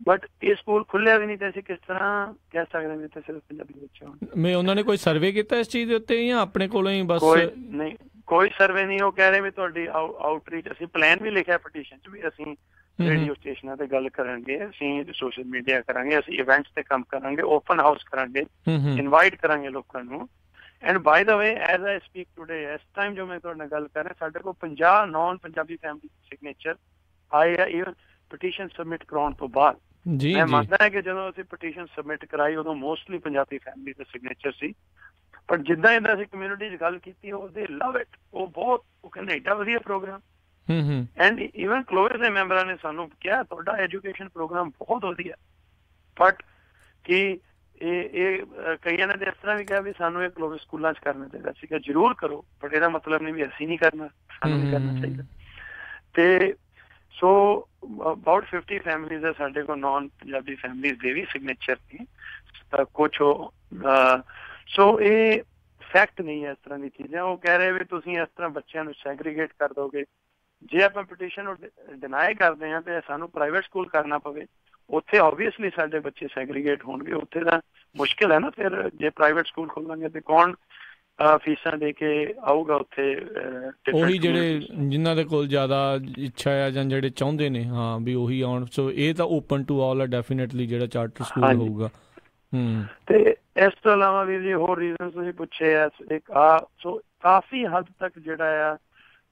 ਬਟ ਇਹ ਸਕੂਲ ਖੁੱਲਿਆ ਵੀ ਨਹੀਂ, ਤੇ ਅਸੀਂ ਕਿਸ ਤਰ੍ਹਾਂ ਕਹਿ ਸਕਦੇ ਹਾਂ ਇੱਥੇ ਸਿਰਫ ਪੰਜਾਬੀ ਬੱਚੇ ਹੋਣਗੇ? ਉਹਨਾਂ ਨੇ ਕੋਈ ਸਰਵੇ ਕੀਤਾ ਇਸ ਚੀਜ਼ ਦੇ ਉੱਤੇ ਜਾਂ ਆਪਣੇ ਕੋਲੋਂ ਹੀ ਬਸ? ਨਹੀਂ, ਕੋਈ ਸਰਵੇ ਨਹੀਂ। ਉਹ ਕਹਿ ਰਹੇ ਵੀ ਤੁਹਾਡੀ ਆਊਟਰੀਚ, ਅਸੀਂ ਪਲਾਨ ਵੀ ਲਿਖਿਆ ਪਟੀਸ਼ਨ 'ਚ ਵੀ ਅਸੀਂ ਰੇਡੀਓ ਸਟੇਸ਼ਨਾਂ ਤੇ ਗੱਲ ਕਰਾਂਗੇ, ਅਸੀਂ ਸੋਸ਼ਲ ਮੀਡੀਆ ਕਰਾਂਗੇ, ਅਸੀਂ ਇਵੈਂਟਸ ਤੇ ਕੰਮ ਕਰਾਂਗੇ, ਓਪਨ ਹਾਊਸ ਕਰਾਂਗੇ, ਇਨਵਾਈਟ ਕਰਾਂਗੇ ਲੋਕਾਂ ਨੂੰ। And by the way, as I speak today, ਇਸ ਟਾਈਮ ਜੋ ਮੈਂ ਤੁਹਾਡੇ ਨਾਲ ਗੱਲ ਕਰ ਰਿਹਾ, ਸਾਡੇ ਕੋਲ 50 ਨਾਨ ਪੰਜਾਬੀ ਫੈਮਿਲੀ ਸਿਗਨੇਚਰ ਆਏ ਆ ਈਵਨ ਪਟੀਸ਼ਨ ਸਬਮਿਟ ਕਰਾਉਣ ਤੋਂ ਬਾਅਦ। ਮੈਂ ਮੰਨਦਾ ਹੈ ਕਿ ਜਦੋਂ ਅਸੀਂ ਪਟੀਸ਼ਨ ਸਬਮਿਟ ਕਰਾਈ ਉਦੋਂ ਮੋਸਟਲੀ ਪੰਜਾਬੀ ਫੈਮਿਲੀ ਦੇ ਸਿਗਨੇਚਰ ਸੀ, ਪਰ ਜਿੱਦਾਂ ਅਸੀਂ ਕਮਿਊਨਿਟੀ 'ਚ ਗੱਲ ਕੀਤੀ, ਉਹ ਦੇ ਲਵ ਇਟ, ਉਹ ਕਹਿੰਦੇ ਏਡਾ ਵਧੀਆ ਪ੍ਰੋਗਰਾਮ। ਐਂਡ ਈਵਨ ਕਲੋਵਿਸ ਦੇ ਮੈਂਬਰਾਂ ਨੇ ਸਾਨੂੰ ਕਿਹਾ ਤੁਹਾਡਾ ਐਜੂਕੇਸ਼ਨ ਪ੍ਰੋਗਰਾਮ ਬਹੁਤ ਵਧੀਆ, ਬਟ ਕਿ ਇਹ ਕਈਆਂ ਨੇ ਇਸ ਤਰ੍ਹਾਂ ਵੀ ਕਿਹਾ ਵੀ ਸਾਨੂੰ ਇਹ ਕਲੋਵਿਸ ਸਕੂਲਾਂ 'ਚ ਕਰਨਾ ਚਾਹੀਦਾ ਸੀਗਾ। ਜ਼ਰੂਰ ਕਰੋ, ਬਟ ਇਹਦਾ ਮਤਲਬ ਨਹੀਂ ਵੀ ਅਸੀਂ ਨਹੀਂ ਕਰਨਾ, ਸਾਨੂੰ ਨਹੀਂ ਕਰਨਾ ਚਾਹੀਦਾ। ਤੇ ਸੋ ਅਬਾਊਟ 50 ਫੈਮਿਲੀਜ਼ ਹੈ ਸਾਡੇ ਕੋਲ, ਨਾਨ ਪੰਜਾਬੀ ਫੈਮਿਲੀਜ਼ ਦੇ ਵੀ ਸਿਗਨੇਚਰ ਨੇ ਕੁਛ। ਸੋ ਇਹ ਫੈਕਟ ਨਹੀਂ ਹੈ ਇਸ ਤਰ੍ਹਾਂ ਦੀ ਚੀਜ਼ਾਂ। ਉਹ ਕਹਿ ਰਹੇ ਵੀ ਤੁਸੀਂ ਇਸ ਤਰ੍ਹਾਂ ਬੱਚਿਆਂ ਨੂੰ ਸੈਗਰੀਗੇਟ ਕਰ ਦੋਗੇ। ਜੇ ਆਪਾਂ ਪਟੀਸ਼ਨ ਨੂੰ ਡਿਨਾਈ ਕਰਦੇ ਹਾਂ ਤੇ ਸਾਨੂੰ ਪ੍ਰਾਈਵੇਟ ਸਕੂਲ ਕਰਨਾ ਪਵੇ, ਉੱਥੇ ਆਬਵੀਅਸਲੀ ਸਾਡੇ ਬੱਚੇ ਸੈਗਰੀਗੇਟ ਹੋਣਗੇ। ਉੱਥੇ ਤਾਂ ਮੁਸ਼ਕਿਲ ਹੈ ਨਾ। ਫਿਰ ਜੇ ਪ੍ਰਾਈਵੇਟ ਸਕੂਲ ਖੋਲਾਂਗੇ ਤੇ ਕੌਣ ਫੀਸਾਂ ਦੇ ਕੇ ਆਊਗਾ ਉੱਥੇ? ਉਹੀ ਜਿਹੜੇ ਜਿਨ੍ਹਾਂ ਦੇ ਕੋਲ ਜ਼ਿਆਦਾ ਇੱਛਾ ਆ ਜਾਂ ਜਿਹੜੇ ਚਾਹੁੰਦੇ ਨੇ ਹਾਂ ਵੀ ਉਹੀ ਆਉਣ। ਸੋ ਇਹ ਤਾਂ ਓਪਨ ਟੂ ਆਲ ਆ ਡੈਫੀਨੇਟਲੀ ਜਿਹੜਾ ਚਾਰਟਰ ਸਕੂਲ ਹੋਊਗਾ। ਤੇ ਇਸ ਤੋਂ ਇਲਾਵਾ ਵੀ ਜੇ ਹੋਰ ਰੀਜ਼ਨ ਤੁਸੀਂ ਪੁੱਛੇ ਆ, ਇੱਕ ਸੋ ਕਾਫੀ ਹੱਦ ਤੱਕ ਜਿਹੜਾ ਆ।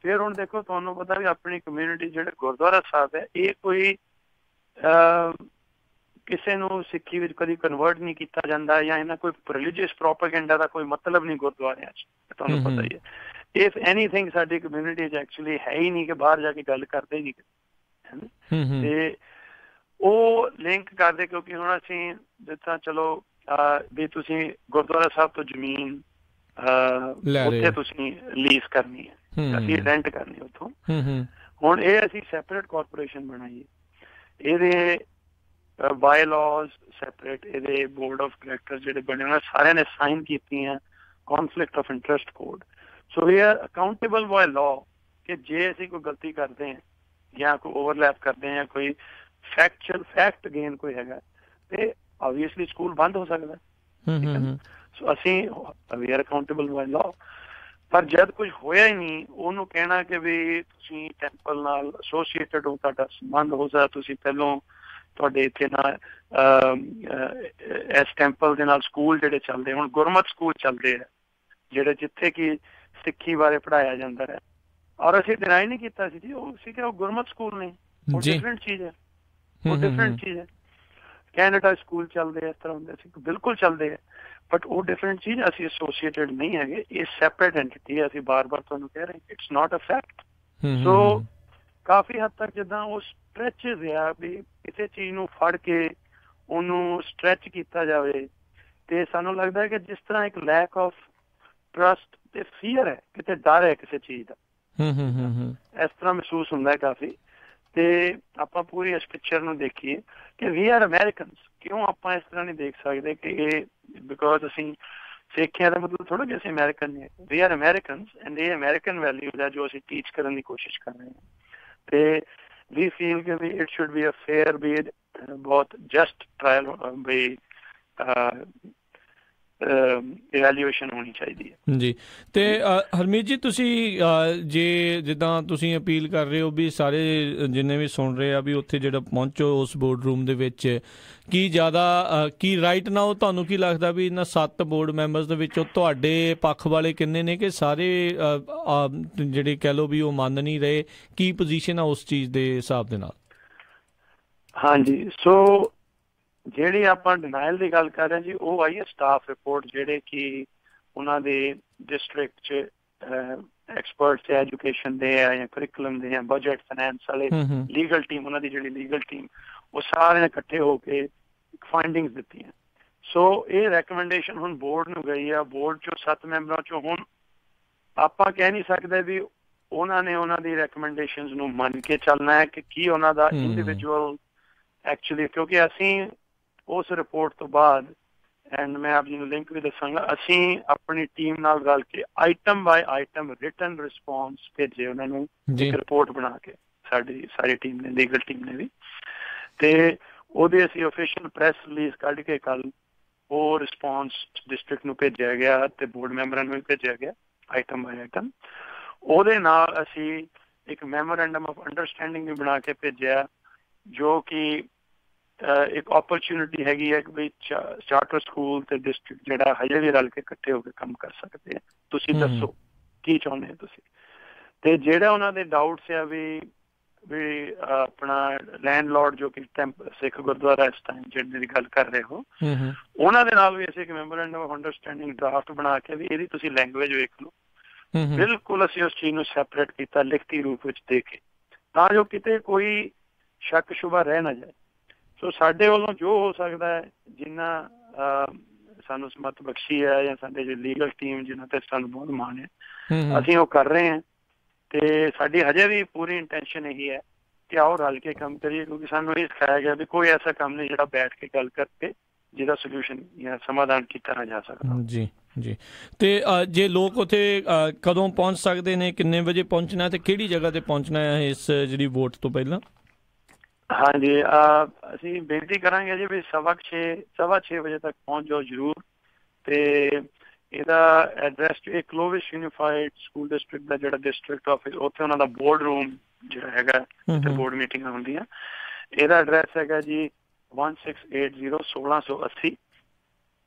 ਫਿਰ ਹੁਣ ਦੇਖੋ, ਤੁਹਾਨੂੰ ਪਤਾ ਵੀ ਆਪਣੀ ਕਮਿਊਨਿਟੀ ਜਿਹੜੇ ਗੁਰਦੁਆਰਾ ਸਾਹਿਬ ਹੈ, ਇਹ ਕੋਈ ਕਿਸੇ ਨੂੰ ਸਿੱਖੀ ਵਿੱਚ ਕਦੀ ਕਨਵਰਟ ਨਹੀਂ ਕੀਤਾ ਜਾਂਦਾ, ਜਾਂ ਇਹਨਾਂ ਕੋਈ ਰਿਲੀਜੀਅਸ ਪ੍ਰੋਪੇਗੈਂਡਾ ਦਾ ਕੋਈ ਮਤਲਬ ਨਹੀਂ ਗੁਰਦੁਆਰਿਆਂ 'ਚ, ਤੁਹਾਨੂੰ ਪਤਾ ਹੀ ਹੈ। ਇਫ ਐਨੀਥਿੰਗ ਸਾਡੀ ਕਮਿਊਨਿਟੀ 'ਚ ਐਕਚੁਅਲੀ ਹੈ ਹੀ ਨਹੀਂ ਕਿ ਬਾਹਰ ਜਾ ਕੇ ਗੱਲ ਕਰਦੇ ਹੀ ਨਹੀਂ, ਹੈ ਨਾ। ਤੇ ਉਹ ਲਿੰਕ ਕਰਦੇ, ਕਿਉਂਕਿ ਹੁਣ ਅਸੀਂ ਜਿਸ ਤਰ੍ਹਾਂ ਚਲੋ ਵੀ ਤੁਸੀਂ ਗੁਰਦੁਆਰਾ ਸਾਹਿਬ ਤੋਂ ਜ਼ਮੀਨ ਉੱਥੇ ਤੁਸੀਂ ਲੀਜ਼ ਕਰਨੀ ਹੈ, ਅਸੀਂ ਰੈਂਟ ਕਰਨੀ ਉੱਥੋਂ। ਹੁਣ ਇਹ ਅਸੀਂ ਸੈਪਰੇਟ ਕਾਰਪੋਰੇਸ਼ਨ ਬਣਾਈਏ, ਇਹਦੇ ਬਾਈ ਲਾਜ਼ ਸੈਪਰੇਟ, ਇਹਦੇ ਬੋਰਡ ਆਫ ਡਾਇਰੈਕਟਰ ਜਿਹੜੇ ਬਣੇ ਉਹਨਾਂ ਸਾਰਿਆਂ ਨੇ ਸਾਈਨ ਕੀਤੀਆਂ conflict of interest code. So we are accountable by law ਕਿ ਜੇ ਅਸੀਂ ਕੋਈ ਗਲਤੀ ਕਰਦੇ ਹਾਂ ਜਾਂ ਕੋਈ ਓਵਰਲੈਪ ਕਰਦੇ ਹਾਂ ਜਾਂ ਕੋਈ ਫੈਕਟ ਗੇਨ ਕੋਈ ਹੈਗਾ, ਤੇ ਆਬਵੀਅਸਲੀ ਸਕੂਲ ਬੰਦ ਹੋ ਸਕਦਾ। ਸੋ ਅਸੀਂ we are accountable by law. ਪਰ ਜਦ ਕੁਝ ਹੋਇਆ ਹੀ ਨਹੀਂ, ਉਹਨੂੰ ਕਹਿਣਾ ਕਿ ਵੀ ਤੁਸੀਂ ਟੈਂਪਲ ਨਾਲ ਐਸੋਸੀਏਟਡ ਹੋ, ਤੁਹਾਡਾ ਸੰਬੰਧ ਹੋ ਸਕਦਾ, ਤੁਸੀਂ ਪਹਿਲੋਂ ਤੁਹਾਡੇ ਇੱਥੇ ਨਾਲ ਇਸ ਟੈਂਪਲ ਦੇ ਨਾਲ ਸਕੂਲ ਜਿਹੜੇ ਚੱਲਦੇ, ਹੁਣ ਗੁਰਮਤ ਸਕੂਲ ਚੱਲਦੇ ਆ ਜਿਹੜੇ ਜਿੱਥੇ ਕਿ ਸਿੱਖੀ ਬਾਰੇ ਪੜ੍ਹਾਇਆ ਜਾਂਦਾ ਹੈ, ਔਰ ਅਸੀਂ ਡਿਨਾਈ ਨਹੀਂ ਕੀਤਾ ਸੀ ਜੀ, ਉਹ ਸੀ ਕਿ ਉਹ ਗੁਰਮਤ ਸਕੂਲ ਨੇ, ਉਹ ਡਿਫਰੈਂਟ ਚੀਜ਼ ਹੈ, ਉਹ ਡਿਫਰੈਂਟ ਚੀਜ਼ ਹੈ। ਕੈਨੇਡਾ ਸਕੂਲ ਚੱਲਦੇ ਇਸ ਤਰ੍ਹਾਂ ਹੁੰਦੇ ਸੀ, ਬਿਲਕੁਲ ਚੱਲਦੇ ਹੈ, ਬਟ ਉਹ ਡਿਫਰੈਂਟ ਚੀਜ਼, ਅਸੀਂ ਐਸੋਸੀਏਟਡ ਨਹੀਂ ਹੈਗੇ, ਇਹ ਸੈਪਰੇਟ ਐਂਟੀਟੀ ਹੈ। ਅਸੀਂ ਬਾਰ-ਬਾਰ ਤੁਹਾਨੂੰ ਕਹਿ ਰਹੇ ਇਟਸ ਨਾਟ ਅ ਫੈਕਟ। ਸੋ ਕਾਫੀ ਹੱਦ ਤੱਕ ਜਿੱਦਾਂ ਉਹ ਸਟ੍ਰੈਚਿਸ ਆ ਵੀ ਕਿਸੇ ਚੀਜ਼ ਨੂੰ ਫੜ ਕੇ ਉਹਨੂੰ ਸਟ੍ਰੈਚ ਕੀਤਾ ਜਾਵੇ, ਤੇ ਸਾਨੂੰ ਲੱਗਦਾ ਹੈ ਕਿ ਜਿਸ ਤਰ੍ਹਾਂ ਇੱਕ ਲੈਕ ਆਫ ਟਰਸਟ ਤੇ ਫੀਅਰ ਹੈ, ਕਿਤੇ ਡਰ ਹੈ ਕਿਸੇ ਚੀਜ਼ ਦਾ, ਇਸ ਤਰ੍ਹਾਂ ਮਹਿਸੂਸ ਹੁੰਦਾ ਹੈ ਕਾਫੀ। ਤੇ ਆਪਾਂ ਪੂਰੀ ਇਸ ਪਿਕਚਰ ਨੂੰ ਦੇਖੀਏ ਕਿ ਵੀ ਆਰ ਅਮਰੀਕਨਸ, ਕਿਉਂ ਆਪਾਂ ਇਸ ਤਰ੍ਹਾਂ ਨਹੀਂ ਦੇਖ ਸਕਦੇ ਕਿ ਇਹ ਬਿਕੋਜ਼ ਅਸੀਂ ਸਿੱਖਿਆ ਦਾ ਮਤਲਬ ਥੋੜਾ ਜਿਹਾ ਅਸੀਂ ਅਮਰੀਕਨ ਨੇ, ਵੀ ਆਰ ਅਮਰੀਕਨਸ ਐਂਡ ਇਹ ਅਮਰੀਕਨ ਵੈਲਿਊਜ਼ ਹੈ ਜੋ ਅਸੀਂ ਟੀਚ ਕਰਨ ਦੀ ਕੋਸ਼ਿਸ਼ ਕਰ ਰਹੇ ਹਾਂ। ਤੇ ਵੀ ਫੀਲ ਕਿ we it should be a fair, ਵੀ ਬਹੁਤ ਜਸਟ ਟ੍ਰਾਇਲ ਵੀ ਇਵੈਲੂਏਸ਼ਨ ਹੋਣੀ ਚਾਹੀਦੀ ਹੈ ਜੀ। ਤੇ ਹਰਮੀਤ ਜੀ, ਤੁਸੀਂ ਜੇ ਜਿੱਦਾਂ ਤੁਸੀਂ ਅਪੀਲ ਕਰ ਰਹੇ ਹੋ ਵੀ ਸਾਰੇ ਜਿੰਨੇ ਵੀ ਸੁਣ ਰਹੇ ਆ ਵੀ ਉੱਥੇ ਜਿਹੜਾ ਪਹੁੰਚੋ ਉਸ ਬੋਰਡ ਰੂਮ ਦੇ ਵਿੱਚ, ਕੀ ਜ਼ਿਆਦਾ ਕੀ ਰਾਈਟ ਨਾਓ ਤੁਹਾਨੂੰ ਕੀ ਲੱਗਦਾ ਵੀ ਇਹਨਾਂ 7 ਬੋਰਡ ਮੈਂਬਰਸ ਦੇ ਵਿੱਚੋਂ ਤੁਹਾਡੇ ਪੱਖ ਵਾਲੇ ਕਿੰਨੇ ਨੇ ਕਿ ਸਾਰੇ ਜਿਹੜੇ ਕਹਿ ਲਓ ਵੀ ਉਹ ਮੰਨ ਨਹੀਂ ਰਹੇ? ਕੀ ਪੋਜੀਸ਼ਨ ਆ ਉਸ ਚੀਜ਼ ਦੇ ਹਿਸਾਬ ਦੇ ਨਾਲ? ਹਾਂਜੀ, ਸੋ ਜਿਹੜੀ ਆਪਾਂ ਡਿਨਾਇਲ ਦੀ ਗੱਲ ਕਰ ਰਹੇ ਜੀ, ਉਹ ਆਈ ਹੈ ਸਟਾਫ ਰਿਪੋਰਟ, ਜਿਹੜੇ ਕਿ ਉਹਨਾਂ ਦੇ ਡਿਸਟ੍ਰਿਕਟ 'ਚ ਐਕਸਪਰਟਸ ਐਜੂਕੇਸ਼ਨ ਦੇ ਆ ਜਾਂ ਕਰਿਕੂਲਮ ਦੇ ਆ, ਬਜਟ ਫਾਈਨੈਂਸ ਵਾਲੇ, ਲੀਗਲ ਟੀਮ, ਉਹਨਾਂ ਦੀ ਜਿਹੜੀ ਲੀਗਲ ਟੀਮ, ਉਹ ਸਾਰੇ ਇਕੱਠੇ ਹੋ ਕੇ ਫਾਈਂਡਿੰਗਸ ਦਿੱਤੀਆਂ। ਸੋ ਇਹ ਰੈਕਮੈਂਡੇਸ਼ਨ ਹੁਣ ਬੋਰਡ ਨੂੰ ਗਈ ਆ। ਬੋਰਡ 'ਚੋਂ 7 ਮੈਂਬਰਾਂ 'ਚੋਂ ਹੁਣ ਆਪਾਂ ਕਹਿ ਨਹੀਂ ਸਕਦੇ ਵੀ ਉਹਨਾਂ ਨੇ ਉਹਨਾਂ ਦੀ ਰੈਕਮੈਂਡੇਸ਼ਨਸ ਨੂੰ ਮੰਨ ਕੇ ਚੱਲਣਾ ਹੈ ਕਿ ਕੀ ਉਹਨਾਂ ਦਾ ਇੰਡੀਵਿਜੂਅਲ ਐਕਚੁਅਲੀ, ਕਿਉਂਕਿ ਅਸੀਂ ਉਸ ਰਿਪੋਰਟ ਤੋਂ ਬਾਅਦ, ਐਂਡ ਮੈਂ ਆਪ ਜੀ ਨੂੰ ਲਿੰਕ ਵੀ ਦੱਸਾਂਗਾ, ਅਸੀਂ ਆਪਣੀ ਟੀਮ ਨਾਲ ਰਲ ਕੇ item by item written response ਭੇਜੇ ਉਹਨਾਂ ਨੂੰ, ਇੱਕ ਰਿਪੋਰਟ ਬਣਾ ਕੇ, ਸਾਡੀ ਸਾਰੀ ਟੀਮ ਨੇ, ਲੀਗਲ ਟੀਮ ਨੇ ਵੀ, ਤੇ ਉਹਦੇ ਅਸੀਂ ਓਫੀਸ਼ੀਅਲ ਪ੍ਰੈਸ ਰਿਲੀਜ਼ ਕੱਢ ਕੇ ਕੱਲ ਉਹ ਰਿਸਪੌਂਸ ਡਿਸਟ੍ਰਿਕਟ ਨੂੰ ਭੇਜਿਆ ਗਿਆ ਤੇ ਬੋਰਡ ਮੈਂਬਰਾਂ ਨੂੰ ਵੀ ਭੇਜਿਆ ਗਿਆ, ਆਈਟਮ ਬਾਏ ਆਈਟਮ। ਉਹਦੇ ਨਾਲ ਅਸੀਂ ਇੱਕ ਮੈਮੋਰੈਂਡਮ ਆਫ ਅੰਡਰਸਟੈਂਡਿੰਗ ਵੀ ਬਣਾ ਕੇ ਭੇਜਿਆ, ਜੋ ਕਿ ਇੱਕ ਓਪਰਚੁਨਿਟੀ ਹੈਗੀ ਹੈ ਕਿ ਵੀ ਚਾਰਟਰ ਸਕੂਲ ਤੇ ਡਿਸਟ੍ਰਿਕਟ ਜਿਹੜਾ ਹਜੇ ਵੀ ਰਲ ਕੇ ਇਕੱਠੇ ਹੋ ਕੇ ਕੰਮ ਕਰ ਸਕਦੇ ਆ। ਤੁਸੀਂ ਦੱਸੋ ਕੀ ਚਾਹੁੰਦੇ ਹੋ ਤੁਸੀਂ। ਤੇ ਜਿਹੜਾ ਉਹਨਾਂ ਦੇ ਡਾਊਟਸ ਆ ਵੀ ਆਪਣਾ ਲੈਂਡਲੋਰਡ ਜੋ ਕਿ ਸਿੱਖ ਗੁਰਦੁਆਰਾ ਇਸ ਟਾਈਮ ਜਿਹਦੇ ਦੀ ਗੱਲ ਕਰ ਰਹੇ ਹੋ, ਉਹਨਾਂ ਦੇ ਨਾਲ ਵੀ ਅਸੀਂ ਇੱਕ ਮੈਮੋਰੈਂਡਮ ਆਫ ਅੰਡਰਸਟੈਂਡਿੰਗ ਡਰਾਫਟ ਬਣਾ ਕੇ ਵੀ ਇਹਦੀ ਤੁਸੀਂ ਲੈਂਗੁਏਜ ਵੇਖ ਲਓ। ਬਿਲਕੁਲ ਅਸੀਂ ਉਸ ਚੀਜ਼ ਨੂੰ ਸੈਪਰੇਟ ਕੀਤਾ ਲਿਖਤੀ ਰੂਪ ਵਿੱਚ ਦੇ ਕੇ, ਤਾਂ ਜੋ ਕਿਤੇ ਕੋਈ ਸ਼ੱਕ ਸ਼ੁਬਾ ਰਹਿ ਨਾ ਜਾਏ। ਸੋ ਸਾਡੇ ਵੱਲੋਂ ਜੋ ਹੋ ਸਕਦਾ ਹੈ, ਜਿੰਨਾ ਸਾਨੂੰ ਸਮੱਤ ਬਖਸ਼ੀ ਹੈ, ਜਾਂ ਸਾਡੇ ਜੋ ਲੀਗਲ ਟੀਮ ਜਿਨ੍ਹਾਂ ਤੇ ਸਾਨੂੰ ਬਹੁਤ ਮਾਣ ਹੈ, ਅਸੀਂ ਉਹ ਕਰ ਰਹੇ ਹਾਂ। ਤੇ ਸਾਡੀ ਹਜੇ ਵੀ ਪੂਰੀ ਇੰਟੈਂਸ਼ਨ ਇਹੀ ਹੈ ਕਿ ਆਓ ਰਲ ਕੇ ਕੰਮ ਕਰੀਏ, ਕਿਉਂਕਿ ਸਾਨੂੰ ਇਹ ਸਿਖਾਇਆ ਗਿਆ ਵੀ ਕੋਈ ਐਸਾ ਕੰਮ ਨਹੀਂ ਜਿਹੜਾ ਬੈਠ ਕੇ ਗੱਲ ਕਰਕੇ ਜਿਹਦਾ ਸੋਲਿਊਸ਼ਨ ਜਾਂ ਸਮਾਧਾਨ ਕੀਤਾ ਨਾ ਜਾ ਸਕਦਾ। ਜੀ ਜੀ। ਤੇ ਜੇ ਲੋਕ ਉੱਥੇ ਕਦੋਂ ਪਹੁੰਚ ਸਕਦੇ ਨੇ, ਕਿੰਨੇ ਵਜੇ ਪਹੁੰਚਣਾ ਤੇ ਕਿਹੜੀ ਜਗ੍ਹਾ ਤੇ ਪਹੁੰਚਣਾ ਹੈ ਇਸ ਜਿਹੜੀ ਵੋਟ ਤੋਂ ਪਹਿਲਾਂ? ਹਾਂਜੀ, ਅਸੀਂ ਬੇਨਤੀ ਕਰਾਂਗੇ ਜੀ ਵੀ 6:15 ਵਜੇ ਤੱਕ ਪਹੁੰਚ ਜਾਓ ਜ਼ਰੂਰ। ਤੇ ਇਹਦਾ ਐਡਰੈਸ ਇਹ ਕਲੋਵਿਸ਼ ਯੂਨੀਫਾਈਡ ਸਕੂਲ ਡਿਸਟ੍ਰਿਕਟ ਦਾ ਜਿਹੜਾ ਡਿਸਟ੍ਰਿਕਟ ਆਫਿਸ, ਉੱਥੇ ਉਹਨਾਂ ਦਾ ਬੋਰਡ ਰੂਮ ਜਿਹੜਾ ਹੈਗਾ, ਜਿੱਥੇ ਬੋਰਡ ਮੀਟਿੰਗਾਂ ਹੁੰਦੀਆਂ, ਇਹਦਾ ਐਡਰੈਸ ਹੈਗਾ ਜੀ 1680 1680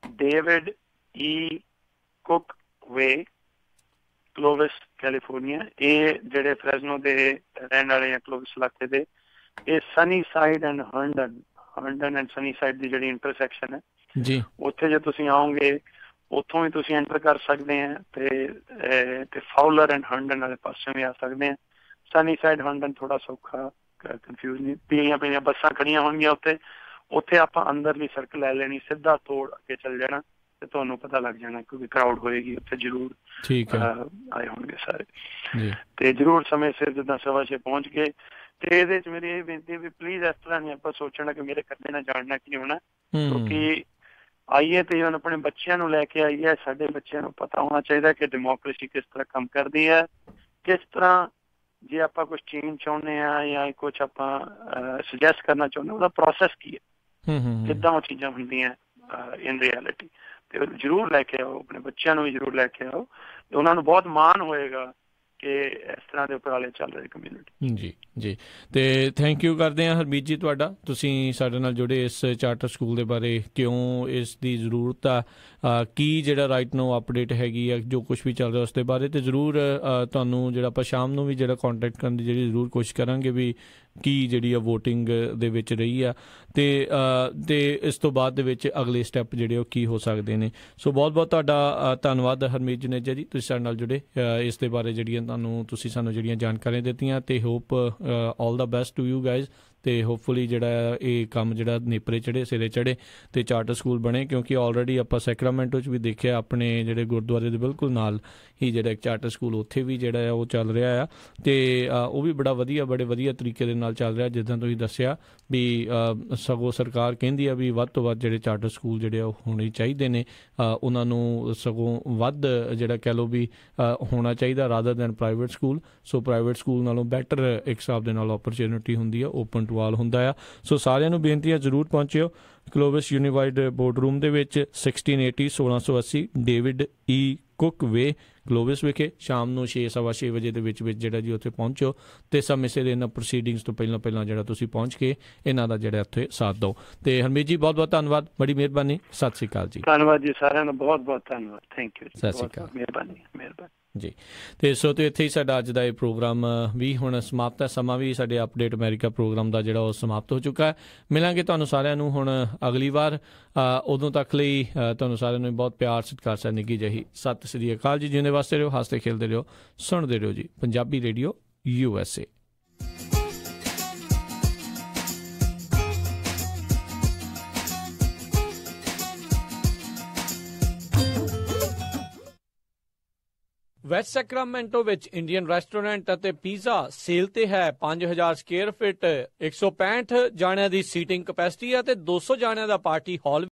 ਡੇਵਿਡ ਈ ਕੁਕ ਵੇ, ਕਲੋਵਿਸ ਕੈਲੀਫੋਰਨੀਆ। ਇਹ ਜਿਹੜੇ ਫ੍ਰੈਜ਼ਨੋ ਦੇ ਰਹਿਣ ਵਾਲੇ ਆ, ਕਲੋਵਿਸ ਇਲਾਕੇ ਦੇ, ਇਹ Sunnyside and Herndon and Sunnyside ਦੀ ਜਿਹੜੀ ਇੰਟਰਸੈਕਸ਼ਨ ਹੈ ਜੀ, ਉੱਥੇ ਜੇ ਤੁਸੀਂ ਆਓਗੇ ਉੱਥੋਂ ਵੀ ਤੁਸੀਂ ਐਂਟਰ ਕਰ ਸਕਦੇ ਆ, ਤੇ ਫਾਉਲਰ ਐਂਡ ਹਰਨਡਨ ਵਾਲੇ ਪਾਸੇ ਵੀ ਆ ਸਕਦੇ ਆ। ਸਨੀ ਸਾਈਡ ਹਰਨਡਨ ਥੋੜਾ ਸੌਖਾ, ਕਨਫਿਊਜ਼ ਨਹੀਂ, ਪਈਆਂ ਬੱਸਾਂ ਖੜੀਆਂ ਹੋਣਗੀਆਂ ਉੱਥੇ ਆਪਾਂ ਅੰਦਰਲੀ ਸੜਕ ਲੈ ਲੈਣੀ, ਸਿੱਧਾ ਤੋੜ ਅੱਗੇ ਚੱਲ ਜਾਣਾ ਤੇ ਤੁਹਾਨੂੰ ਪਤਾ ਲੱਗ ਜਾਣਾ, ਕਿਉਂਕਿ ਕਰਾਊਡ ਹੋਏਗੀ ਉੱਥੇ ਜ਼ਰੂਰ। ਠੀਕ ਹੈ, ਆਏ ਹੋਣਗੇ ਸਾਰੇ, ਤੇ ਜ਼ਰੂਰ ਸਮੇਂ ਸਿਰ ਜਿੱਦਾਂ 6:15 ਪਹੁੰਚ ਗਏ। ਤੇ ਇਹਦੇ ਚ ਮੇਰੀ ਇਹ ਬੇਨਤੀ ਵੀ ਪਲੀਜ਼ ਇਸ ਤਰ੍ਹਾਂ ਨਹੀਂ ਆਪਾਂ ਸੋਚਣਾ ਕਿ ਮੇਰੇ ਇਕੱਲੇ ਨਾਲ ਜਾਣਨਾ ਕੀ ਹੋਣਾ, ਕਿਉਂਕਿ ਆਈਏ ਤੇ even ਆਪਣੇ ਬੱਚਿਆਂ ਨੂੰ ਲੈ ਕੇ ਆਈਏ। ਸਾਡੇ ਬੱਚਿਆਂ ਨੂੰ ਪਤਾ ਹੋਣਾ ਚਾਹੀਦਾ ਕਿ ਡੈਮੋਕ੍ਰੇਸੀ ਕਿਸ ਤਰ੍ਹਾਂ ਕੰਮ ਕਰਦੀ ਹੈ, ਕਿਸ ਤਰ੍ਹਾਂ ਜੇ ਆਪਾਂ ਕੁਛ ਚੇਂਜ ਚਾਹੁੰਦੇ ਹਾਂ ਜਾਂ ਕੁਛ ਆਪਾਂ ਸੁਜੈਸਟ ਕਰਨਾ ਚਾਹੁੰਦੇ, ਉਹਦਾ ਪ੍ਰੋਸੈਸ ਕੀ ਹੈ, ਕਿੱਦਾਂ ਉਹ ਚੀਜ਼ਾਂ ਹੁੰਦੀਆਂ ਇਨ ਰਿਐਲਿਟੀ। ਤੇ ਜ਼ਰੂਰ ਲੈ ਕੇ ਆਓ, ਆਪਣੇ ਬੱਚਿਆਂ ਨੂੰ ਵੀ ਜ਼ਰੂਰ ਲੈ ਕੇ ਆਓ, ਤੇ ਉਹਨਾਂ ਨੂੰ ਬਹੁਤ ਮਾਣ ਹੋਏਗਾ ਕਿ ਇਸ ਤਰ੍ਹਾਂ ਦੇ ਉਪਰਾਲੇ ਚੱਲ ਰਹੇ ਕਮਿਊਨਿਟੀ। ਜੀ ਜੀ, ਤੇ ਥੈਂਕ ਯੂ ਕਰਦੇ ਹਾਂ ਹਰਮੀਤ ਜੀ ਤੁਹਾਡਾ, ਤੁਸੀਂ ਸਾਡੇ ਨਾਲ ਜੁੜੇ ਇਸ ਚਾਰਟਰ ਸਕੂਲ ਦੇ ਬਾਰੇ, ਕਿਉਂ ਇਸ ਦੀ ਜ਼ਰੂਰਤ ਆ, ਕੀ ਜਿਹੜਾ ਰਾਈਟ ਨੂੰ ਅਪਡੇਟ ਹੈਗੀ ਆ, ਜੋ ਕੁਛ ਵੀ ਚੱਲ ਰਿਹਾ ਉਸ ਦੇ ਬਾਰੇ, ਤੇ ਜ਼ਰੂਰ ਤੁਹਾਨੂੰ ਜਿਹੜਾ ਆਪਾਂ ਸ਼ਾਮ ਨੂੰ ਵੀ ਜਿਹੜਾ ਕੰਟੈਕਟ ਕਰਨ ਦੀ ਜਿਹੜੀ ਜ਼ਰੂਰ ਕੋਸ਼ਿਸ਼ ਕਰਾਂਗੇ ਵੀ ਕੀ ਜਿਹੜੀ ਆ ਵੋਟਿੰਗ ਦੇ ਵਿੱਚ ਰਹੀ ਆ, ਤੇ ਇਸ ਤੋਂ ਬਾਅਦ ਦੇ ਵਿੱਚ ਅਗਲੇ ਸਟੈਪ ਜਿਹੜੇ ਉਹ ਕੀ ਹੋ ਸਕਦੇ ਨੇ। ਸੋ ਬਹੁਤ ਬਹੁਤ ਤੁਹਾਡਾ ਧੰਨਵਾਦ ਹਰਮੀਤ ਜਨੇਜਾ ਜੀ, ਤੁਸੀਂ ਸਾਡੇ ਨਾਲ ਜੁੜੇ, ਇਸ ਦੇ ਬਾਰੇ ਜਿਹੜੀਆਂ ਤੁਸੀਂ ਸਾਨੂੰ ਜਿਹੜੀਆਂ ਜਾਣਕਾਰੀਆਂ ਦਿੱਤੀਆਂ, ਤੇ hope all the best to you guys, ਤੇ ਹੋਪਫੁਲੀ ਜਿਹੜਾ ਇਹ ਕੰਮ ਜਿਹੜਾ ਨੇਪਰੇ ਚੜ੍ਹੇ, ਸਿਰੇ ਚੜ੍ਹੇ ਤੇ ਚਾਰਟਰ ਸਕੂਲ ਬਣੇ, ਕਿਉਂਕਿ ਆਲਰੇਡੀ ਆਪਾਂ ਸੈਕਰਾਮੈਂਟੋ 'ਚ ਵੀ ਦੇਖਿਆ ਆਪਣੇ ਜਿਹੜੇ ਗੁਰਦੁਆਰੇ ਦੇ ਬਿਲਕੁਲ ਨਾਲ ਹੀ ਜਿਹੜਾ ਇੱਕ ਚਾਰਟਰ ਸਕੂਲ ਉੱਥੇ ਵੀ ਜਿਹੜਾ ਆ ਉਹ ਚੱਲ ਰਿਹਾ ਆ, ਤੇ ਉਹ ਵੀ ਬੜਾ ਵਧੀਆ, ਬੜੇ ਵਧੀਆ ਤਰੀਕੇ ਦੇ ਨਾਲ ਚੱਲ ਰਿਹਾ, ਜਿੱਦਾਂ ਤੁਸੀਂ ਦੱਸਿਆ ਵੀ ਸਗੋਂ ਸਰਕਾਰ ਕਹਿੰਦੀ ਆ ਵੀ ਵੱਧ ਤੋਂ ਵੱਧ ਜਿਹੜੇ ਚਾਰਟਰ ਸਕੂਲ ਜਿਹੜੇ ਉਹ ਹੋਣੇ ਚਾਹੀਦੇ ਨੇ, ਉਹਨਾਂ ਨੂੰ ਸਗੋਂ ਵੱਧ ਜਿਹੜਾ ਕਹਿ ਲਓ ਵੀ ਹੋਣਾ ਚਾਹੀਦਾ ਰਾਦਰ ਦੈਨ ਪ੍ਰਾਈਵੇਟ ਸਕੂਲ। ਸੋ ਪ੍ਰਾਈਵੇਟ ਸਕੂਲ ਨਾਲੋਂ ਬੈਟਰ ਇੱਕ ਹਿਸਾਬ ਦੇ ਨਾਲ ਓਪਰਚੁਨਿਟੀ ਹੁੰਦੀ ਆ, ਓਪਨ ਟੂ ਆਲ ਹੁੰਦਾ ਆ। ਸੋ ਸਾਰਿਆਂ ਨੂੰ ਬੇਨਤੀ ਆ ਜ਼ਰੂਰ ਪਹੁੰਚਿਓ ਕਲੋਵਿਸ ਯੂਨੀਵਾਈਡ ਬੋਰਡ ਰੂਮ ਦੇ ਵਿੱਚ 1680 1680 ਡੇਵਿਡ ਈ ਕੁੱਕ ਵੇ ਕਲੋਵਿਸ ਵਿਖੇ, ਸ਼ਾਮ ਨੂੰ 6:15 ਵਜੇ ਦੇ ਵਿੱਚ ਜਿਹੜਾ ਜੀ ਉੱਥੇ ਪਹੁੰਚੋ, ਤੇ ਸਮੇਂ ਸਿਰ ਇਹਨਾਂ ਪ੍ਰੋਸੀਡਿੰਗਸ ਤੋਂ ਪਹਿਲਾਂ ਜਿਹੜਾ ਤੁਸੀਂ ਪਹੁੰਚ ਕੇ ਇਹਨਾਂ ਦਾ ਜਿਹੜਾ ਉੱਥੇ ਸਾਥ ਦਿਓ। ਤੇ ਹਰਮੀਤ ਜੀ ਬਹੁਤ ਬਹੁਤ ਧੰਨਵਾਦ, ਬੜੀ ਮਿਹਰਬਾਨੀ, ਸਤਿ ਸ਼੍ਰੀ ਅਕਾਲ ਜੀ। ਧੰਨਵਾਦ ਜੀ ਸਾਰਿਆਂ ਦਾ, ਬਹੁਤ ਬਹੁਤ ਧੰਨਵਾਦ, ਥੈਂਕ ਯੂ, ਸਤਿ ਸ਼੍ਰੀ ਅਕਾਲ, ਮਿਹਰਬਾਨੀ ਜੀ। ਤੇ ਸੋ ਤੇ ਇੱਥੇ ਹੀ ਸਾਡਾ ਅੱਜ ਦਾ ਇਹ ਪ੍ਰੋਗਰਾਮ ਵੀ ਹੁਣ ਸਮਾਪਤ ਹੈ, ਸਮਾਂ ਵੀ ਸਾਡੇ ਅਪਡੇਟ ਅਮਰੀਕਾ ਪ੍ਰੋਗਰਾਮ ਦਾ ਜਿਹੜਾ ਉਹ ਸਮਾਪਤ ਹੋ ਚੁੱਕਾ ਹੈ। ਮਿਲਾਂਗੇ ਤੁਹਾਨੂੰ ਸਾਰਿਆਂ ਨੂੰ ਹੁਣ ਅਗਲੀ ਵਾਰ, ਉਦੋਂ ਤੱਕ ਲਈ ਤੁਹਾਨੂੰ ਸਾਰਿਆਂ ਨੂੰ ਬਹੁਤ ਪਿਆਰ ਸਤਿਕਾਰ ਸਾ ਨਿੱਘੀ ਜਿਹੀ ਸਤਿ ਸ੍ਰੀ ਅਕਾਲ ਜੀ। ਜਿਉਂਦੇ ਵਾਸਤੇ ਰਹੋ, ਹੱਸਦੇ ਖੇਲਦੇ ਰਹੋ, ਸੁਣਦੇ ਰਹੋ ਜੀ Punjabi radio USA। West Sacramento ਵਿੱਚ ਇੰਡੀਅਨ ਰੈਸਟੋਰੈਂਟ ਅਤੇ ਪੀਜ਼ਾ ਸੇਲ ਤੇ ਹੈ। 5000 ਸਕੁਅਰ ਫਿਟ, 165 ਜਾਣਿਆਂ ਦੀ ਸੀਟਿੰਗ ਕਪੈਸਿਟੀ ਹੈ ਤੇ 200 ਜਾਣਿਆਂ ਦਾ ਪਾਰਟੀ ਹਾਲ